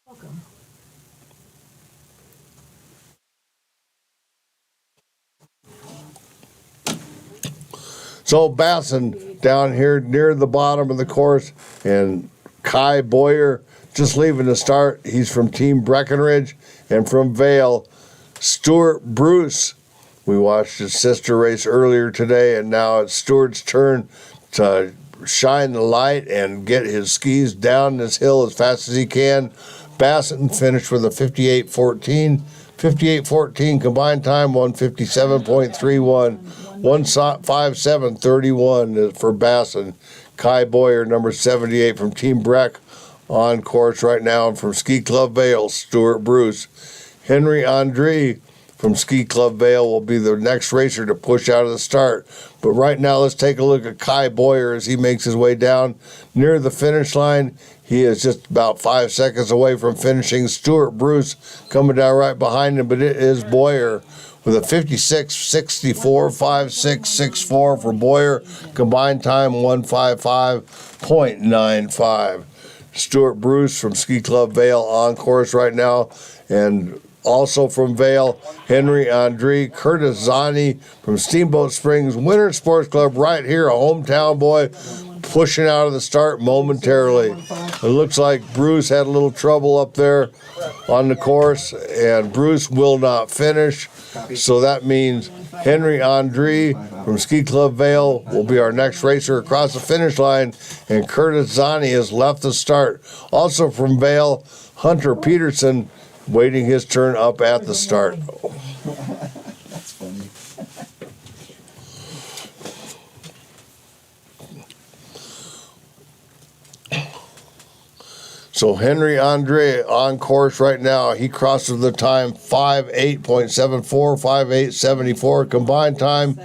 Speaker 3: Welcome.
Speaker 1: So Basson down here near the bottom of the course, and Kai Boyer just leaving the start. He's from Team Breckenridge, and from Vale, Stuart Bruce. We watched his sister race earlier today, and now it's Stuart's turn to shine the light and get his skis down this hill as fast as he can. Basson finished with a 58.14. 58.14 combined time, 157.31. 157.31 for Basson. Kai Boyer, number 78 from Team Breck, on course right now. And from Ski Club Vale, Stuart Bruce. Henry Andre from Ski Club Vale will be the next racer to push out of the start. But right now, let's take a look at Kai Boyer as he makes his way down near the finish line. He is just about 5 seconds away from finishing. Stuart Bruce coming down right behind him, but it is Boyer with a 56.64, 56.64 for Boyer. Combined time, 155.95. Stuart Bruce from Ski Club Vale on course right now. And also from Vale, Henry Andre, Curtis Zani from Steamboat Springs Winter Sports Club right here, a hometown boy, pushing out of the start momentarily. It looks like Bruce had a little trouble up there on the course, and Bruce will not finish. So that means Henry Andre from Ski Club Vale will be our next racer across the finish line, and Curtis Zani has left the start. Also from Vale, Hunter Peterson waiting his turn up at the start.
Speaker 5: That's funny.
Speaker 1: So Henry Andre on course right now. He crosses the time 5:8.74, 5:8.74. Combined time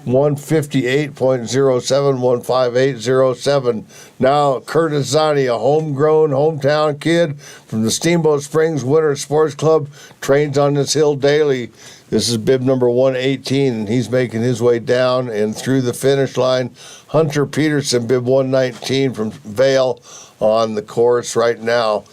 Speaker 1: 1:58.07, 1:58.07. Now Curtis Zani, a homegrown hometown kid from the Steamboat Springs Winter Sports Club, trains on this hill daily. This is bib number 118, and he's making his way down and through the finish line. Hunter Peterson, bib 119 from Vale, on the course right now.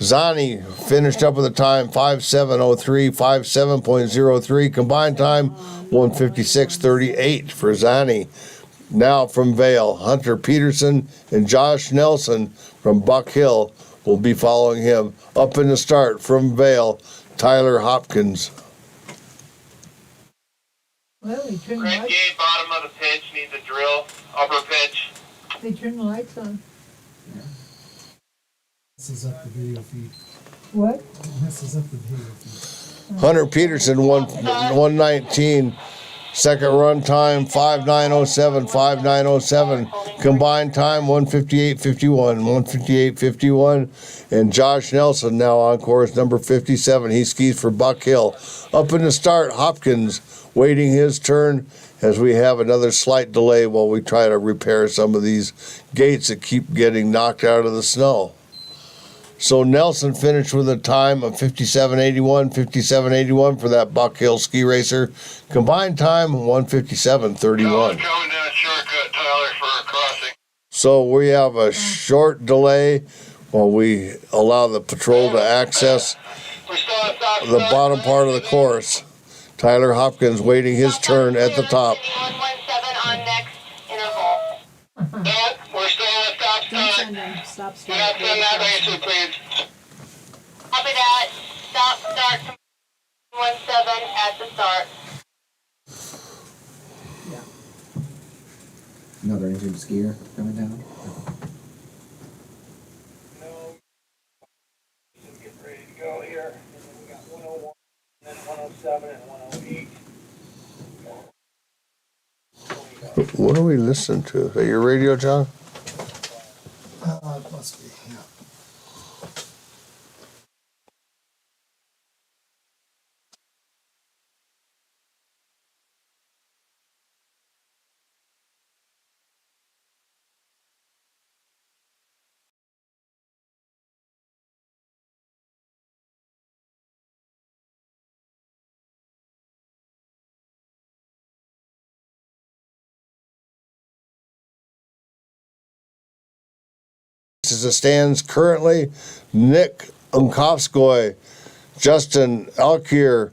Speaker 1: Zani finished up with a time 5:7.03, 5:7.03. Combined time 1:56.38 for Zani. Now from Vale, Hunter Peterson and Josh Nelson from Buck Hill will be following him. Up in the start from Vale, Tyler Hopkins.
Speaker 4: Well, they turned the
Speaker 7: Grade
Speaker 4: lights,
Speaker 7: gate, bottom of the pitch, needs a drill, upper pitch.
Speaker 4: they turned the lights on.
Speaker 5: This is up the video feed.
Speaker 4: What?
Speaker 5: This is up the video feed.
Speaker 1: Hunter Peterson, 119. Second run time, 5:9.07, 5:9.07. Combined time, 1:58.51, 1:58.51. And Josh Nelson now on course number 57. He skis for Buck Hill. Up in the start, Hopkins waiting his turn as we have another slight delay while we try to repair some of these gates that keep getting knocked out of the snow. So Nelson finished with a time of 57.81, 57.81 for that Buck Hill ski racer. Combined time, 1:57.31.
Speaker 7: Coming down shortcut, Tyler, for a crossing.
Speaker 1: So we have a short delay while we allow the patrol to access the bottom part of the course. Tyler Hopkins waiting his turn at the top.
Speaker 16: 117 on next interval.
Speaker 7: We're still on a stop
Speaker 3: Don't
Speaker 7: sign.
Speaker 3: send them. Stop,
Speaker 7: Do not
Speaker 3: start.
Speaker 7: send that racer, please.
Speaker 16: Copy that. Stop, start, 17 at the start.
Speaker 15: Another injured skier coming down.
Speaker 7: Get ready to go here. We got 101, then 107, and 108.
Speaker 1: What are we listening to? Is that your radio, John?
Speaker 5: It must be, yeah.
Speaker 1: As it stands currently, Nick Unkovskoy, Justin Alkier,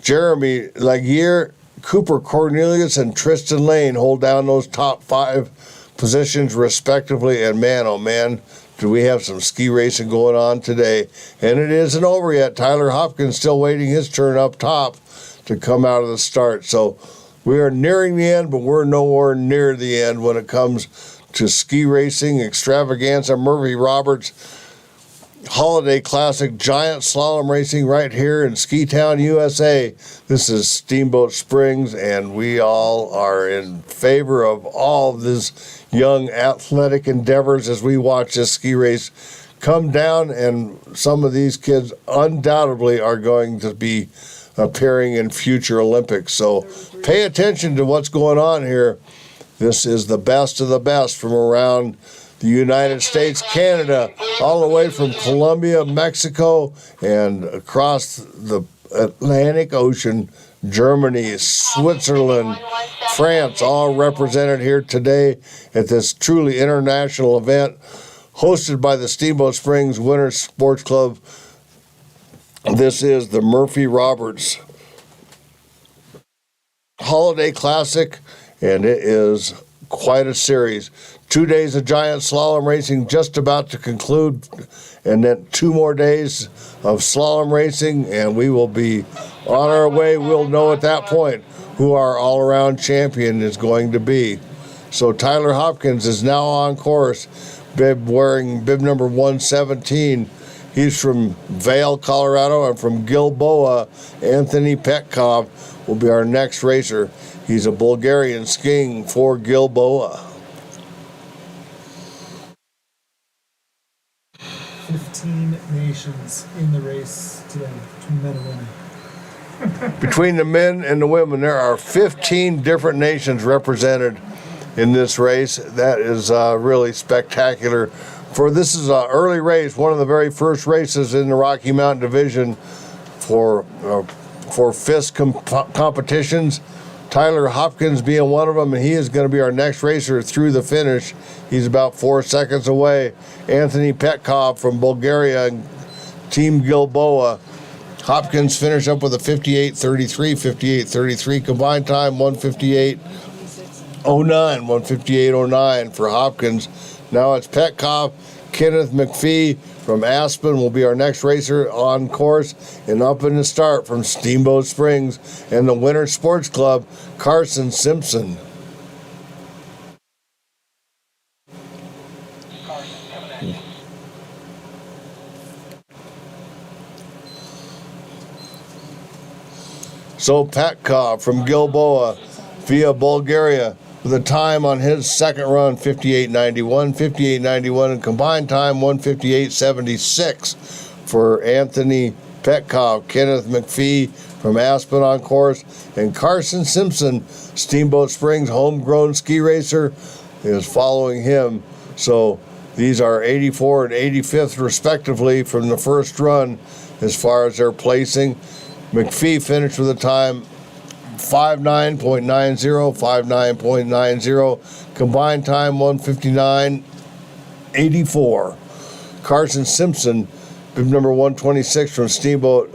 Speaker 1: Jeremy Laguerre, Cooper Cornelius, and Tristan Lane hold down those top 5 positions respectively. And man, oh man, do we have some ski racing going on today. And it isn't over yet. Tyler Hopkins still waiting his turn up top to come out of the start. So we are nearing the end, but we're nowhere near the end when it comes to ski racing extravaganza. Murphy Roberts Holiday Classic Giant Slalom Racing right here in Ski Town, USA. This is Steamboat Springs, and we all are in favor of all of this young athletic endeavors as we watch this ski race come down, and some of these kids undoubtedly are going to be appearing in future Olympics. So pay attention to what's going on here. This is the best of the best from around the United States, Canada, all the way from Colombia, Mexico, and across the Atlantic Ocean, Germany, Switzerland, France, all represented here today at this truly international event hosted by the Steamboat Springs Winter Sports Club. This is the Murphy Roberts Holiday Classic, and it is quite a series. 2 days of giant slalom racing just about to conclude, and then 2 more days of slalom racing, and we will be on our way. We'll know at that point who our all-around champion is going to be. So Tyler Hopkins is now on course, wearing bib number 117. He's from Vail, Colorado, and from Gilboa, Anthony Petkov will be our next racer. He's a Bulgarian skiing for Gilboa.
Speaker 5: 15 nations in the race today between men and women.
Speaker 1: Between the men and the women, there are 15 different nations represented in this race. That is really spectacular. For this is an early race, one of the very first races in the Rocky Mountain Division for FIST competitions. Tyler Hopkins being one of them, and he is going to be our next racer through the finish. He's about 4 seconds away. Anthony Petkov from Bulgaria and Team Gilboa. Hopkins finished up with a 58.33 combined time, 158.09, 158.09 for Hopkins. Now it's Petkov. Kenneth McPhee from Aspen will be our next racer on course, and up in the start from Steamboat Springs and the Winter Sports Club, Carson Simpson. So Petkov from Gilboa via Bulgaria with a time on his second run, 58.91, and combined time 158.76 for Anthony Petkov. Kenneth McPhee from Aspen on course, and Carson Simpson, Steamboat Springs homegrown ski racer, is following him. So these are 84 and 85th respectively from the first run as far as their placing. McPhee finished with a time 59.90, combined time 159.84. Carson Simpson, bib number 126 from Steamboat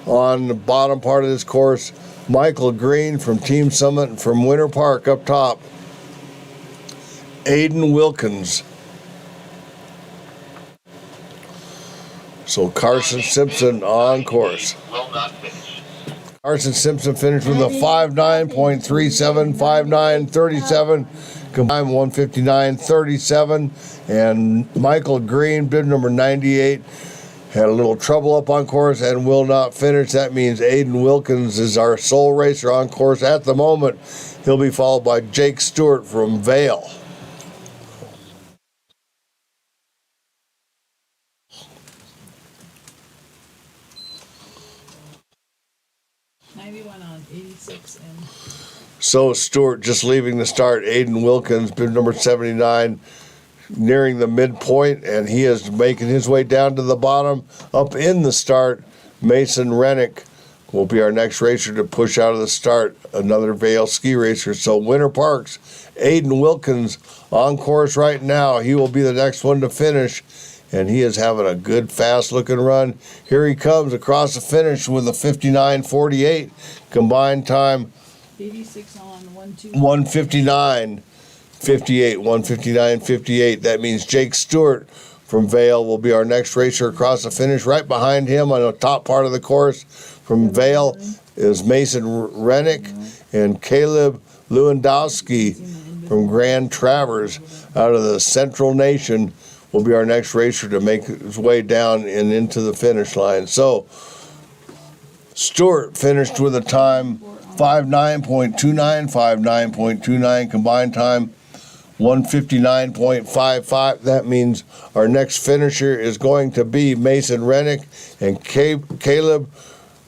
Speaker 1: on the bottom part of this course. Michael Green from Team Summit and from Winter Park up top. Aiden Wilkins. So Carson Simpson on course. Carson Simpson finished with a 59.37, 59.37, combined 159.37, and Michael Green, bib number 98, had a little trouble up on course and will not finish. That means Aiden Wilkins is our sole racer on course at the moment. He'll be followed by Jake Stewart from Vail. So Stewart just leaving the start. Aiden Wilkins, bib number 79, nearing the midpoint, and he is making his way down to the bottom. Up in the start, Mason Rennick will be our next racer to push out of the start, another Vail ski racer. So Winter Parks, Aiden Wilkins on course right now. He will be the next one to finish, and he is having a good, fast-looking run. Here he comes across the finish with a 59.48 combined time.
Speaker 3: 86 on
Speaker 1: 159.58, 159.58. That means Jake Stewart from Vail will be our next racer across the finish. Right behind him on the top part of the course from Vail is Mason Rennick and Caleb Lewandowski from Grand Traverse out of the Central Nation will be our next racer to make his way down and into the finish line. So Stewart finished with a time 59.29, combined time 159.55. That means our next finisher is going to be Mason Rennick and Caleb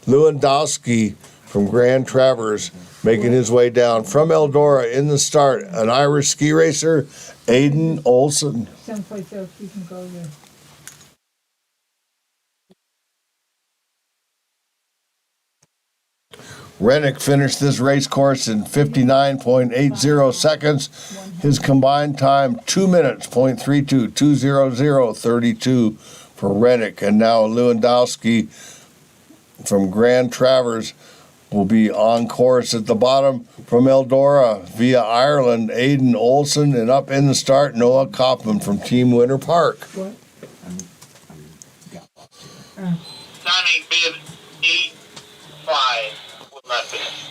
Speaker 1: Lewandowski from Grand Traverse making his way down from Eldora in the start. An Irish ski racer, Aiden Olson.
Speaker 4: Someplace else you can go there.
Speaker 1: Rennick finished this race course in 59.80 seconds. His combined time, 2 minutes, 0.32, 2:00:32 for Rennick. And now Lewandowski from Grand Traverse will be on course at the bottom from Eldora via Ireland, Aiden Olson, and up in the start, Noah Kaufman from Team Winter Park.
Speaker 7: Signing bib 8-5.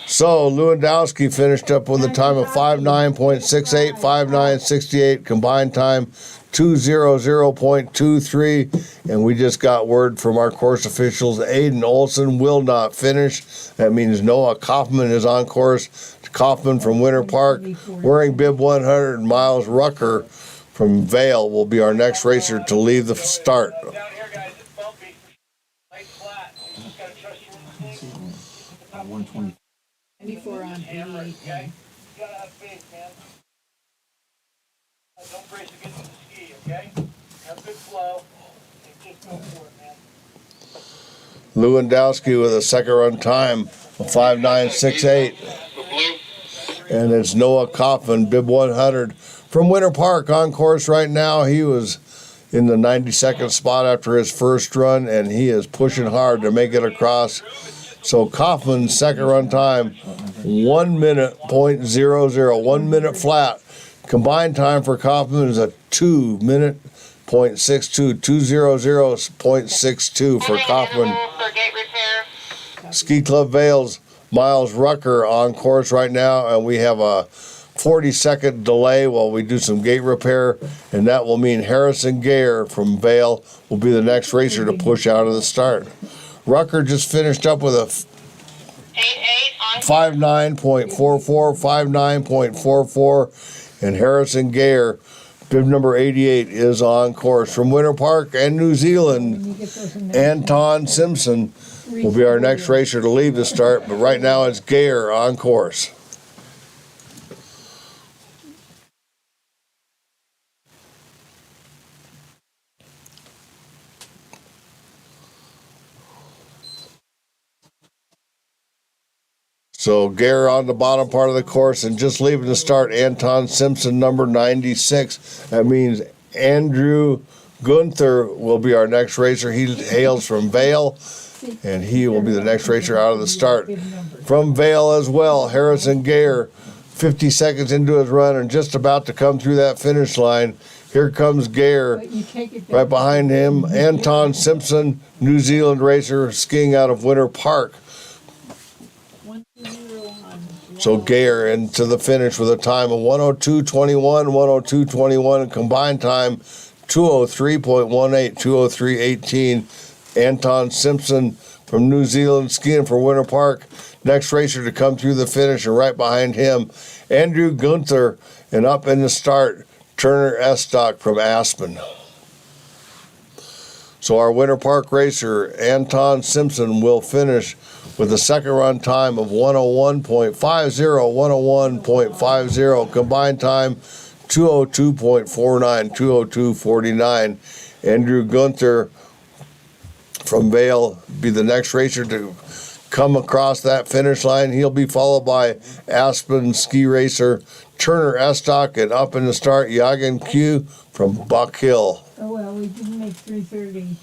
Speaker 1: So Lewandowski finished up with a time of 5:09.68, 5:09.68 combined time, 2:00.23, and we just got word from our course officials Aiden Olson will not finish. That means Noah Kaufman is on course. Kaufman from Winter Park, wearing bib 100, Miles Rucker from Vale will be our next racer to leave the start.
Speaker 15: 120.
Speaker 3: 94 on 88.
Speaker 8: Okay? You gotta have faith, man. Don't brace against the ski, okay? Have good flow. And just go for it, man.
Speaker 1: Lewandowski with a second run time of 5:09.68. And it's Noah Kaufman, bib 100 from Winter Park on course right now. He was in the 92nd spot after his first run, and he is pushing hard to make it across. So Kaufman's second run time, 1 minute .00, 1 minute flat. Combined time for Kaufman is a 2 minute .62, 2:00.62 for Kaufman. Ski Club Vale's Miles Rucker on course right now, and we have a 40-second delay while we do some gate repair, and that will mean Harrison Gare from Vale will be the next racer to push out of the start. Rucker just finished up with a 5:09.44, 5:09.44, and Harrison Gare, bib number 88, is on course. From Winter Park and New Zealand, Anton Simpson will be our next racer to leave the start, but right now it's Gare on course. So Gare on the bottom part of the course and just leaving the start, Anton Simpson, number 96. That means Andrew Gunther will be our next racer. He hails from Vale, and he will be the next racer out of the start. From Vale as well, Harrison Gare, 50 seconds into his run and just about to come through that finish line. Here comes Gare. Right behind him, Anton Simpson, New Zealand racer, skiing out of Winter Park. So Gare into the finish with a time of 1:02.21, 1:02.21, and combined time 2:03.18, 2:03.18. Anton Simpson from New Zealand skiing for Winter Park. Next racer to come through the finish, and right behind him, Andrew Gunther, and up in the start, Turner Estock from Aspen. So our Winter Park racer, Anton Simpson, will finish with a second run time of 1:01.50, 1:01.50, combined time 2:02.49, 2:02.49. Andrew Gunther from Vale be the next racer to come across that finish line. He'll be followed by Aspen ski racer Turner Estock, and up in the start, Yagen Q from Buck Hill.
Speaker 4: Oh, well, we didn't make 3:30.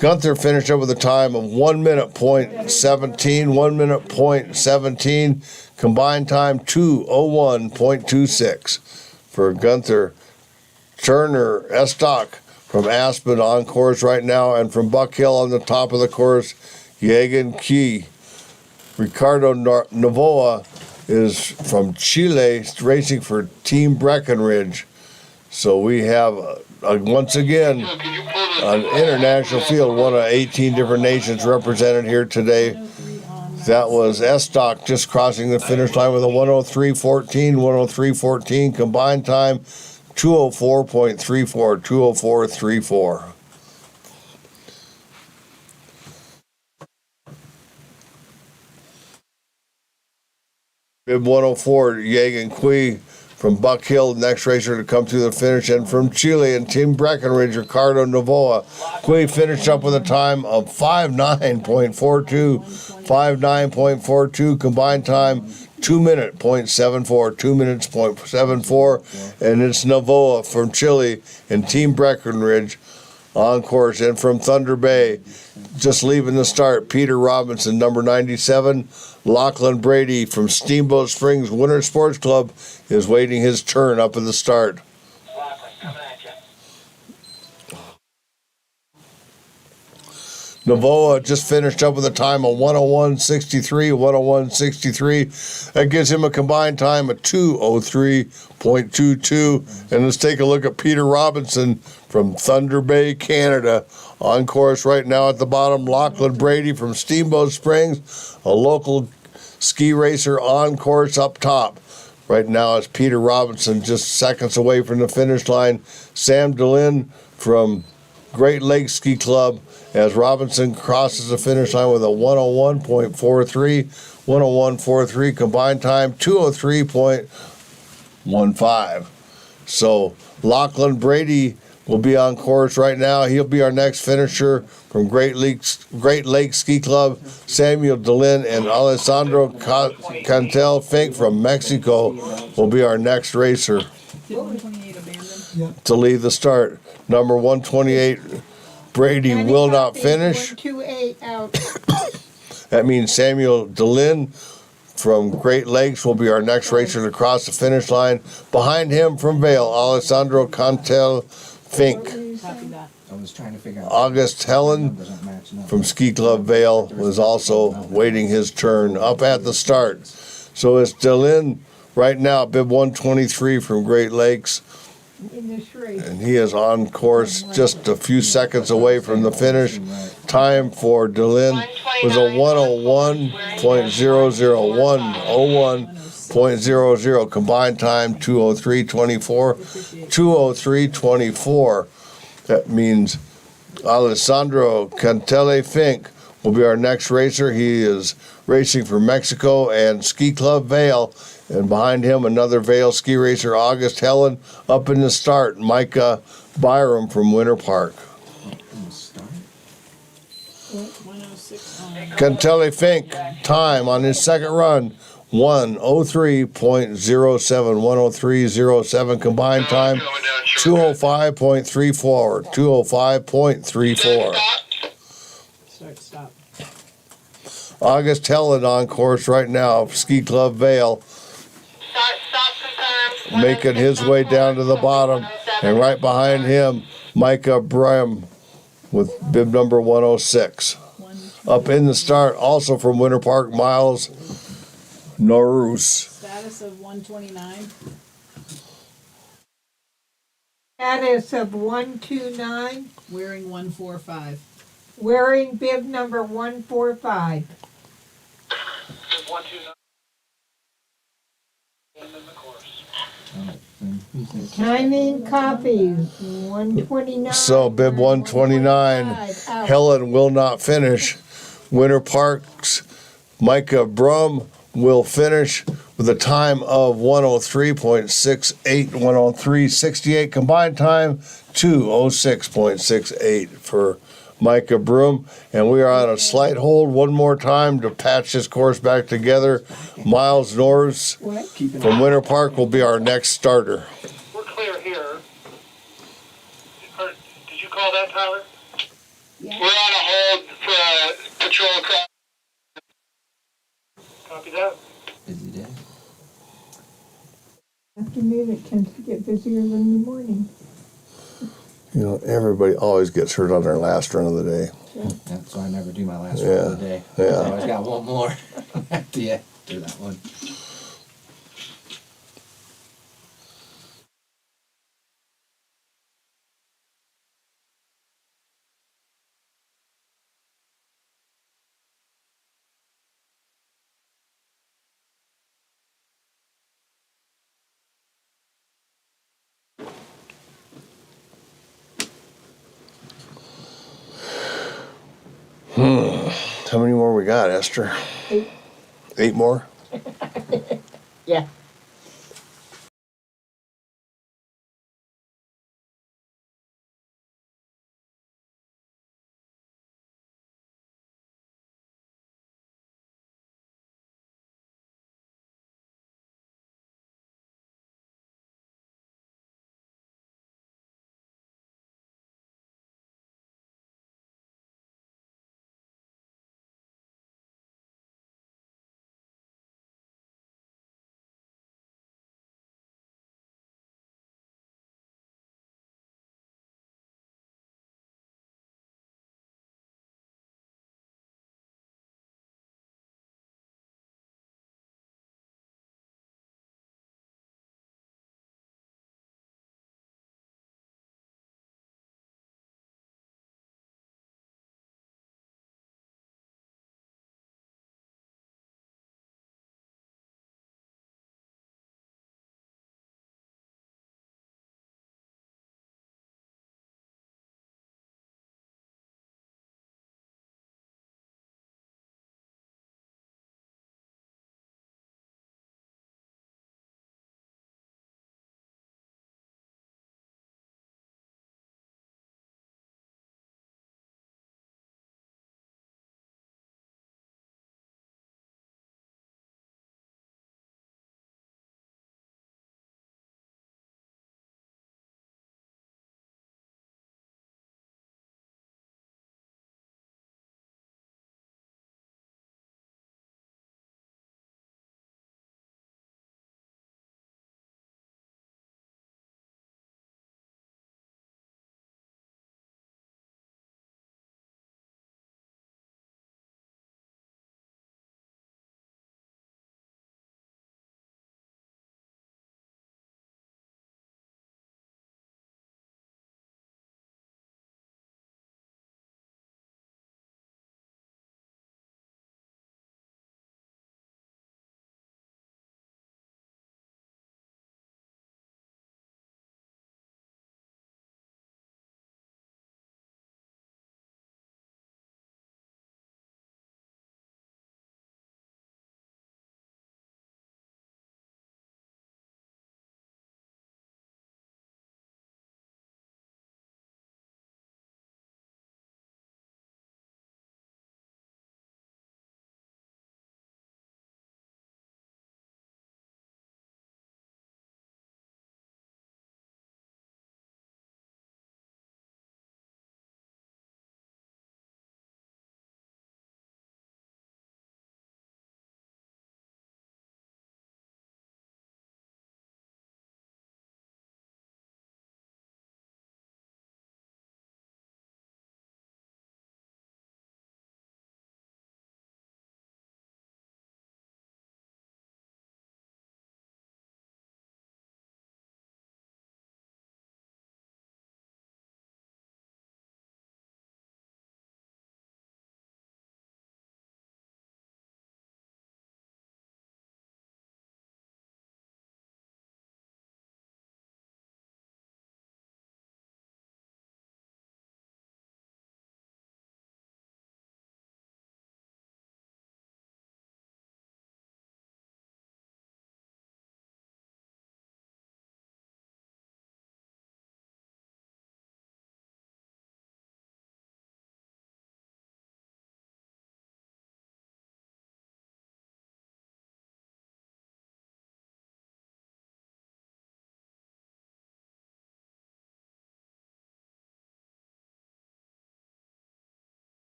Speaker 1: Gunther finished up with a time of 1 minute .17, 1 minute .17, combined time 2:01.26 for Gunther. Turner Estock from Aspen on course right now, and from Buck Hill on the top of the course, Yagen Key. Ricardo Novoa is from Chile, racing for Team Breckenridge. So we have, once again, an international field, one of 18 different nations represented here today. That was Estock just crossing the finish line with a 1:03.14, 1:03.14 combined time, 2:04.34, 2:04.34. Bib 104, Yagen Kui from Buck Hill, next racer to come through the finish, and from Chile and Team Breckenridge, Ricardo Novoa. Kui finished up with a time of 5:09.42, 5:09.42 combined time, 2 minute .74, 2 minutes .74, and it's Novoa from Chile and Team Breckenridge on course. And from Thunder Bay, just leaving the start, Peter Robinson, number 97. Lachlan Brady from Steamboat Springs Winter Sports Club is waiting his turn up at the start. Navoa just finished up with a time of 101.63, 101.63. That gives him a combined time of 2:03.22. And let's take a look at Peter Robinson from Thunder Bay, Canada. On course right now at the bottom, Lachlan Brady from Steamboat Springs, a local ski racer on course up top. Right now it's Peter Robinson just seconds away from the finish line. Sam DeLynn from Great Lakes Ski Club as Robinson crosses the finish line with a 101.43, 101.43 combined time, 2:03.15. So Lachlan Brady will be on course right now. He'll be our next finisher from Great Lakes Ski Club. Samuel DeLynn and Alessandro Cantel Fink from Mexico will be our next racer to lead the start. Number 128, Brady will not finish.
Speaker 4: 128 out.
Speaker 1: That means Samuel DeLynn from Great Lakes will be our next racer to cross the finish line. Behind him from Vail, Alessandro Cantel Fink.
Speaker 15: I was trying to figure out.
Speaker 1: August Helen from Ski Club Vail was also waiting his turn up at the start. So it's DeLynn right now, bib 123 from Great Lakes.
Speaker 4: In this race.
Speaker 1: And he is on course just a few seconds away from the finish. Time for DeLynn was a 101.00, 101.00. Combined time 2:03.24, 2:03.24. That means Alessandro Cantele Fink will be our next racer. He is racing for Mexico and Ski Club Vail. And behind him, another Vail ski racer, August Helen, up in the start, Micah Byram from Winter Park. Cantele Fink, time on his second run, 1:03.07, 1:03.07, combined time, 2:05.34, 2:05.34.
Speaker 3: Stop.
Speaker 1: August Helen on course right now, Ski Club Vail, making his way down to the bottom, and right behind him, Micah Brim with bib number 106. Up in the start, also from Winter Park, Miles Norus.
Speaker 3: Status of 129.
Speaker 4: Status of 129,
Speaker 3: Wearing 145.
Speaker 4: wearing bib number 145. Timing copies, 129.
Speaker 1: So bib 129, Helen will not finish. Winter Park's Micah Brum will finish with a time of 1:03.68, 1:03.68 combined time, 2:06.68 for Micah Broom. And we are on a slight hold one more time to patch this course back together. Miles Norris from Winter Park will be our next starter.
Speaker 7: We're clear here. Did you call that, Tyler? Yeah. We're on a hold for patrol cross. Copy that.
Speaker 15: Busy day.
Speaker 4: Afternoon, it tends to get busier than the morning.
Speaker 1: You know, everybody always gets hurt on their last run of the day.
Speaker 15: That's why I never do my last one of the day.
Speaker 1: Yeah.
Speaker 15: I always got one more after that one.
Speaker 1: How many more we got, Esther?
Speaker 4: 8.
Speaker 1: 8 more?
Speaker 4: Yeah.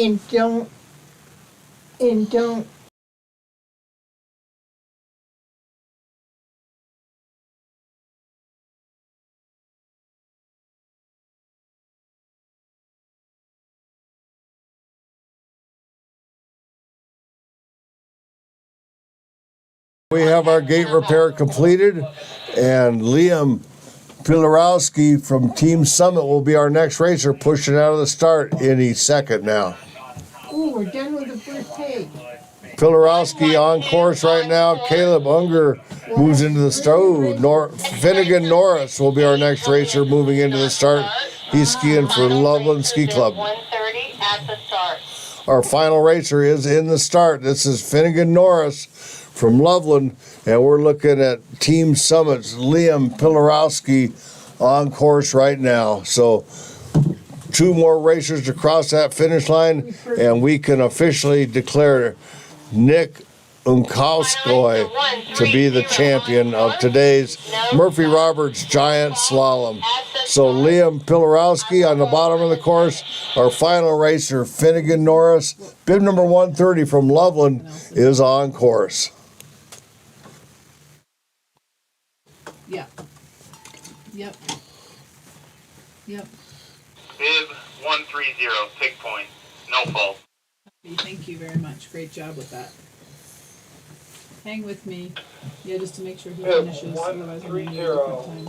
Speaker 4: and don't
Speaker 1: We have our gate repair completed, and Liam Pilarowski from Team Summit will be our next racer, pushing out of the start any second now.
Speaker 4: Ooh, we're done with the first page.
Speaker 1: Pilarowski on course right now. Caleb Unger moves into the start. Finnegan Norris will be our next racer moving into the start. He's skiing for Loveland Ski Club.
Speaker 16: 1:30 at the start.
Speaker 1: Our final racer is in the start. This is Finnegan Norris from Loveland, and we're looking at Team Summit's Liam Pilarowski on course right now. So 2 more racers to cross that finish line, and we can officially declare Nick Unkowskoy to be the champion of today's Murphy Roberts Giant Slalom. So Liam Pilarowski on the bottom of the course. Our final racer, Finnegan Norris, bib number 130 from Loveland, is on course.
Speaker 3: Yep.
Speaker 7: Bib 130, pick point, no fault.
Speaker 3: Thank you very much. Great job with that. Hang with me. Yeah, just to make sure he finishes. Otherwise, I'm going to need a different time.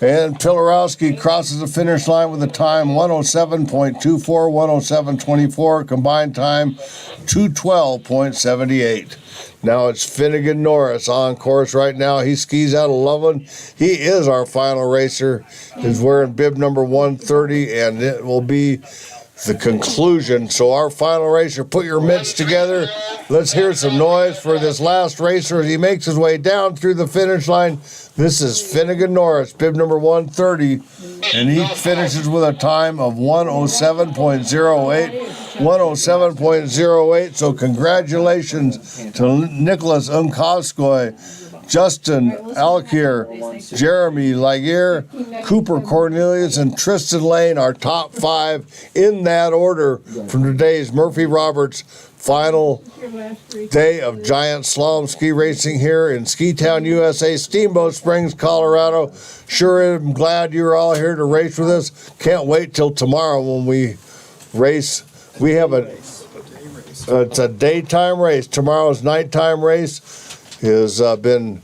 Speaker 1: And Pilarowski crosses the finish line with a time 107.24, 107.24, combined time 212.78. Now it's Finnegan Norris on course right now. He skis out of Loveland. He is our final racer. He's wearing bib number 130, and it will be the conclusion. So our final racer, put your mitts together. Let's hear some noise for this last racer as he makes his way down through the finish line. This is Finnegan Norris, bib number 130, and he finishes with a time of 107.08. 107.08. So congratulations to Nicholas Unkowskoy, Justin Alkier, Jeremy Laguerre, Cooper Cornelius, and Tristan Lane, our top 5 in that order from today's Murphy Roberts final day of giant slalom ski racing here in Ski Town, USA, Steamboat Springs, Colorado. Sure am glad you're all here to race with us. Can't wait till tomorrow when we race. We have it's a daytime race. Tomorrow's nighttime race has been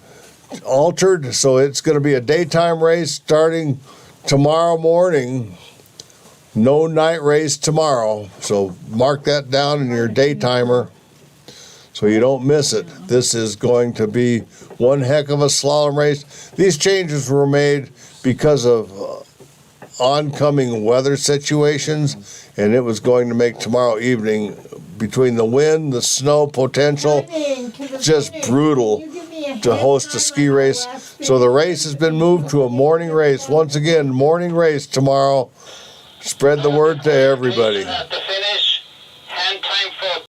Speaker 1: altered, so it's going to be a daytime race starting tomorrow morning. No night race tomorrow, so mark that down in your day timer so you don't miss it. This is going to be one heck of a slalom race. These changes were made because of oncoming weather situations, and it was going to make tomorrow evening, between the wind, the snow potential, just brutal to host a ski race. So the race has been moved to a morning race. Once again, morning race tomorrow. Spread the word to everybody.
Speaker 7: At the finish, hand time for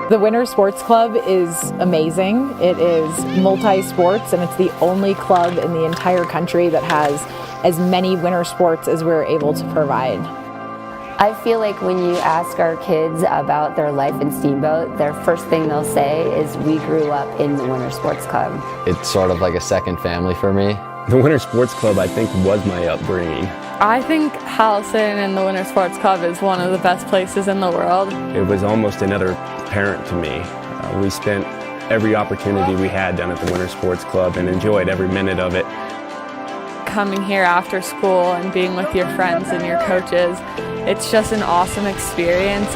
Speaker 9: The Winter Sports Club is amazing. It is multi-sports, and it's the only club in the entire country that has as many winter sports as we're able to provide.
Speaker 10: I feel like when you ask our kids about their life in Steamboat, their first thing they'll say is, we grew up in the Winter Sports Club.
Speaker 6: It's sort of like a second family for me.
Speaker 11: The Winter Sports Club, I think, was my upbringing.
Speaker 12: I think Hallison and the Winter Sports Club is one of the best places in the world.
Speaker 11: It was almost another parent to me. We spent every opportunity we had down at the Winter Sports Club and enjoyed every minute of it.
Speaker 12: Coming here after school and being with your friends and your coaches, it's just an awesome experience.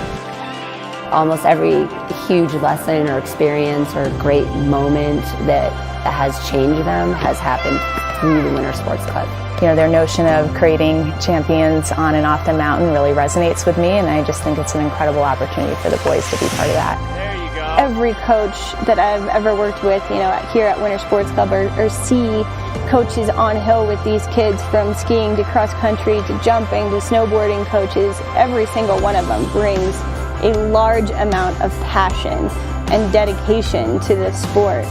Speaker 10: Almost every huge lesson or experience or great moment that has changed them has happened through the Winter Sports Club.
Speaker 13: You know, their notion of creating champions on and off the mountain really resonates with me, and I just think it's an incredible opportunity for the boys to be part of that.
Speaker 7: There you go.
Speaker 14: every coach that I've ever worked with, here at Winter Sports Club or see coaches on hill with these kids, from skiing to cross country to jumping to snowboarding coaches. Every single one of them brings a large amount of passion and dedication to this sport.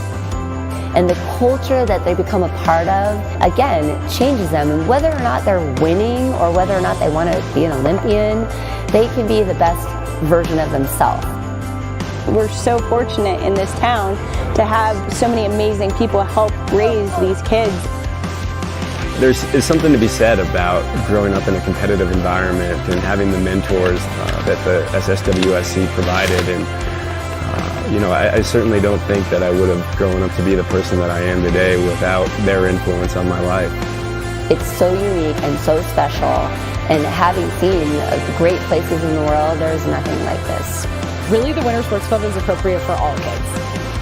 Speaker 10: And the culture that they become a part of, again, changes them. And whether or not they're winning or whether or not they want to be an Olympian, they can be the best version of themselves.
Speaker 14: We're so fortunate in this town to have so many amazing people help raise these kids.
Speaker 11: There's something to be said about growing up in a competitive environment and having the mentors that the SSWSC provided. And I certainly don't think that I would have grown up to be the person that I am today without their influence on my life.
Speaker 10: It's so unique and so special, and having seen great places in the world, there's nothing like this.
Speaker 9: Really, the Winter Sports Club is appropriate for all kids.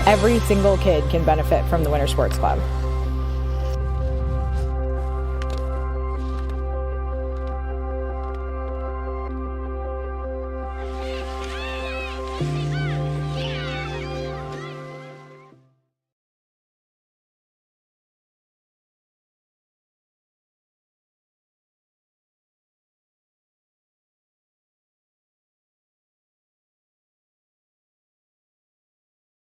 Speaker 9: Every single kid can benefit from the Winter Sports Club.